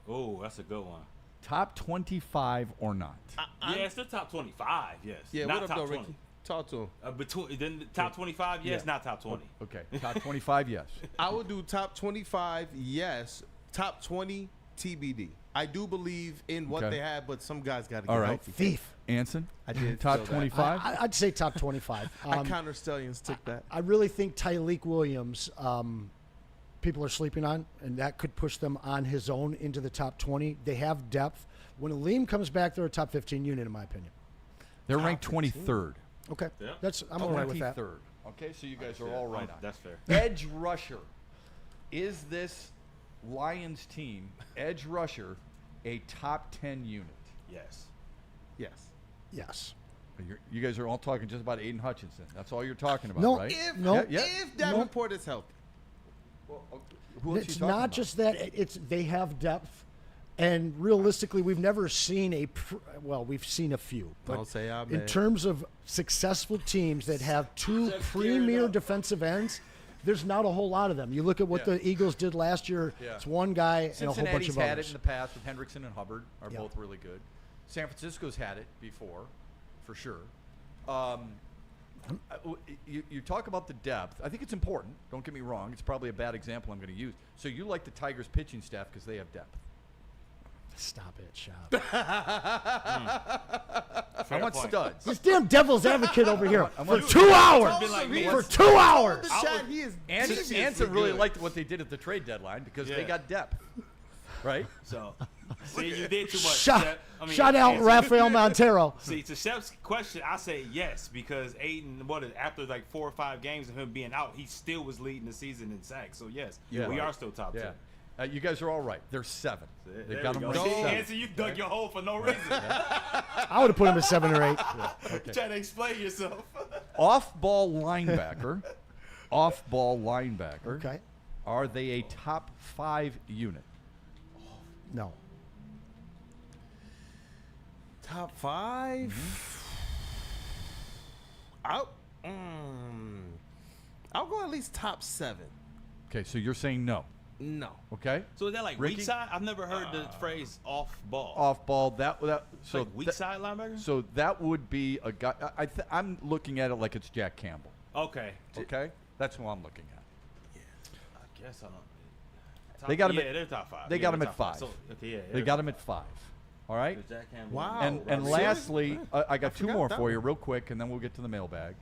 Oh, that's a good one. Top 25 or not? Yeah, it's the top 25, yes. Yeah, not what up, top though, 20. Ricky? Talk to him. Then the top 25, yes, not top 20. Okay, top 25, yes. I would do top 25, yes. Top 20, TBD. I do believe in what they have, but some guys got to get healthy. Thief. Anson? I did. Top 25? I'd say top 25. I counter Stallions took that. I really think Tyleek Williams, people are sleeping on, and that could push them on his own into the top 20. They have depth. When Aleem comes back, they're a top 15 unit, in my opinion. They're ranked 23rd. Okay. Yeah. I'm all right with that. 23rd. Okay, so you guys are all right on. That's fair. Edge rusher. Is this Lions team, edge rusher, a top 10 unit? Yes. Yes. Yes. You guys are all talking just about Aiden Hutchinson. That's all you're talking about, No, right? If Davenport is healthy. Well, who else It's you talking not about? just that. They have depth. And realistically, we've never seen we've seen a few. But Don't say I'm in bad. terms of successful teams that have 2 premier defensive ends, there's not a whole lot of them. You look at what the Eagles did last year. Yeah. It's one guy and a whole bunch of others. Cincinnati's had it in the past with Hendrickson and Hubbard are Yeah. both really good. San Francisco's had it before, for sure. You talk about the depth. I think it's important. Don't get me wrong. It's probably a bad example I'm going to use. So you like the Tigers pitching staff because they have depth. Stop it, Shep. I want studs. This damn devil's advocate over here I for want 2 hours. Like For 2 hours. Anson really liked what they did at the trade deadline because they got depth. Right? So, see, you did too much. Shout out Anson. Rafael Montero. See, to Shep's question, I say yes because Aiden, after like 4 or 5 games of him being out, he still was leading the season in sacks. So yes, we are still top 10. You guys are all right. They're 7. They've got them go. ranked See, 7. Anson, you dug your hole for no reason. I would have put him at 7 or 8. Okay. Trying to explain yourself. Off-ball linebacker. Off-ball linebacker. Okay. Are they a top 5 unit? No. Top 5? I'll go at least top 7. Okay, so you're saying no. No. Okay. So is that like Ricky? weak side? I've never heard the phrase off ball. Off ball. So like weak side linebacker. So that would be a guy. I'm looking at it like it's Jack Campbell. Okay. Okay. That's who I'm looking at. I guess I don't. They got him. They're top 5. They got him at 5. So, okay, they got him at 5. All right. Jack Campbell. Wow. And lastly, I got 2 more for you, real quick, and then we'll get to the mailbag.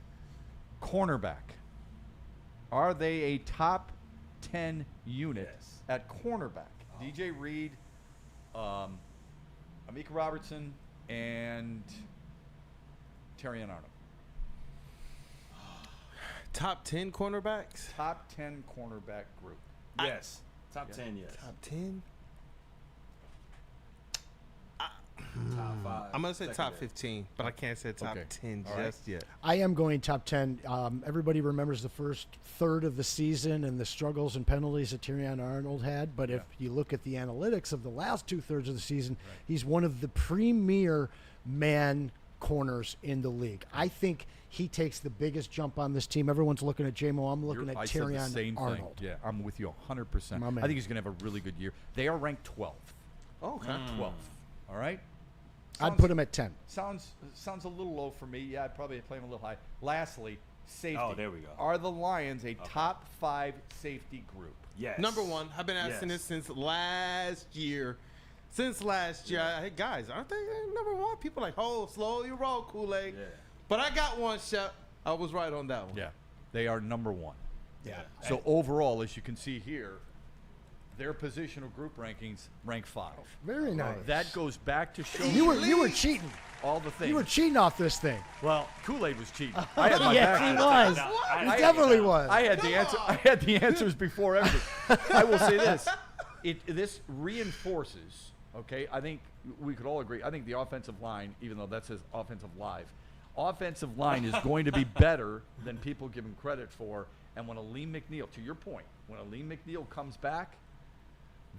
Cornerback. Are they a top 10 unit at cornerback? DJ Reed, Amika Robertson, and Terrion Arnold. Top 10 cornerbacks? Top 10 cornerback group. Yes. Top 10, yes. Top 10? Top 5. I'm going to say top 15, but I can't say top 10 just yet. I am going top 10. Everybody remembers the first third of the season and the struggles and penalties that Terrion Arnold had. But if you look at the analytics of the last 2/3 of the season, he's one of the premier man corners in the league. I think he takes the biggest jump on this team. Everyone's looking at J-Mo. I'm looking at Terrion Arnold. Yeah, I'm with you 100%. I think he's going to have a really good year. They are ranked 12th. Oh, okay. 12th. All right? I'd put him at 10. Sounds a little low for me. Yeah, I'd probably play him a little high. Lastly, safety. Oh, there we go. Are the Lions a top 5 safety group? Yes. Number 1. I've been asking this since last year. Hey, guys, aren't they number 1? People are like, oh, slow your roll, Kool-Aid. Yeah. But I got one, Shep. I was right on that one. Yeah, they are number 1. Yeah. So overall, as you can see here, their positional group rankings rank 5. Very nice. That goes back to show You were cheating. all the things. You were cheating off this thing. Well, Kool-Aid was cheating. I had my Yes, back. he was. He definitely was. I had the answer. I had the answers before everything. I will say this: this reinforces. Okay, I think we could all agree. I think the offensive line, even though that says offensive line is going to be better than people give him credit for. And when Aleem McNeil, to your point, when Aleem McNeil comes back,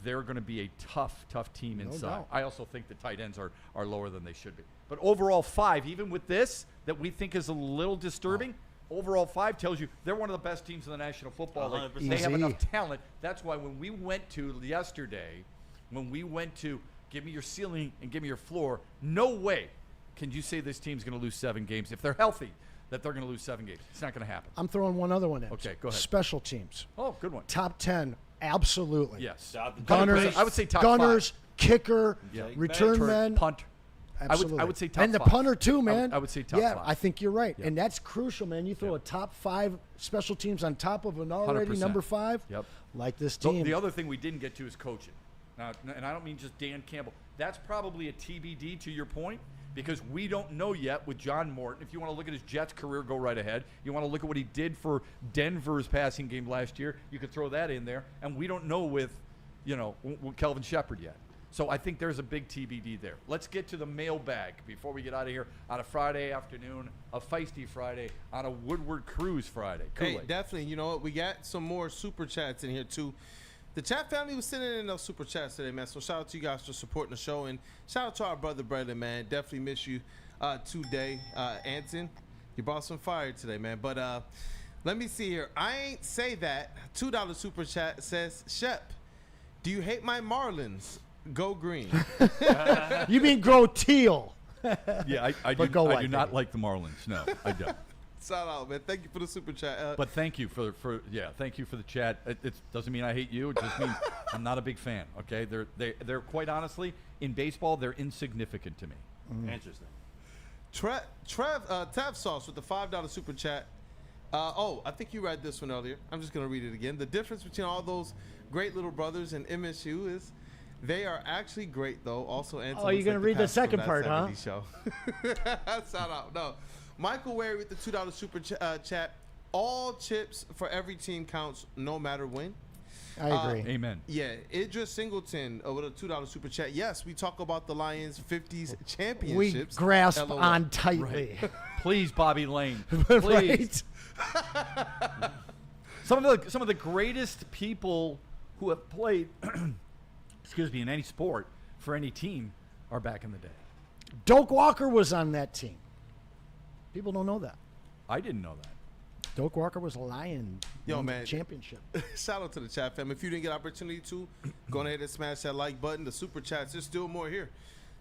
they're going to be a tough team inside. doubt. I also think the tight ends are lower than they should be. But overall 5, even with this, that we think is a little disturbing, overall 5 tells you they're one of the best teams in the National Football League. 100%. They have Easy. enough talent. That's why when we went to yesterday, give me your ceiling and give me your floor, no way can you say this team's going to lose 7 games. If they're healthy, that they're going to lose 7 games. It's not going to happen. I'm throwing one other one in. Okay, go ahead. Special teams. Oh, good one. Top 10, absolutely. Yes. Gunners, I would say top Gunners, 5. kicker, Yeah. return men. Punt. Absolutely. I would say top and the 5. punter too, man. I would say top 5. Yeah, I think you're right, Yep. and that's crucial, man. You throw Yep. a top 5 special teams on top of an already 100%. number 5. Yep. Like this So team. the other thing we didn't get to is coaching. Now, and I don't mean just Dan Campbell. That's probably a TBD to your point because we don't know yet with John Morton. If you want to look at his Jets career, go right ahead. You want to look at what he did for Denver's passing game last year, you could throw that in there. And we don't know with Kelvin Shepard yet. So I think there's a big TBD there. Let's get to the mailbag before we get out of here on a Friday afternoon, a feisty Friday, on a Woodward Cruise Friday. Hey, Kool-Aid. definitely. You know what? We got some more super chats in here, too. The chat family was sending in those super chats today, man. So shout out to you guys for supporting the show. And shout out to our brother, Braylon, man. Definitely miss you today. Anson, you brought some fire today, man. But Let me see here. I ain't say that. $2 super chat says, Shep, do you hate my Marlins? Go green. You mean grow teal? Yeah, I do not like the Marlins. No, I don't. Shout out, man. Thank you for the super chat. But thank you for thank you for the chat. It doesn't mean I hate you. It just means I'm not a big fan. Okay, they're quite honestly in baseball they're insignificant to me. Interesting. Tav Sauce with the $5 super chat. I think you read this one earlier. I'm just gonna read it again. The difference between all those great little brothers and MSU is they are actually great though. Also, Anson. Oh, you're gonna read the second part, huh? Show. Shout out. No. Michael Wary with the $2 super chat. All chips for every team counts, no matter when. I agree. Amen. Yeah, Idris Singleton with a $2 super chat. Yes, we talk about the Lions' 50s championships. We grasp LOL. on tightly. Right. Please, Bobby Lane. Please. Right? Some of the greatest people who have played, excuse me, in any sport for any team are back in the day. Doak Walker was on that team. People don't know that. I didn't know that. Doak Walker was a Lion. Yo, man. Championship. Shout out to the chat, fam. If you didn't get opportunity to, go ahead and smash that like button. The super chats, there's still more here.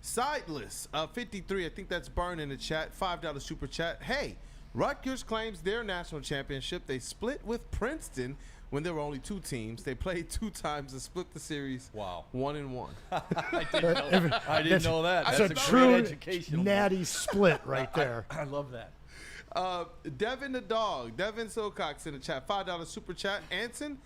Sideless, 53. I think that's Burn in the chat. $5 super chat. Hey, Rutgers claims their national championship. They split with Princeton when there were only two teams. They played 2 times and split the series. Wow. 1-1. I didn't know that. That's That's a a true great educational natty split right there. I love that. Devin the dog, Devin Silcox in the chat, $5 super chat. Anson,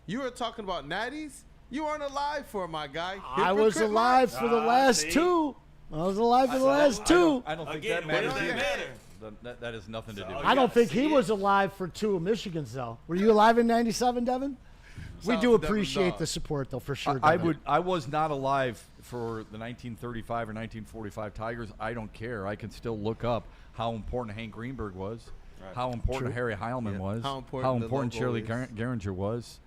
you were talking about natties. You weren't alive for it, my guy. I was alive for the last 2. I was alive for the last 2. I don't think Again, that matters. what does that either. matter? That has nothing to do with it. I don't think see he it. was alive for 2 of Michigan's, though. Were you alive in 97, Devin? We Shout do out to Devin appreciate Dog. the support, though, for sure. I was not alive for the 1935 or 1945 Tigers. I don't care. I can still look up how important Hank Greenberg was, how important Harry Heilman was, how important the Shirley logo is. Gehringer was.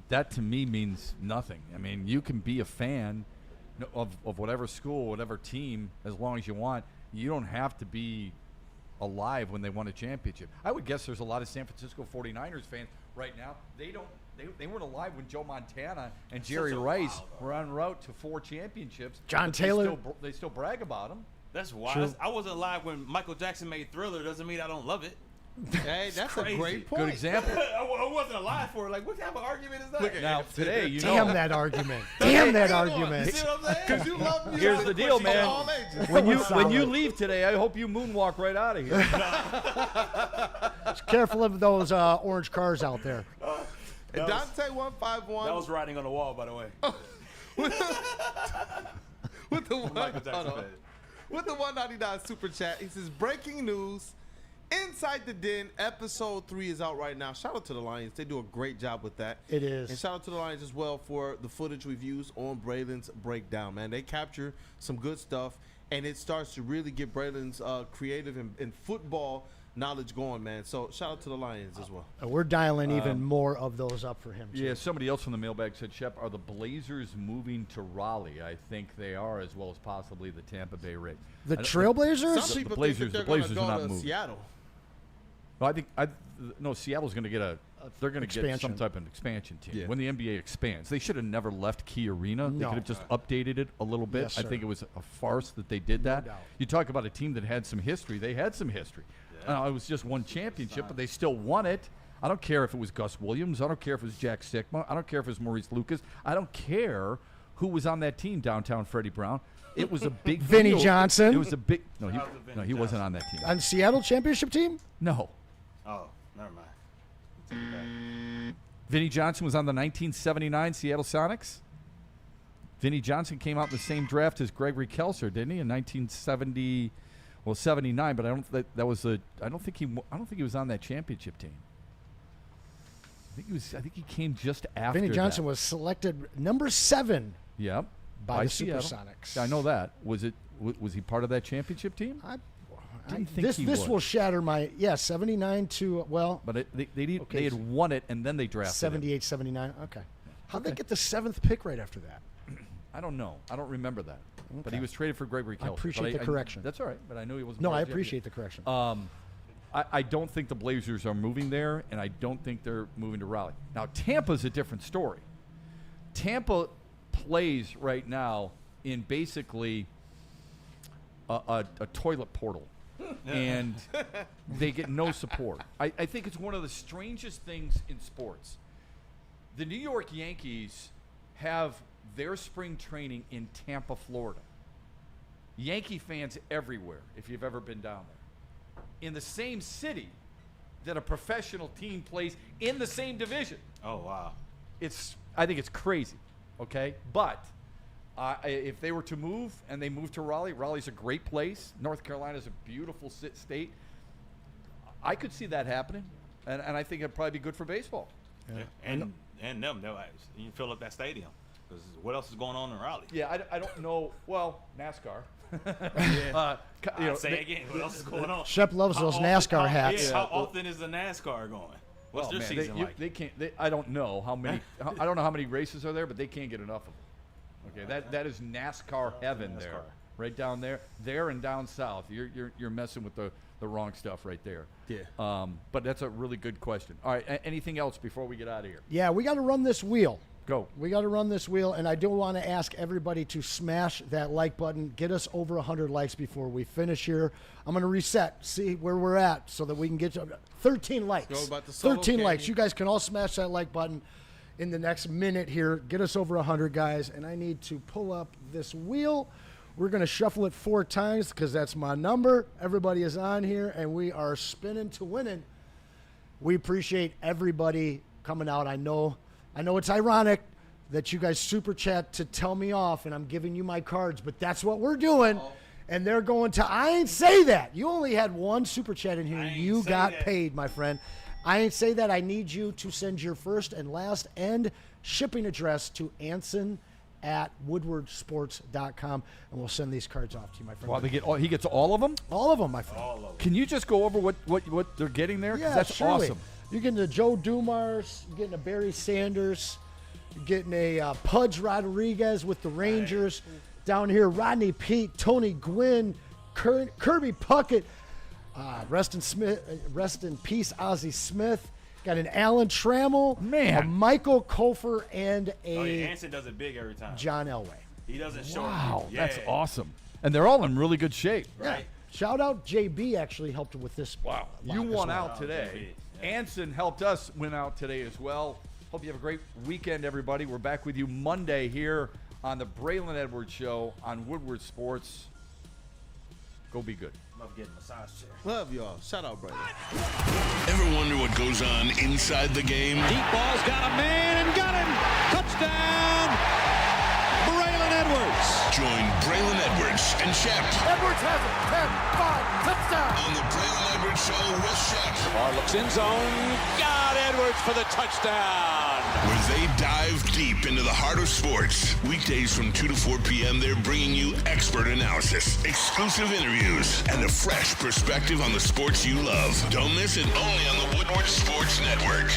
That to me means nothing. I mean, you can be a fan of whatever school, whatever team, as long as you want. You don't have to be alive when they won a championship. I would guess there's a lot of San Francisco 49ers fans right now. They weren't alive when Joe Montana and Jerry Rice were en route to 4 championships. John but Taylor. They still brag about them. That's wild. I wasn't alive when Michael Jackson made Thriller. Doesn't mean I don't love it. Hey, that's a crazy. great point. Good example. I wasn't alive for it. Like, what type of argument is that? Now today, you Damn know. that argument. Damn that You argument. see what I'm saying? Because you love music. Here's the deal, for man. all ages. When you leave today, I hope you moonwalk right out of here. Just careful of those orange cars out there. And Dante 151 That was writing on the wall, by the way. with the Michael Jackson fan. with the 199 super chat. He says, breaking news. Inside the Den, episode 3 is out right now. Shout out to the Lions. They do a great job with that. It is. And shout out to the Lions as well for the footage we've used on Braylon's breakdown, man. They capture some good stuff, and it starts to really get Braylon's creative and football knowledge going, man. So shout out to the Lions as well. We're dialing even more of those up for him, too. Yeah, somebody else from the mailbag said, Shep, are the Blazers moving to Raleigh? I think they are, as well as possibly the Tampa Bay Rays. The Trailblazers? Some people Blazers- think that the they're Blazers going are to not go to moving. Seattle. Well, no, Seattle's going to get they're going to get Expansion. some type of expansion team. Yeah. When the NBA expands, they should have never left Key Arena. They No. could have just updated it a little bit. Yes, I sir. think it was a farce that they did that. doubt. You talk about a team that had some history. They had some history. It was just one championship, but they still won it. I don't care if it was Gus Williams. I don't care if it was Jack Sikma. I don't care if it was Maurice Lucas. I don't care who was on that team, downtown Freddie Brown. It was a big Vinnie deal. Johnson. It was a big – Vinnie he wasn't on that team. On Seattle championship team? No. Oh, never mind. Take it back. Vinnie Johnson was on the 1979 Seattle Sonics. Vinnie Johnson came out in the same draft as Gregory Kelser, didn't he, in 1970? Well, 79, but I don't think he was on that championship team. I think he came just after. Vinnie Johnson that. was selected number 7 Yep. by the Seattle. Supersonics. I know that. Was he part of that championship team? Didn't think This he this was. will shatter my 79 to But they Okay, had won it and then they drafted him. 78, 79. Okay. How'd they get the 7th pick right after that? I don't know. I don't remember that. But Okay. he was traded for Gregory Kelser. I appreciate But the correction. That's all right. But I knew he wasn't. No, part I of the appreciate the correction. I don't think the Blazers are moving there, and I don't think they're moving to Raleigh. Now, Tampa's a different story. Tampa plays right now in basically a toilet portal, and they get no support. I think it's one of the strangest things in sports. The New York Yankees have their spring training in Tampa, Florida. Yankee fans everywhere, if you've ever been down there. In the same city that a professional team plays in the same division. Oh, wow. I think it's crazy, okay? But if they were to move and they move to Raleigh, Raleigh's a great place. North Carolina's a beautiful state. I could see that happening, and I think it'd probably be good for baseball. Yeah. And them, you can fill up that stadium. Because what else is going on in Raleigh? Yeah, I don't know. Well, NASCAR. Say again, what else is going on? Shep loves those NASCAR hats. Yeah, how often is the NASCAR going? What's their season like? They can't. I don't know how many. I don't know how many races are there, but they can't get enough of them. Okay, that is NASCAR heaven there, right down there and down south. You're messing with the wrong stuff right there. Yeah. But that's a really good question. All right. Anything else before we get out of here? Yeah, we got to run this wheel. Go. We got to run this wheel, and I do want to ask everybody to smash that like button. Get us over 100 likes before we finish here. I'm going to reset, see where we're at, so that we can get to 13 likes. Go about the solo 13 likes. candy. You guys can all smash that like button in the next minute here. Get us over 100, guys, and I need to pull up this wheel. We're going to shuffle it 4 times because that's my number. Everybody is on here, and we are spinning to winning. We appreciate everybody coming out. I know it's ironic that you guys super chat to tell me off, and I'm giving you my cards, but that's what we're doing. And they're going to, I ain't say that. You only had 1 super chat in here. You got paid, my friend. I ain't say that. I need you to send your first and last and shipping address to Anson@woodwardsports.com, and we'll send these cards off to you, my friend. Wow, he gets all of them? All of them, my friend. All of them. Can you just go over what they're getting there? 'Cause Yeah, that's surely. awesome. You're getting a Joe Dumars. You're getting a Barry Sanders. You're getting a Pudge Rodriguez with the Rangers. Down here, Rodney Peete, Tony Gwynn, Kirby Puckett, rest in peace, Ozzie Smith. Got an Alan Trammell, a Michael Kofer, and a Anson does it big every time. John Elway. He doesn't show. Wow, Yeah. that's awesome. And they're all in really good shape. Right. Shout out JB actually helped with this. Wow. You won out today. Anson helped us win out today as well. Hope you have a great weekend, everybody. We're back with you Monday here on the Braylon Edwards Show on Woodward Sports. Go be good. Love getting a massage chair. Love y'all. Shout out, brother. Ever wonder what goes on inside the game? Deep ball's got a man and got him. Touchdown, Braylon Edwards. Join Braylon Edwards and Shep Edwards has it. 10, 5, touchdown. on the Braylon Edwards Show with Shep, Barr looks in zone. Got Edwards for the touchdown. where they dive deep into the heart of sports. Weekdays from 2 to 4 p.m., they're bringing you expert analysis, exclusive interviews, and a fresh perspective on the sports you love. Don't miss it, only on the Woodward Sports Network.